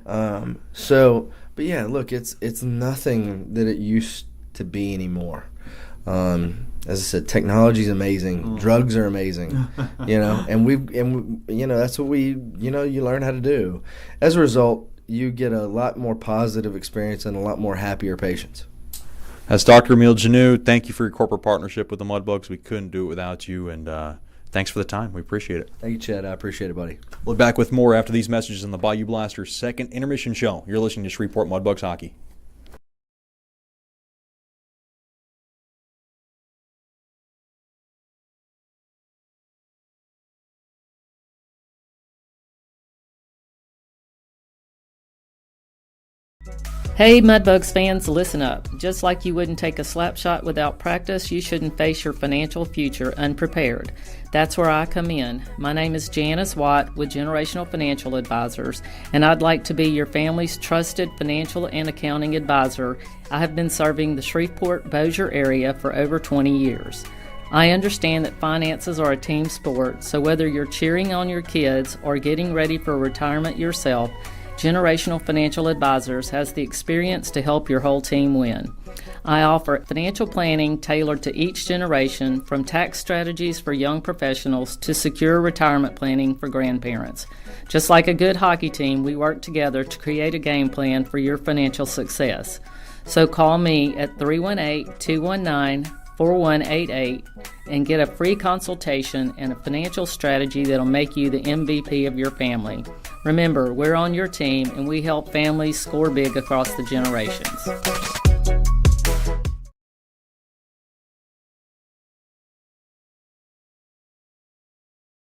But yeah, look, it's nothing that it used to be anymore. As I said, technology is amazing. Drugs are amazing, and that's what you learn how to do. As a result, you get a lot more positive experience and a lot more happier patients. As Dr. Emil Janou, thank you for your corporate partnership with the Mudbugs. We couldn't do it without you, and thanks for the time. We appreciate it. Thank you, Chad. I appreciate it, buddy. We'll be back with more after these messages on the Bayou Blasters' second intermission show. You're listening to Shreveport Mudbugs Hockey. Hey Mudbugs fans, listen up. Just like you wouldn't take a slap shot without practice, you shouldn't face your financial future unprepared. That's where I come in. My name is Janice Watt with Generational Financial Advisors, and I'd like to be your family's trusted financial and accounting advisor. I have been serving the Shreveport-Bossier area for over 20 years. I understand that finances are a team sport, so whether you're cheering on your kids or getting ready for retirement yourself, Generational Financial Advisors has the experience to help your whole team win. I offer financial planning tailored to each generation, from tax strategies for young professionals to secure retirement planning for grandparents. Just like a good hockey team, we work together to create a game plan for your financial success. So call me at 318-219-4188 and get a free consultation and a financial strategy that'll make you the MVP of your family. Remember, we're on your team, and we help families score big across the generations.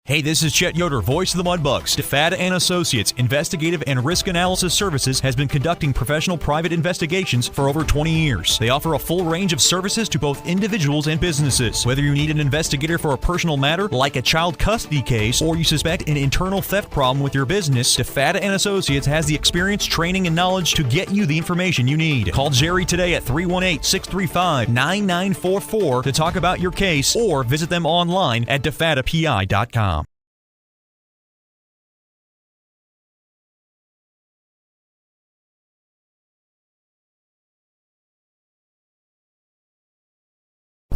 Hey, this is Chet Yoder, voice of the Mudbugs. DeFada and Associates Investigative and Risk Analysis Services has been conducting professional private investigations for over 20 years. They offer a full range of services to both individuals and businesses. Whether you need an investigator for a personal matter like a child custody case, or you suspect an internal theft problem with your business, DeFada and Associates has the experience, training, and knowledge to get you the information you need. Call Jerry today at 318-635-9944 to talk about your case, or visit them online at defadapi.com.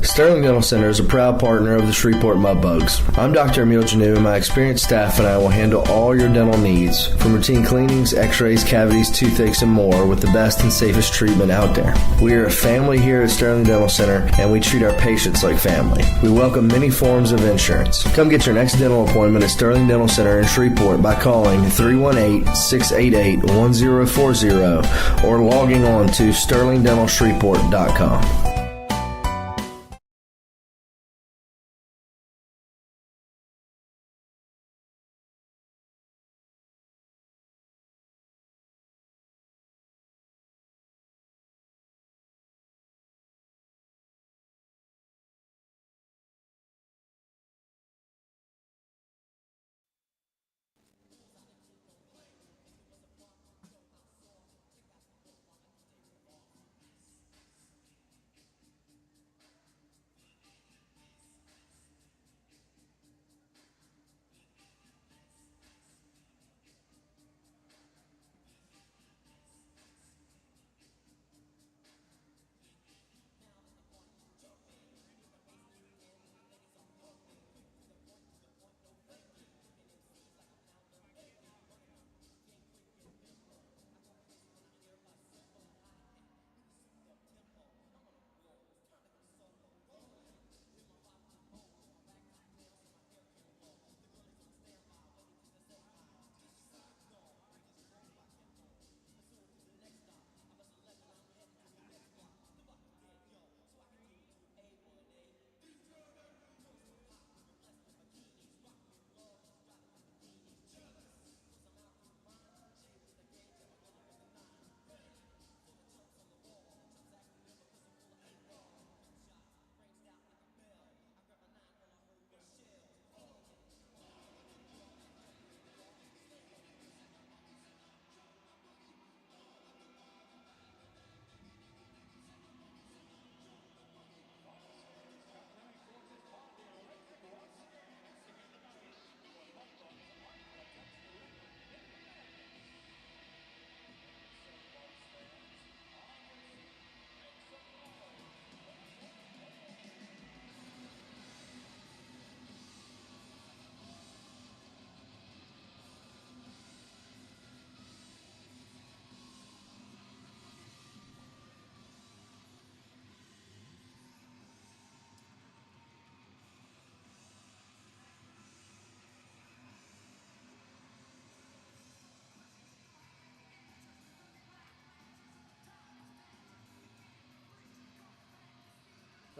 Sterling Dental Center is a proud partner of the Shreveport Mudbugs. I'm Dr. Emil Janou, and my experienced staff and I will handle all your dental needs, from routine cleanings, x-rays, cavities, toothaches, and more, with the best and safest treatment out there. We are a family here at Sterling Dental Center, and we treat our patients like family. We welcome many forms of insurance. Come get your next dental appointment at Sterling Dental Center in Shreveport by calling 318-688-1040 or logging on to sterlingdentalshreveport.com.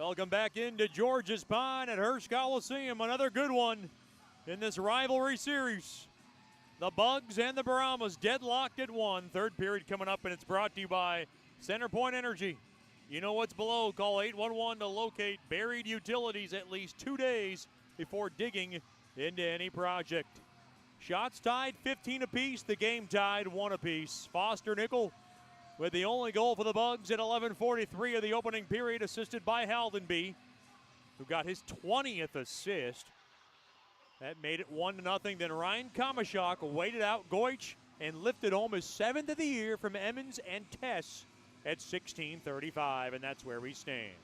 Welcome back into George's Pine at Hirsch Coliseum. Another good one in this rivalry series. The Bugs and the Brahmas deadlocked at 1. Third period coming up, and it's brought to you by Center Point Energy. You know what's below. Call 811 to locate buried utilities at least 2 days before digging into any project. Shots tied 15 apiece. The game tied 1 apiece. Foster Nickel with the only goal for the Bugs at 11:43 of the opening period, assisted by Haldenby, who got his 20th assist. That made it 1-0. Then Ryan Kamashok waited out Goich and lifted home his 7th of the year from Emmons and Tess at 16:35, and that's where we stand.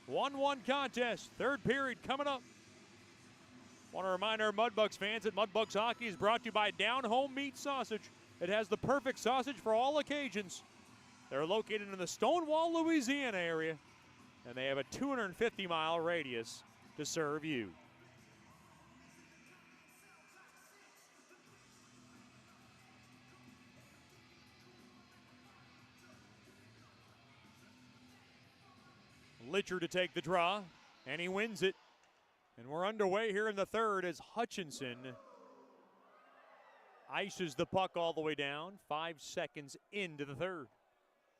1-1 contest, third period coming up. Want to remind our Mudbugs fans that Mudbugs Hockey is brought to you by Down Home Meat Sausage. It has the perfect sausage for all occasions. They're located in the Stonewall, Louisiana area, and they have a 250-mile radius to serve you. Litcher to take the draw, and he wins it. And we're underway here in the third as Hutchinson ices the puck all the way down. 5 seconds into the third.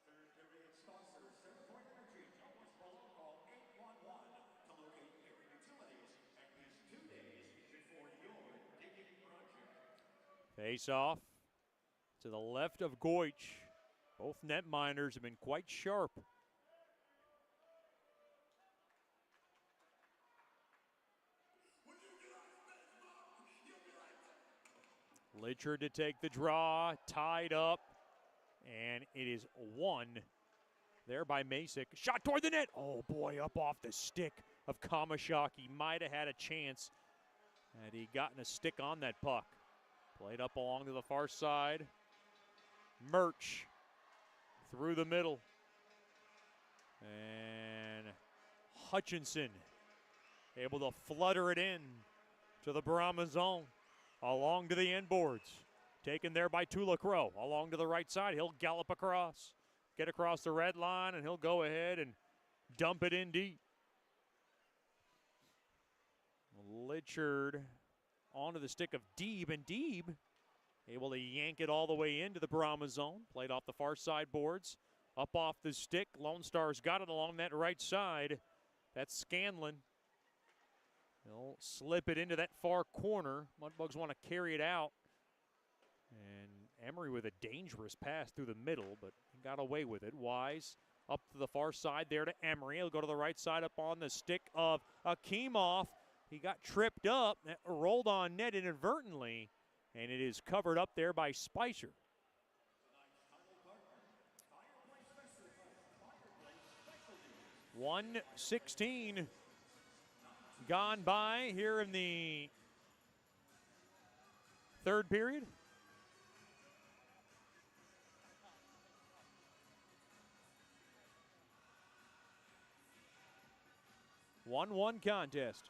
Third period sponsor, Center Point Energy. Know what's below. Call 811 to locate buried utilities at least 2 days before your digging project. Face off to the left of Goich. Both netminders have been quite sharp. Litcher to take the draw, tied up, and it is won there by Masick. Shot toward the net. Oh boy, up off the stick of Kamashok. He might have had a chance had he gotten a stick on that puck. Played up along to the far side. Murch through the middle. And Hutchinson able to flutter it in to the Brahma zone. Along to the end boards. Taken there by Tulacrow. Along to the right side. He'll gallop across. Get across the red line, and he'll go ahead and dump it in deep. Litchard onto the stick of Deeb, and Deeb able to yank it all the way into the Brahma zone. Played off the far side boards. Up off the stick. Lone Star's got it along that right side. That's Scanlon. He'll slip it into that far corner. Mudbugs want to carry it out. And Emery with a dangerous pass through the middle, but he got away with it. Wise up to the far side there to Emery. He'll go to the right side up on the stick of Akimov. He got tripped up, rolled on net inadvertently, and it is covered up there by Spicer. 1:16 gone by here in the third period. One contest.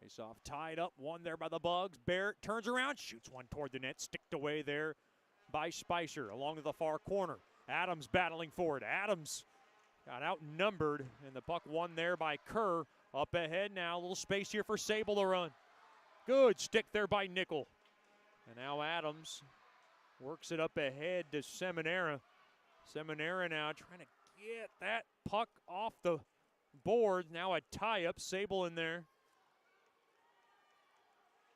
Face off tied up, one there by the Bugs. Barrett turns around, shoots one toward the net, sticked away there by Spicer along to the far corner. Adams battling for it. Adams got outnumbered, and the puck won there by Kerr. Up ahead now, a little space here for Sable to run. Good stick there by Nickel. And now Adams works it up ahead to Seminara. Seminara now trying to get that puck off the board. Now a tie-up, Sable in there.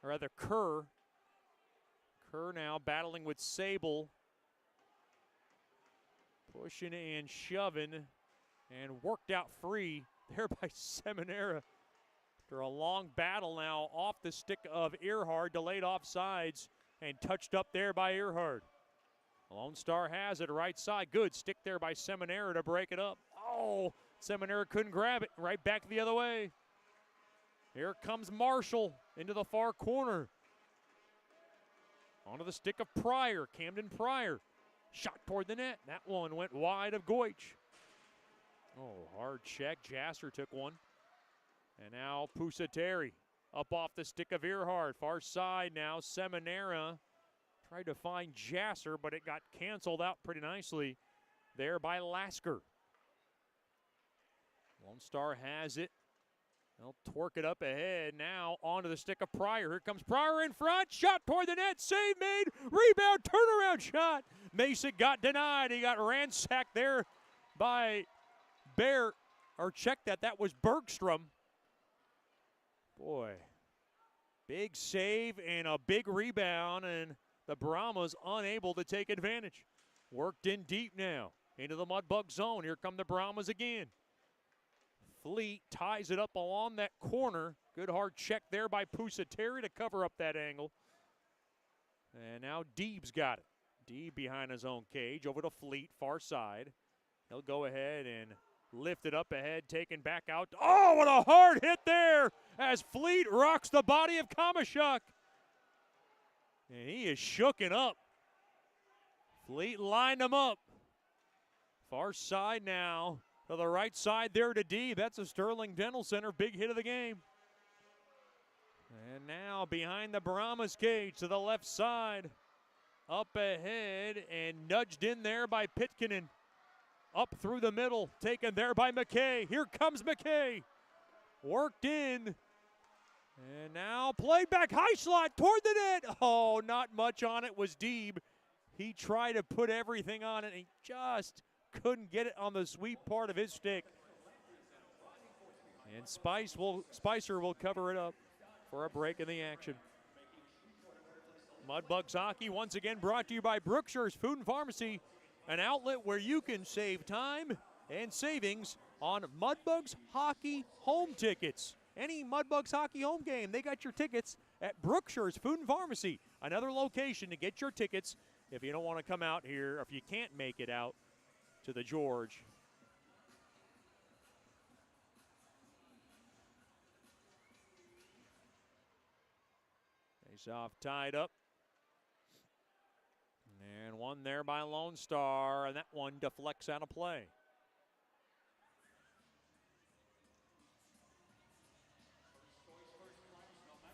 Or rather, Kerr. Kerr now battling with Sable. Pushing and shoving. And worked out free there by Seminara. After a long battle now off the stick of Earhart. Delayed offsides and touched up there by Earhart. Lone Star has it right side. Good stick there by Seminara to break it up. Oh, Seminara couldn't grab it. Right back the other way. Here comes Marshall into the far corner. Onto the stick of Pryor, Camden Pryor. Shot toward the net. That one went wide of Goich. Oh, hard check. Jasser took one. And now Pusateri up off the stick of Earhart. Far side now, Seminara Tried to find Jasser, but it got canceled out pretty nicely there by Lasker. Lone Star has it. They'll torque it up ahead. Now onto the stick of Pryor. Here comes Pryor in front. Shot toward the net. Save made. Rebound. Turnaround shot. Mason got denied. He got ransacked there by Bear. Or check that. That was Bergstrom. Boy. Big save and a big rebound. And the Brahmas unable to take advantage. Worked in deep now. Into the Mudbug zone. Here come the Brahmas again. Fleet ties it up along that corner. Good hard check there by Pusateri to cover up that angle. And now Deeb's got it. Deeb behind his own cage. Over to Fleet, far side. He'll go ahead and lift it up ahead, taken back out. Oh, what a hard hit there as Fleet rocks the body of Kamashuk. And he is shooken up. Fleet lined him up. Far side now. To the right side there to D. That's a Sterling Dental Center big hit of the game. And now behind the Brahmas cage to the left side. Up ahead and nudged in there by Pitkinen. Up through the middle. Taken there by McKay. Here comes McKay. Worked in. And now played back high slot toward the net. Oh, not much on it was Deeb. He tried to put everything on it and he just couldn't get it on the sweep part of his stick. And Spicer will cover it up for a break in the action. Mudbugs hockey once again brought to you by Brookshire's Food and Pharmacy, an outlet where you can save time and savings on Mudbugs hockey home tickets. Any Mudbugs hockey home game, they got your tickets at Brookshire's Food and Pharmacy. Another location to get your tickets if you don't want to come out here, or if you can't make it out to the George. Face off tied up. And one there by Lone Star, and that one deflects out of play.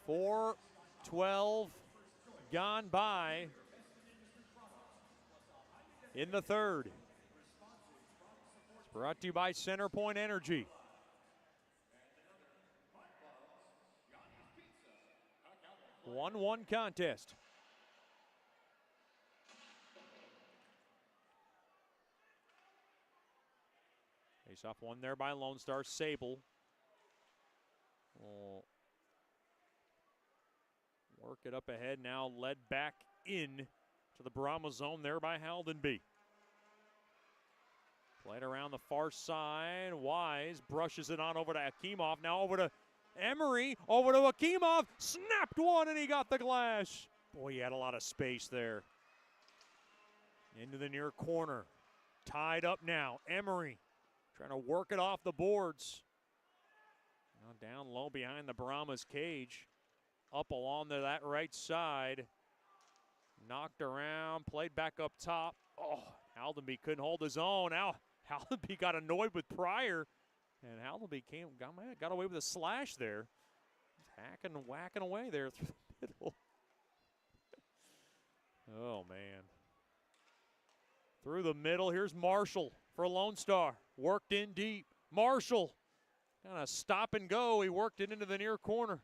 .4:12 gone by in the third. Brought to you by Center Point Energy. One contest. Face off one there by Lone Star. Sable. Will work it up ahead now, led back in to the Brahma zone there by Haldenby. Played around the far side. Wise brushes it on over to Akimov. Now over to Emery. Over to Akimov. Snapped one and he got the glass. Boy, he had a lot of space there. Into the near corner. Tied up now. Emery trying to work it off the boards. Now down low behind the Brahmas cage. Up along to that right side. Knocked around. Played back up top. Oh, Haldenby couldn't hold his own. Now Haldenby got annoyed with Pryor, and Haldenby got away with a slash there. Hacking and whacking away there through the middle. Oh, man. Through the middle, here's Marshall for Lone Star. Worked in deep. Marshall, kind of stop and go. He worked it into the near corner.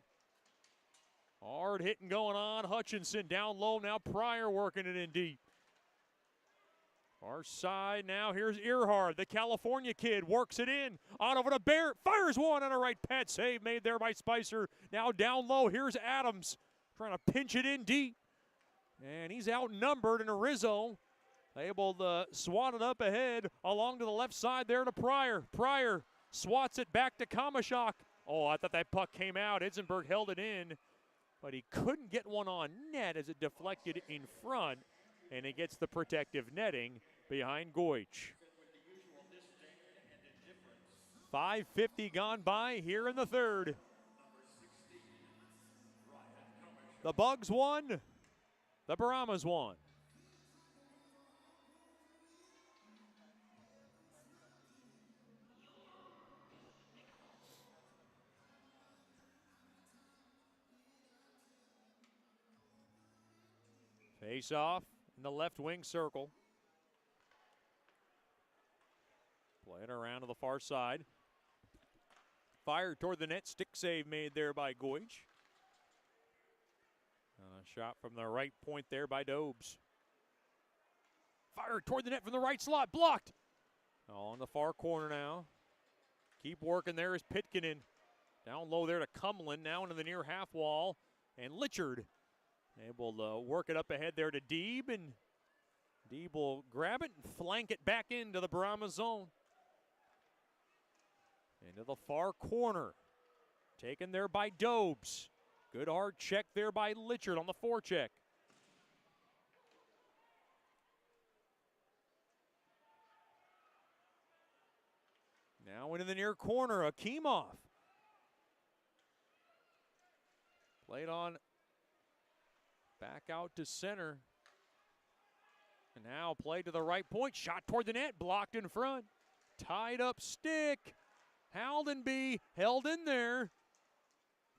Hard hitting going on. Hutchinson down low now. Pryor working it in deep. Far side now, here's Earhart, the California kid, works it in. On over to Barrett, fires one on a right pad save made there by Spicer. Now down low, here's Adams trying to pinch it in deep. And he's outnumbered, and Rizzo able to swat it up ahead along to the left side there to Pryor. Pryor swats it back to Kamashuk. Oh, I thought that puck came out. Idzenberg held it in, but he couldn't get one on net as it deflected in front. And he gets the protective netting behind Goich. 5:50 gone by here in the third. The Bugs won. The Brahmas won. Face off in the left wing circle. Play it around to the far side. Fired toward the net. Stick save made there by Goich. And a shot from the right point there by Dobes. Fired toward the net from the right slot. Blocked. On the far corner now. Keep working there is Pitkinen. Down low there to Cumlin. Now into the near half wall. And Litchard able to work it up ahead there to Deeb. And Deeb will grab it and flank it back into the Brahmas zone. Into the far corner. Taken there by Dobes. Good hard check there by Litchard on the forecheck. Now into the near corner, Akimov. Played on back out to center. And now played to the right point. Shot toward the net, blocked in front. Tied up stick. Haldenby held in there.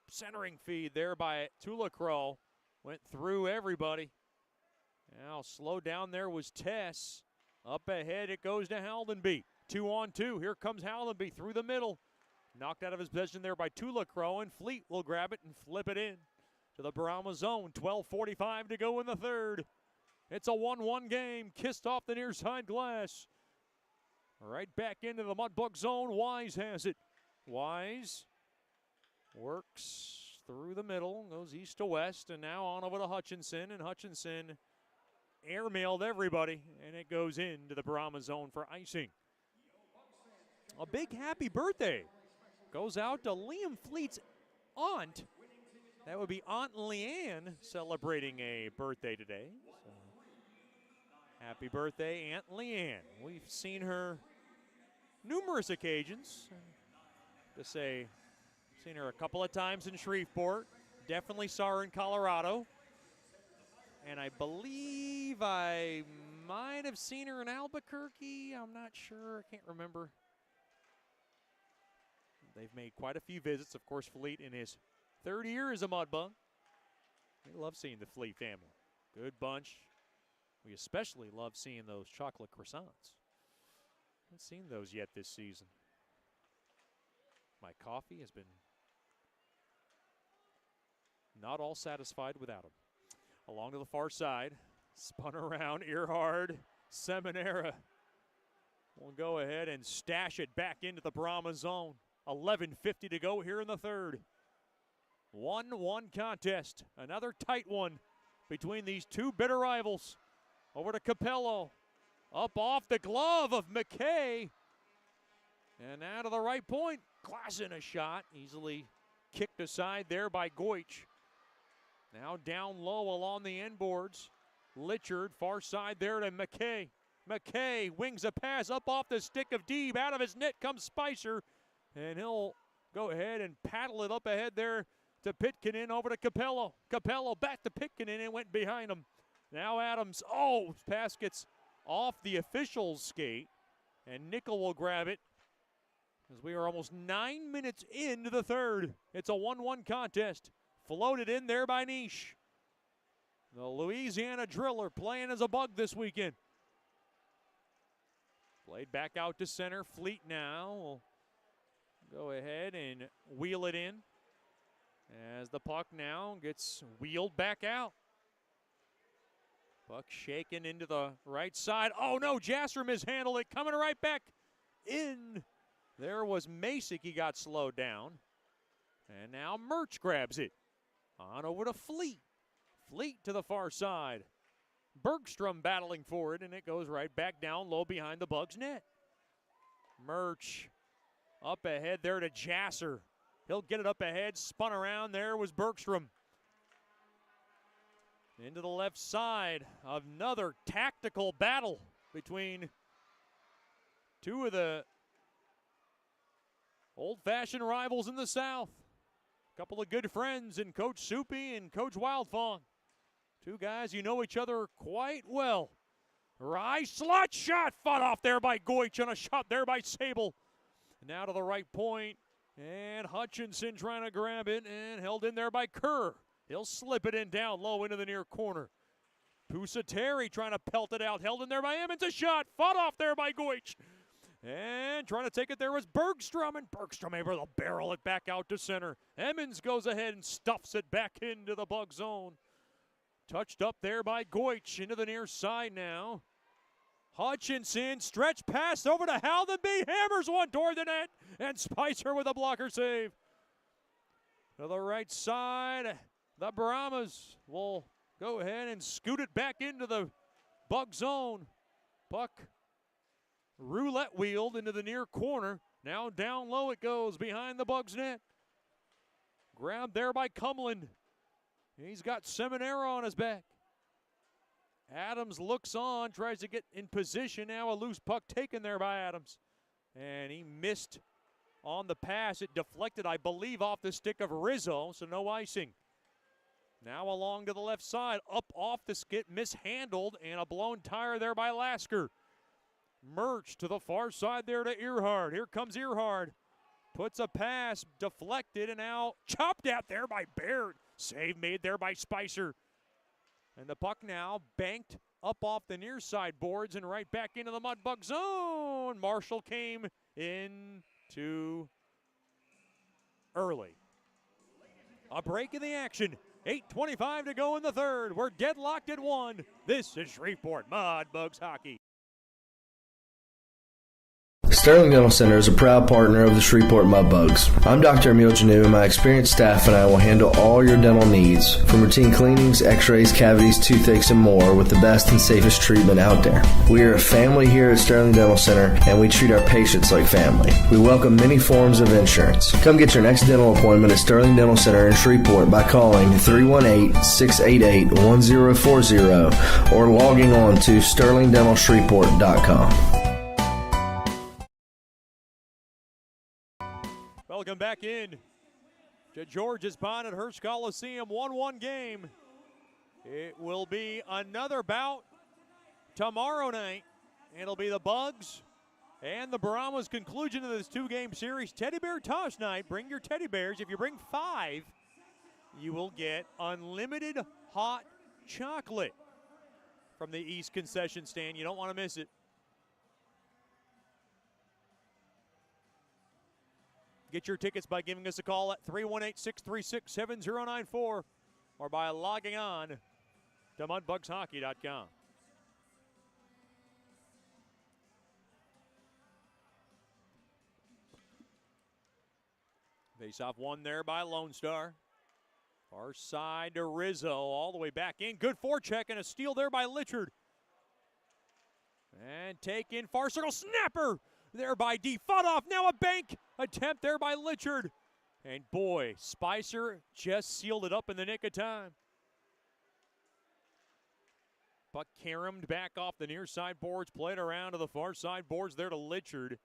Centering feed there by Tulacrow. Went through everybody. Now slow down there was Tess. Up ahead it goes to Haldenby. 2-on-2. Here comes Haldenby through the middle. Knocked out of his possession there by Tulacrow, and Fleet will grab it and flip it in to the Brahmas zone. 12:45 to go in the third. It's a 1-1 game. Kissed off the near side glass. Right back into the Mudbug zone. Wise has it. Wise works through the middle, goes east to west, and now on over to Hutchinson, and Hutchinson airmailed everybody, and it goes into the Brahmas zone for icing. A big happy birthday goes out to Liam Fleet's aunt. That would be Aunt Leanne celebrating a birthday today. So, happy birthday, Aunt Leanne. We've seen her numerous occasions. To say, seen her a couple of times in Shreveport. Definitely saw her in Colorado. And I believe I might have seen her in Albuquerque. I'm not sure. I can't remember. They've made quite a few visits. Of course, Fleet in his third year as a Mudbug. We love seeing the Fleet family. Good bunch. We especially love seeing those chocolate croissants. Haven't seen those yet this season. My coffee has been not all satisfied without them. Along to the far side. Spun around. Earhard. Seminara will go ahead and stash it back into the Brahmas zone. 11:50 to go here in the third. 1-1 contest. Another tight one between these two bitter rivals. Over to Capello. Up off the glove of McKay. And now to the right point. Klassen a shot. Easily kicked aside there by Goich. Now down low along the end boards. Litchard, far side there to McKay. McKay wings a pass up off the stick of Deeb. Out of his net comes Spicer. And he'll go ahead and paddle it up ahead there to Pitkinen over to Capello. Capello back to Pitkinen and went behind him. Now Adams, pass gets off the official's skate. And Nickel will grab it as we are almost 9 minutes into the third. It's a 1-1 contest. Floated in there by Niche. The Louisiana Driller playing as a Bug this weekend. Played back out to center. Fleet now will go ahead and wheel it in as the puck now gets wheeled back out. Puck shaken into the right side. Oh no, Jasser mishandled it. Coming right back in. There was Masick. He got slowed down. And now Murch grabs it. On over to Fleet. Fleet to the far side. Bergstrom battling for it, and it goes right back down low behind the Bugs net. Murch up ahead there to Jasser. He'll get it up ahead. Spun around. There was Bergstrom. Into the left side. Another tactical battle between two of the old-fashioned rivals in the South. A couple of good friends in Coach Soupy and Coach Wildfong. Two guys who know each other quite well. Rise slot shot fought off there by Goich and a shot there by Sable. Now to the right point, and Hutchinson trying to grab it and held in there by Kerr. He'll slip it in down low into the near corner. Pusateri trying to pelt it out. Held in there by Emmons. A shot. Fought off there by Goich. And trying to take it there was Bergstrom. And Bergstrom able to barrel it back out to center. Emmons goes ahead and stuffs it back into the Bug zone. Touched up there by Goich into the near side now. Hutchinson, stretch pass over to Haldenby, hammers one toward the net, and Spicer with a blocker save. To the right side, the Brahmas will go ahead and scoot it back into the Bug zone. Puck roulette wheeled into the near corner. Now down low it goes behind the Bugs net. Grabbed there by Cumlin. He's got Seminara on his back. Adams looks on, tries to get in position. Now a loose puck taken there by Adams. And he missed on the pass. It deflected, I believe, off the stick of Rizzo, so no icing. Now along to the left side, up off the skit, mishandled, and a blown tire there by Lasker. Merch to the far side there to Earhart. Here comes Earhart. Puts a pass, deflected, and now chopped at there by Baird. Save made there by Spicer. And the puck now banked up off the near side boards and right back into the Mudbug zone. Marshall came in too early. A break in the action. 8:25 to go in the third. We're deadlocked at 1. This is Shreveport Mudbugs hockey. Sterling Dental Center is a proud partner of the Shreveport Mudbugs. I'm Dr. Emil Janu, and my experienced staff and I will handle all your dental needs, from routine cleanings, x-rays, cavities, toothaches, and more, with the best and safest treatment out there. We are a family here at Sterling Dental Center, and we treat our patients like family. We welcome many forms of insurance. Come get your next dental appointment at Sterling Dental Center in Shreveport by calling 318-688-1040 or logging on to sterlingdentalshreveport.com. Welcome back in to George's Pond at Hearst Coliseum. 1-1 game. It will be another bout tomorrow night. It'll be the Bugs and the Brahmas' conclusion of this 2-game series. Teddy Bear Toss Night. Bring your teddy bears. If you bring 5, you will get unlimited hot chocolate from the East concession stand. You don't want to miss it. Get your tickets by giving us a call at 318-636-7094 or by logging on to mudbugshockey.com. Face-off won there by Lone Star. Far side to Rizzo, all the way back in. Good forecheck and a steal there by Litchard. And take in far circle, snapper! There by D. Fought off, now a bank attempt there by Litchard. And boy, Spicer just sealed it up in the nick of time. Puck caromed back off the near side boards, played around to the far side boards there to Litchard.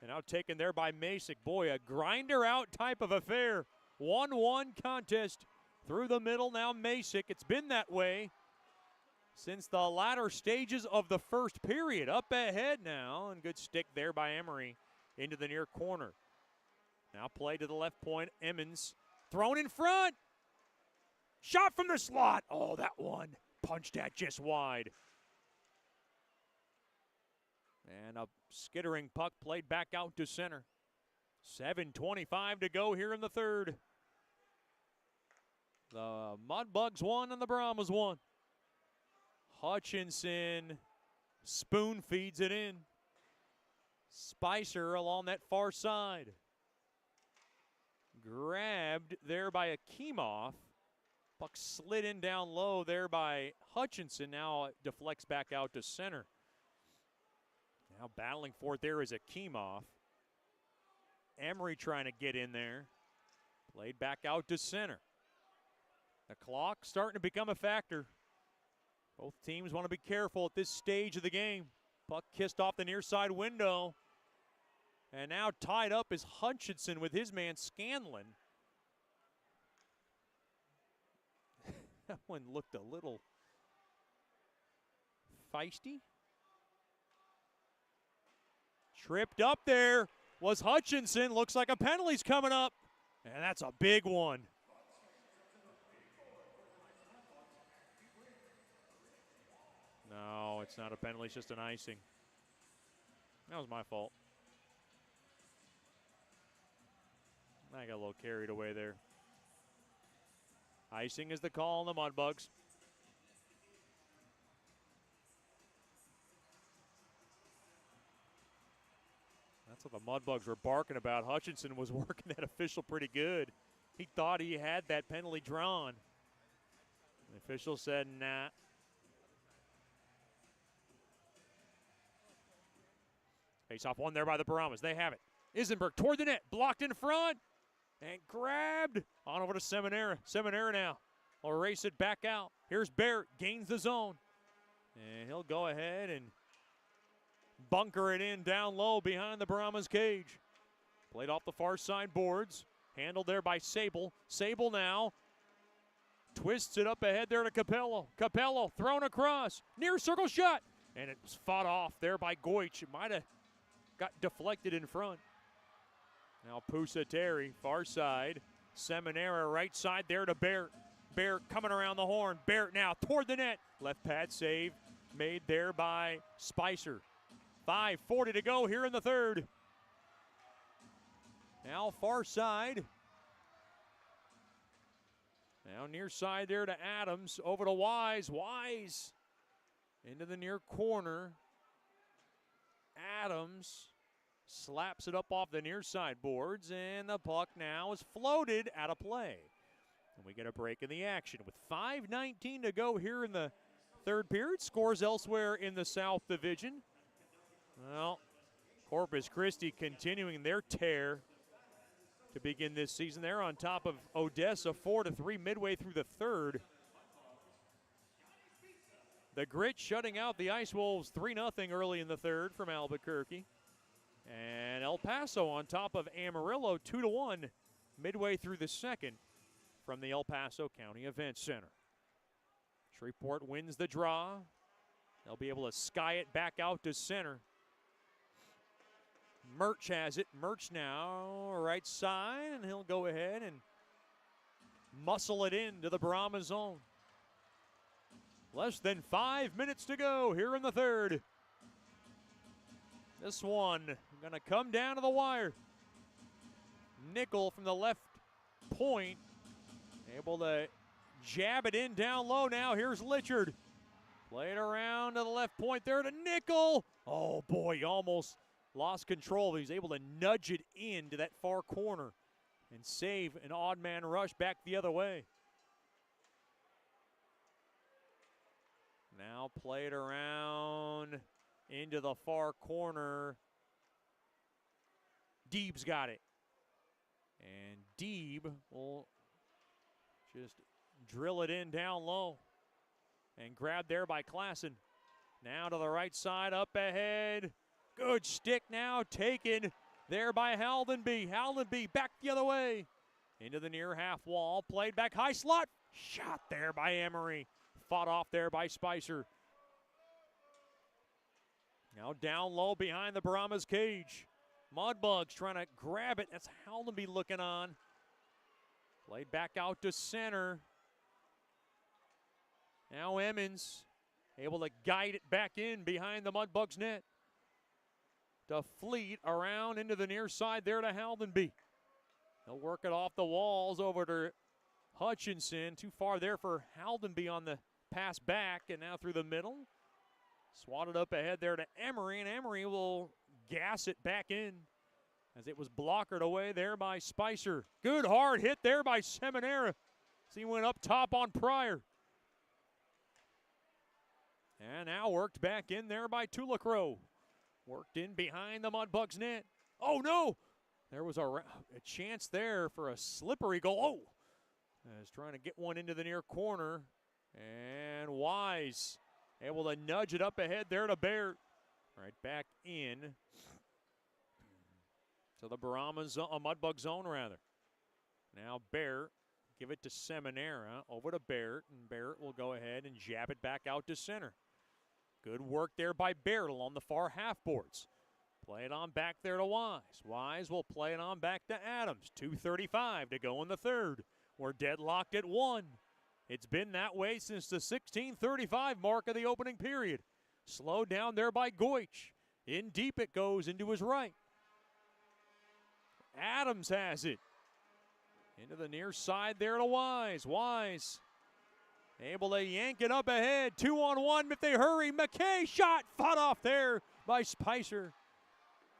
And now taken there by Masick. Boy, a grinder out type of affair. 1-1 contest through the middle. Now Masick, it's been that way since the latter stages of the first period. Up ahead now, and good stick there by Emery into the near corner. Now play to the left point, Emmons thrown in front. Shot from the slot. Oh, that one punched at just wide. And a skittering puck played back out to center. 7:25 to go here in the third. The Mudbugs won and the Brahmas won. Hutchinson spoon feeds it in. Spicer along that far side. Grabbed there by Akimov. Puck slid in down low there by Hutchinson. Now it deflects back out to center. Now battling for it there is Akimov. Emery trying to get in there. Played back out to center. The clock starting to become a factor. Both teams want to be careful at this stage of the game. Puck kissed off the near side window. And now tied up is Hutchinson with his man Scanlon. That one looked a little feisty. Tripped up there was Hutchinson. Looks like a penalty's coming up. And that's a big one. No, it's not a penalty. It's just an icing. That was my fault. I got a little carried away there. Icing is the call on the Mudbugs. That's what the Mudbugs were barking about. Hutchinson was working that official pretty good. He thought he had that penalty drawn. The official said, nah. Face-off one there by the Brahmas. They have it. Isenberg toward the net. Blocked in front. And grabbed. On over to Seminara. Seminara now will race it back out. Here's Barrett. Gains the zone. And he'll go ahead and bunker it in down low behind the Brahmas cage. Played off the far side boards. Handled there by Sable. Sable now twists it up ahead there to Capello. Capello thrown across. Near circle shot. And it was fought off there by Goich. It might have got deflected in front. Now Pusateri, far side. Seminara right side there to Barrett. Barrett coming around the horn. Barrett now toward the net. Left pad save made there by Spicer. 5:40 to go here in the third. Now far side. Now near side there to Adams. Over to Wise. Wise into the near corner. Adams slaps it up off the near side boards, and the puck now is floated out of play. And we get a break in the action with 5:19 to go here in the third period. Scores elsewhere in the South Division. Well, Corpus Christi continuing their tear to begin this season. They're on top of Odessa 4-3 midway through the third. The Grit shutting out the Ice Wolves 3-0 early in the third from Albuquerque. And El Paso on top of Amarillo 2-1 midway through the second from the El Paso County Event Center. Shreveport wins the draw. They'll be able to sky it back out to center. Murch has it. Murch now right side, and he'll go ahead and muscle it into the Brahmas zone. Less than 5 minutes to go here in the third. This one going to come down to the wire. Nickel from the left point, able to jab it in down low now. Here's Litchard. Played around to the left point there to Nickel. Oh boy, almost lost control. He's able to nudge it into that far corner and save an odd man rush back the other way. Now played around into the far corner. Deeb's got it. And Deeb will just drill it in down low. And grabbed there by Klassen. Now to the right side, up ahead. Good stick now taken there by Haldenby. Haldenby back the other way. Into the near half wall. Played back high slot. Shot there by Emery. Fought off there by Spicer. Now down low behind the Brahmas cage. Mudbugs trying to grab it. That's Haldenby looking on. Played back out to center. Now Emmons able to guide it back in behind the Mudbugs net. To Fleet around into the near side there to Haldenby. He'll work it off the walls over to Hutchinson. Too far there for Haldenby on the pass back, and now through the middle. Swatted up ahead there to Emery, and Emery will gas it back in as it was blockered away there by Spicer. Good hard hit there by Seminara. So he went up top on Pryor. And now worked back in there by Tulacrow. Worked in behind the Mudbugs net. Oh, no! There was a chance there for a slippery goal. Oh! Is trying to get one into the near corner. And Wise able to nudge it up ahead there to Barrett. Right back in to the Brahmas, Mudbug zone rather. Now Barrett, give it to Seminara, over to Barrett, and Barrett will go ahead and jab it back out to center. Good work there by Barrett along the far half boards. Play it on back there to Wise. Wise will play it on back to Adams. 2:35 to go in the third. We're deadlocked at 1. It's been that way since the 16:35 mark of the opening period. Slowed down there by Goich. In deep it goes into his right. Adams has it. Into the near side there to Wise. Wise able to yank it up ahead. 2-on-1 if they hurry. McKay shot fought off there by Spicer.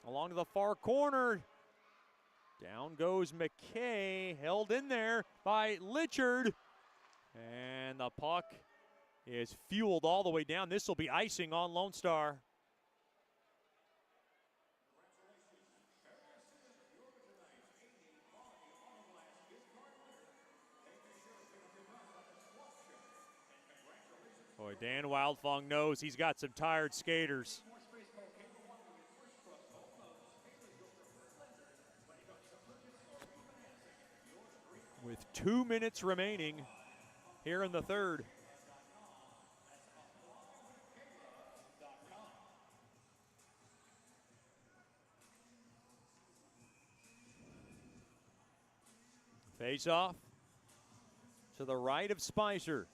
Along to the far corner. Down goes McKay. Held in there by Litchard. And the puck is fueled all the way down. This will be icing on Lone Star. Boy, Dan Wildfong knows he's got some tired skaters. With 2 minutes remaining here in the third. Face off to the right of Spicer.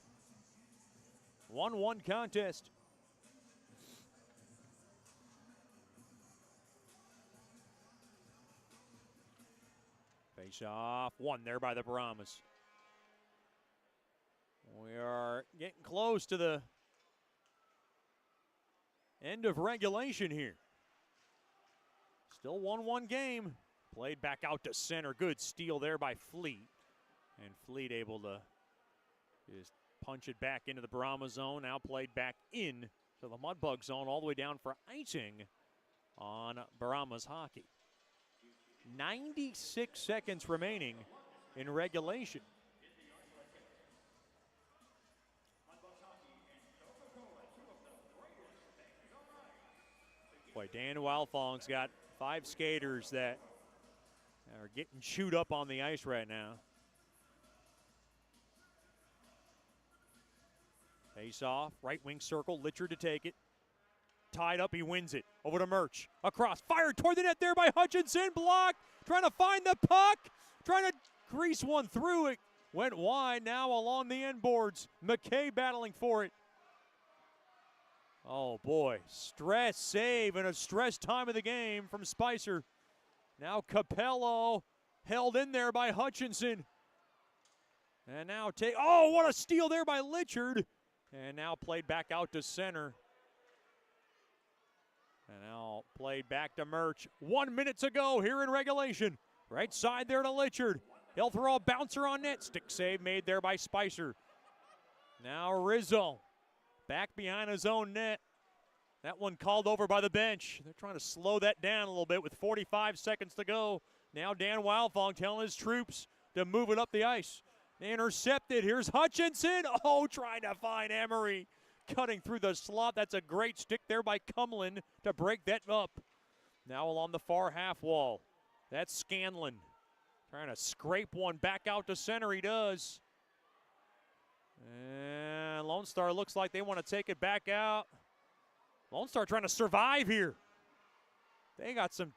1-1 contest. Face off, one there by the Brahmas. We are getting close to the end of regulation here. Still 1-1 game. Played back out to center. Good steal there by Fleet. And Fleet able to just punch it back into the Brahma zone. Now played back in to the Mudbug zone all the way down for icing on Brahmas hockey. 96 seconds remaining in regulation. Boy, Dan Wildfong's got 5 skaters that are getting chewed up on the ice right now. Face off, right wing circle, Litchard to take it. Tied up, he wins it. Over to Murch, across, fired toward the net there by Hutchinson, blocked, trying to find the puck, trying to grease one through it. Went wide, now along the end boards. McKay battling for it. Oh boy, stress save and a stress time of the game from Spicer. Now Capello held in there by Hutchinson. And now oh, what a steal there by Litchard. And now played back out to center. And now played back to Murch. 1 minute to go here in regulation. Right side there to Litchard. He'll throw a bouncer on net. Stick save made there by Spicer. Now Rizzo back behind his own net. That one called over by the bench. They're trying to slow that down a little bit with 45 seconds to go. Now Dan Wildfong telling his troops to move it up the ice. Intercepted. Here's Hutchinson. Oh, trying to find Emery. Cutting through the slot. That's a great stick there by Cumlin to break that up. Now along the far half wall. That's Scanlon. Trying to scrape one back out to center. He does. And Lone Star looks like they want to take it back out. Lone Star trying to survive here. They got some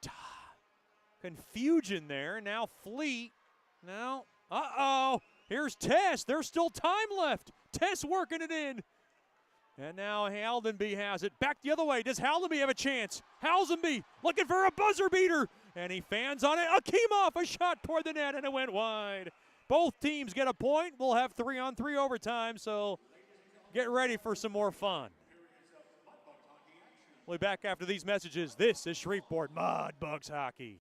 confusion there. Now Fleet. Now, here's Tess. There's still time left. Tess working it in. And now Haldenby has it. Back the other way. Does Haldenby have a chance? Haldenby looking for a buzzer beater. And he fans on it. Akimov, a shot toward the net, and it went wide. Both teams get a point. We'll have 3-on-3 overtime, so get ready for some more fun. We'll be back after these messages. This is Shreveport Mudbugs hockey.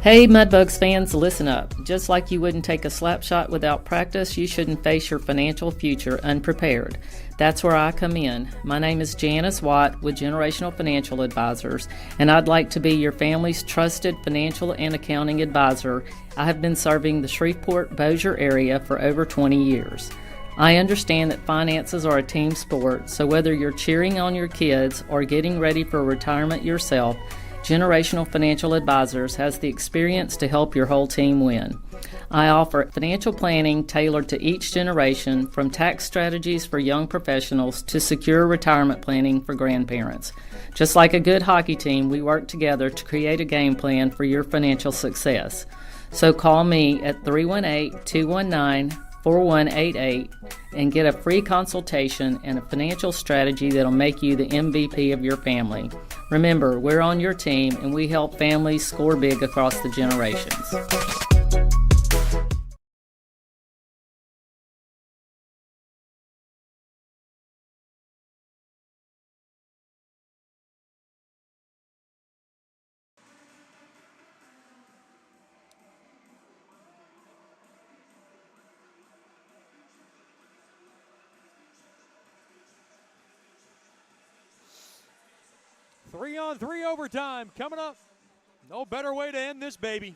Hey Mudbugs fans, listen up. Just like you wouldn't take a slap shot without practice, you shouldn't face your financial future unprepared. That's where I come in. My name is Janice Watt with Generational Financial Advisors, and I'd like to be your family's trusted financial and accounting advisor. I have been serving the Shreveport-Bossier area for over 20 years. I understand that finances are a team sport, so whether you're cheering on your kids or getting ready for retirement yourself, Generational Financial Advisors has the experience to help your whole team win. I offer financial planning tailored to each generation, from tax strategies for young professionals to secure retirement planning for grandparents. Just like a good hockey team, we work together to create a game plan for your financial success. So call me at 318-219-4188 and get a free consultation and a financial strategy that'll make you the MVP of your family. Remember, we're on your team and we help families score big across the generations. Three-on-three overtime coming up. No better way to end this baby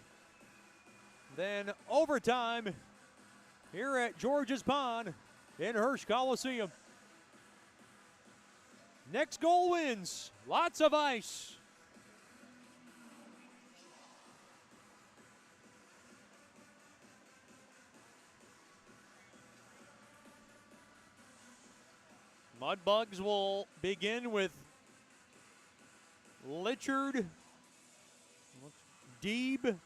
than overtime here at George's Pond in Hirsch Coliseum. Next goal wins. Lots of ice. Mudbugs will begin with Litchard, Deeb.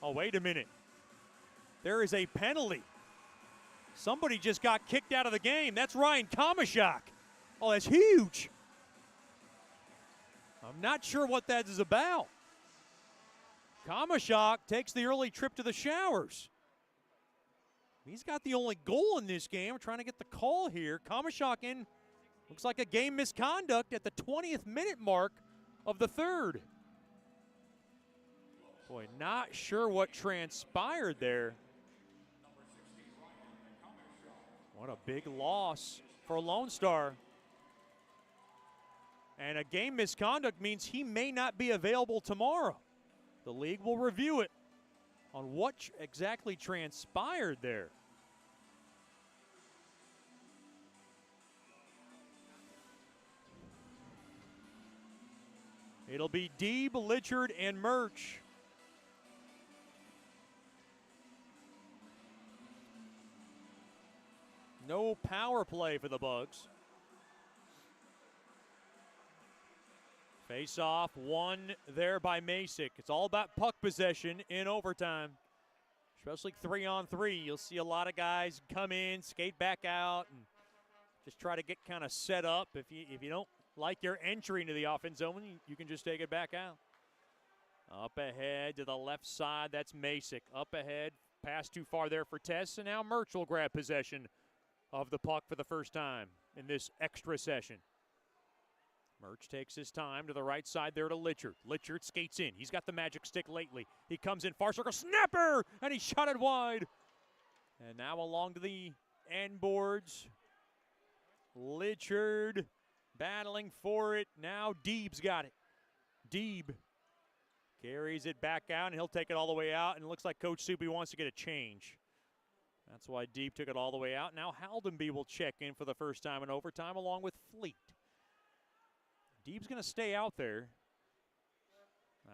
Oh, wait a minute. There is a penalty. Somebody just got kicked out of the game. That's Ryan Kamashak. Oh, that's huge. I'm not sure what that is about. Kamashak takes the early trip to the showers. He's got the only goal in this game. We're trying to get the call here. Kamashak in. Looks like a game misconduct at the 20th minute mark of the third. Boy, not sure what transpired there. What a big loss for Lone Star. And a game misconduct means he may not be available tomorrow. The league will review it on what exactly transpired there. It'll be Deeb, Litchard, and Murch. No power play for the Bugs. Face off, won there by Masick. It's all about puck possession in overtime, especially 3-on-3. You'll see a lot of guys come in, skate back out, and just try to get kind of set up. If you don't like your entry into the offense zone, you can just take it back out. Up ahead to the left side, that's Masick. Up ahead, pass too far there for Tess, and now Murch will grab possession of the puck for the first time in this extra session. Murch takes his time to the right side there to Litchard. Litchard skates in. He's got the magic stick lately. He comes in far circle, snapper, and he shot it wide. And now along to the end boards. Litchard battling for it. Now Deeb's got it. Deeb carries it back out, and he'll take it all the way out. And it looks like Coach Soupy wants to get a change. That's why Deeb took it all the way out. Now Haldenby will check in for the first time in overtime along with Fleet. Deeb's going to stay out there.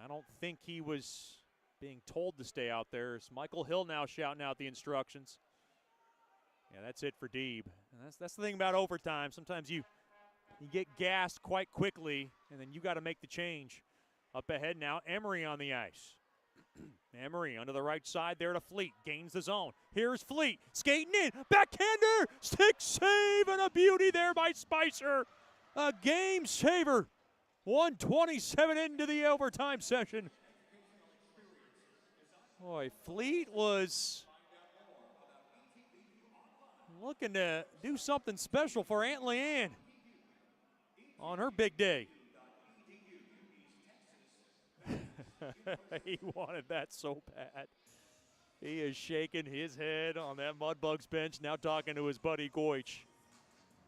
I don't think he was being told to stay out there. It's Michael Hill now shouting out the instructions. Yeah, that's it for Deeb. And that's the thing about overtime. Sometimes you get gassed quite quickly, and then you got to make the change. Up ahead now, Emery on the ice. Emery under the right side there to Fleet. Gains the zone. Here's Fleet skating in. Backhander. Stick save and a beauty there by Spicer. A game saver. 1:27 into the overtime session. Boy, Fleet was looking to do something special for Aunt Leanne on her big day. He wanted that so bad. He is shaking his head on that Mudbugs bench, now talking to his buddy Goich.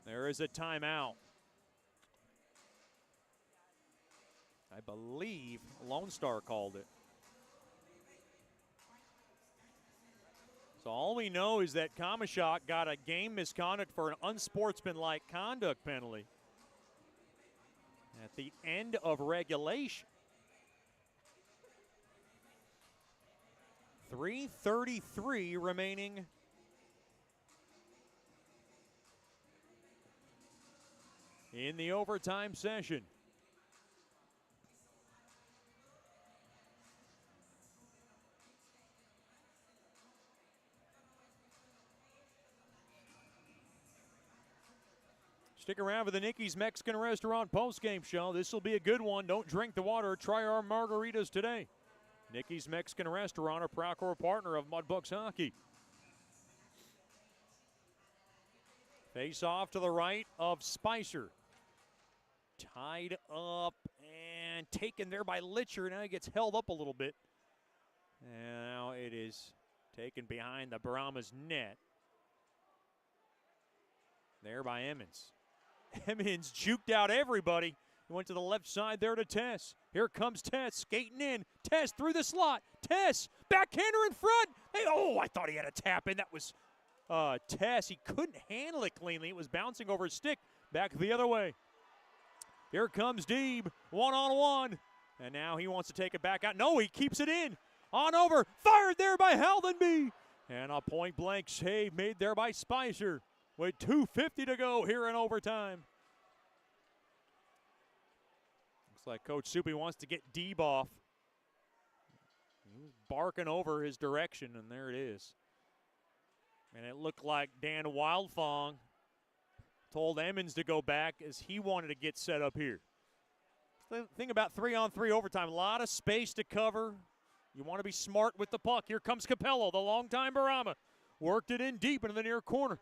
There is a timeout. I believe Lone Star called it. So all we know is that Kamashak got a game misconduct for an unsportsmanlike conduct penalty at the end of regulation. 3:33 remaining in the overtime session. Stick around for the Nikki's Mexican Restaurant postgame show. This will be a good one. Don't drink the water. Try our margaritas today. Nikki's Mexican Restaurant, a proud core partner of Mudbugs hockey. Face off to the right of Spicer. Tied up and taken there by Litcher. Now he gets held up a little bit. And now it is taken behind the Brahmas net. There by Emmons. Emmons juked out everybody. He went to the left side there to Tess. Here comes Tess skating in. Tess through the slot. Tess, backhander in front. Hey, oh, I thought he had a tap in. That was Tess. He couldn't handle it cleanly. It was bouncing over his stick. Back the other way. Here comes Deeb, one-on-one. And now he wants to take it back out. No, he keeps it in. On over, fired there by Haldenby. And a point-blank save made there by Spicer. With 2:50 to go here in overtime. Looks like Coach Soupy wants to get Deeb off. He was barking over his direction, and there it is. And it looked like Dan Wildfong told Emmons to go back as he wanted to get set up here. The thing about 3-on-3 overtime, a lot of space to cover. You want to be smart with the puck. Here comes Capello, the longtime Brahma. Worked it in deep into the near corner.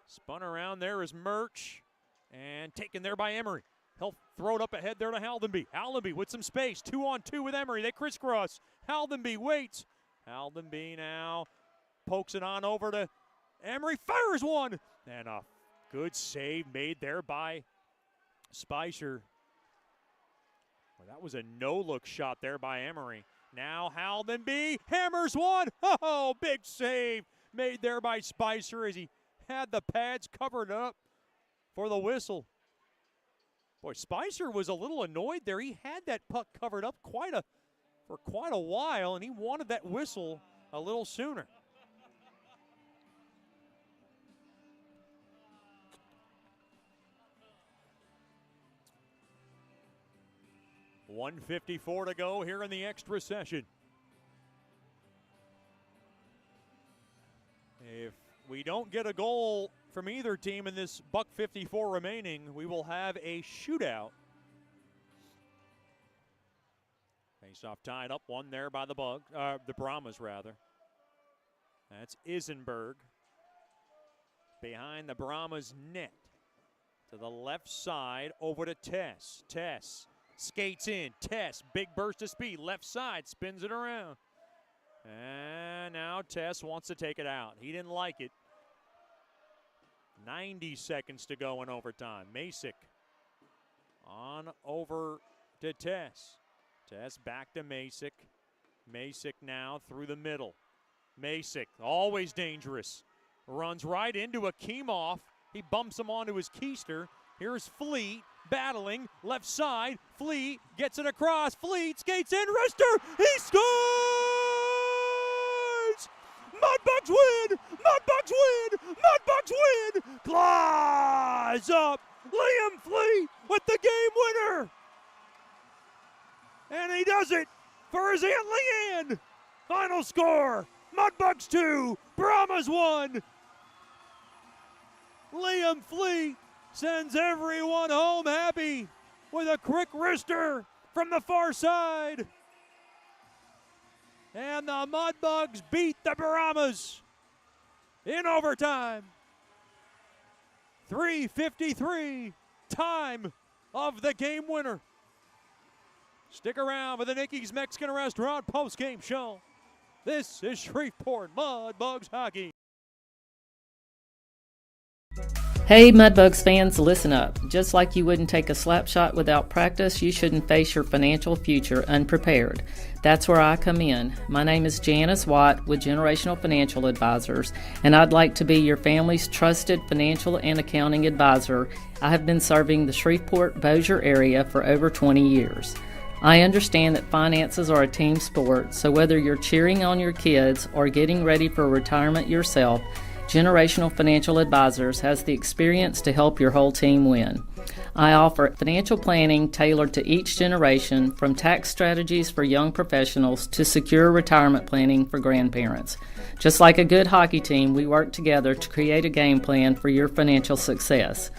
Spun around there is Murch and taken there by Emery. He'll throw it up ahead there to Haldenby. Haldenby with some space, 2-on-2 with Emery. They crisscross. Haldenby waits. Haldenby now pokes it on over to Emery, fires one. And a good save made there by Spicer. Well, that was a no-look shot there by Emery. Now Haldenby hammers one. Oh, big save made there by Spicer as he had the pads covered up for the whistle. Boy, Spicer was a little annoyed there. He had that puck covered up for quite a while, and he wanted that whistle a little sooner. $1:54 to go here in the extra session. If we don't get a goal from either team in this $1:54 remaining, we will have a shootout. Face-off tied up, one there by the Brahmas rather. That's Isenberg behind the Brahmas net. To the left side, over to Tess. Tess skates in. Tess, big burst of speed. Left side, spins it around. And now Tess wants to take it out. He didn't like it. 90 seconds to go in overtime. Masick on over to Tess. Tess back to Masick. Masick now through the middle. Masick, always dangerous. Runs right into Akimov. He bumps him onto his keister. Here's Fleet battling left side. Fleet gets it across. Fleet skates in. Rister, he scores! Mudbugs win! Mudbugs win! Mudbugs win! Claws up! Liam Fleet with the game winner! And he does it for his Aunt Leanne! Final score, Mudbugs 2, Brahmas 1. Liam Fleet sends everyone home happy with a quick wrister from the far side. And the Mudbugs beat the Brahmas in overtime. 3:53, time of the game winner. Stick around for the Nikki's Mexican Restaurant post-game show. This is Shreveport Mudbugs hockey. Hey Mudbugs fans, listen up. Just like you wouldn't take a slap shot without practice, you shouldn't face your financial future unprepared. That's where I come in. My name is Janice Watt with Generational Financial Advisors, and I'd like to be your family's trusted financial and accounting advisor. I have been serving the Shreveport-Bossier area for over 20 years. I understand that finances are a team sport, so whether you're cheering on your kids or getting ready for retirement yourself, Generational Financial Advisors has the experience to help your whole team win. I offer financial planning tailored to each generation, from tax strategies for young professionals to secure retirement planning for grandparents. Just like a good hockey team, we work together to create a game plan for your financial success.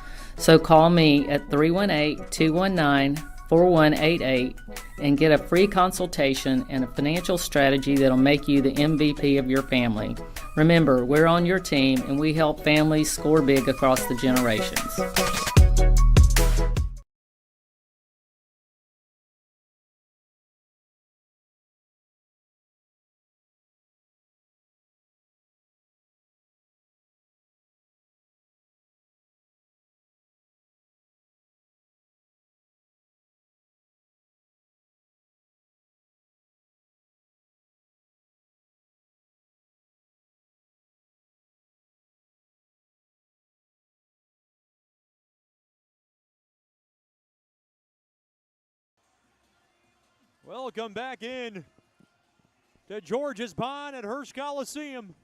So call me at 318-219-4188 and get a free consultation and a financial strategy that'll make you the MVP of your family. Remember, we're on your team and we help families score big across the generations. Welcome back in to George's Pond at Hirsch Coliseum.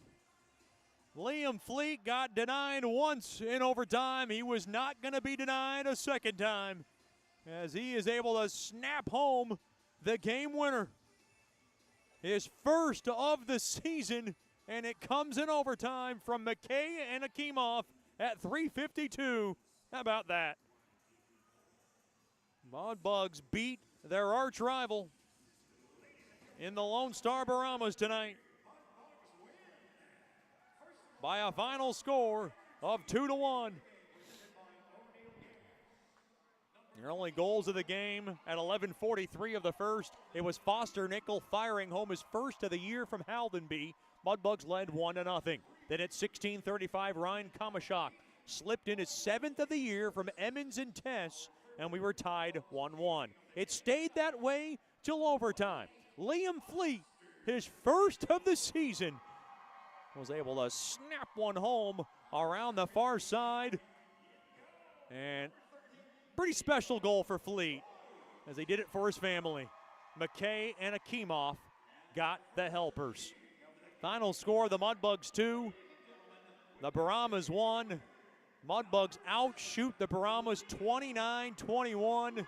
Liam Fleet got denied once in overtime. He was not going to be denied a second time as he is able to snap home the game winner. His first of the season, and it comes in overtime from McKay and Akimov at 3:52. How about that? Mudbugs beat their arch rival in the Lone Star Brahmas tonight by a final score of 2-1. Their only goals of the game at 11:43 of the first. It was Foster Nickel firing home his first of the year from Haldenby. Mudbugs led 1-0. Then at 16:35, Ryan Kamashak slipped in his seventh of the year from Emmons and Tess, and we were tied 1-1. It stayed that way till overtime. Liam Fleet, his first of the season, was able to snap one home around the far side. And pretty special goal for Fleet as he did it for his family. McKay and Akimov got the helpers. Final score, the Mudbugs 2, the Brahmas 1. Mudbugs outshoot the Brahmas 29-21,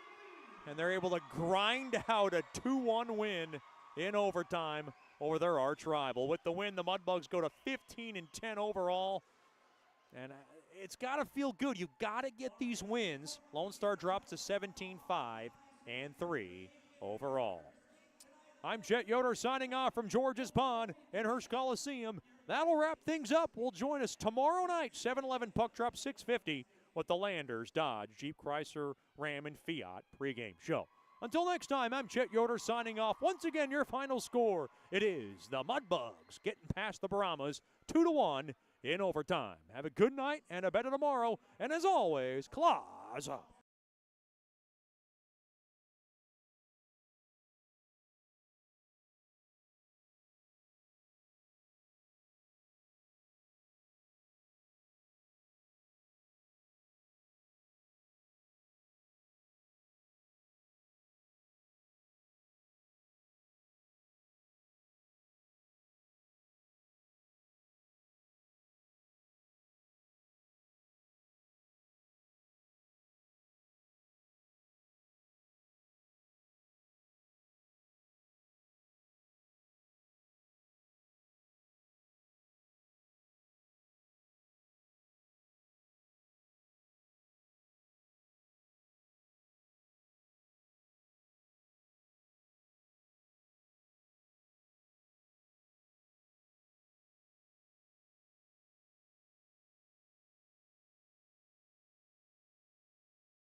and they're able to grind out a 2-1 win in overtime over their arch rival. With the win, the Mudbugs go to 15-10 overall, and it's got to feel good. You've got to get these wins. Lone Star drops to 17-5-3 overall. I'm Chet Yoder signing off from George's Pond in Hirsch Coliseum. That'll wrap things up. We'll join us tomorrow night, 7-Eleven Puck Drop 650 with the Landers, Dodge, Jeep, Chrysler, Ram, and Fiat pregame show. Until next time, I'm Chet Yoder signing off. Once again, your final score, it is the Mudbugs getting past the Brahmas 2-1 in overtime. Have a good night and a better tomorrow. And as always, claws up.